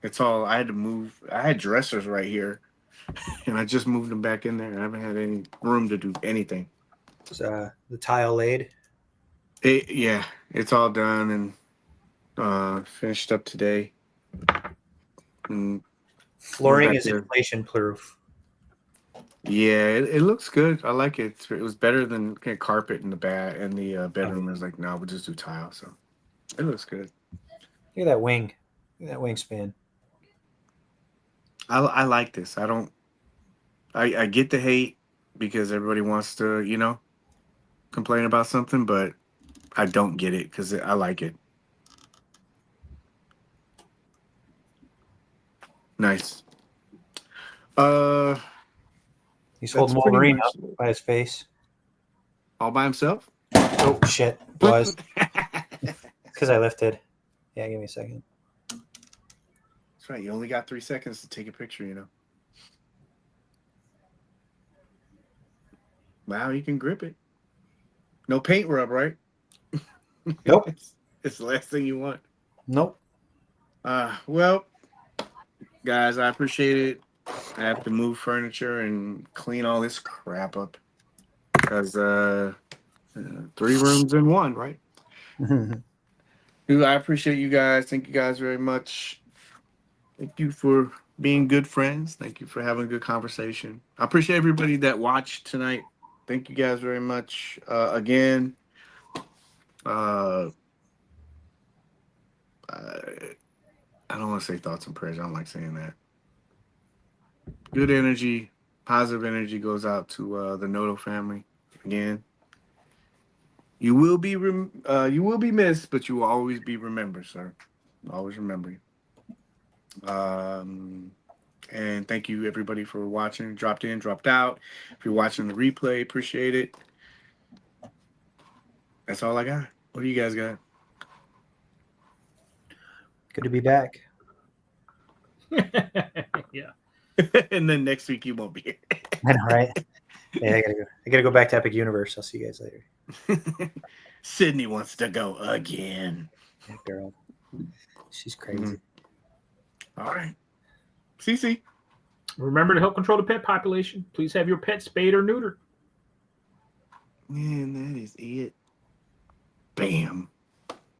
It's all I had to move. I had dressers right here, and I just moved them back in there. I haven't had any room to do anything. Is, the tile laid? Yeah, it's all done and finished up today. And Flooring back is there. inflation proof. Yeah, it looks good. I like it. It was better than carpet in the bedroom. I was like, no, we'll just do tile. So it looks good. Look at that wing. Look at that wingspan. I like this. I get the hate because everybody wants to, complain about something, but I don't get it because I like it. Nice. He's That's holding pretty Wolverine much up by his face. all by himself. Oh shit! Was because I lifted. Yeah, give me a second. That's right. You only got 3 seconds to take a picture. Wow, you can grip it. No paint rub, right? Nope. It's the last thing you want. Nope. Well, guys, I appreciate it. I have to move furniture and clean all this crap up because 3 rooms in one, right? Dude, I appreciate you guys. Thank you guys very much. Thank you for being good friends. Thank you for having a good conversation. I appreciate everybody that watched tonight. Thank you guys very much. Again, I don't want to say thoughts and prayers. I don't like saying that. Good energy, positive energy goes out to the Noto family. Again, you will be missed, but you will always be remembered, sir. Always remember you. And thank you everybody for watching. Dropped in, dropped out. If you're watching the replay, appreciate it. That's all I got. What do you guys got? Good to be back. Yeah. And then next week you won't be here. I know, right? Yeah, I gotta go back to Epic Universe. I'll see you guys later. Sydney wants to go again. That girl, she's crazy. Mm-hmm. All right. CC. Remember to help control the pet population. Please have your pet spayed or neutered. And that is it.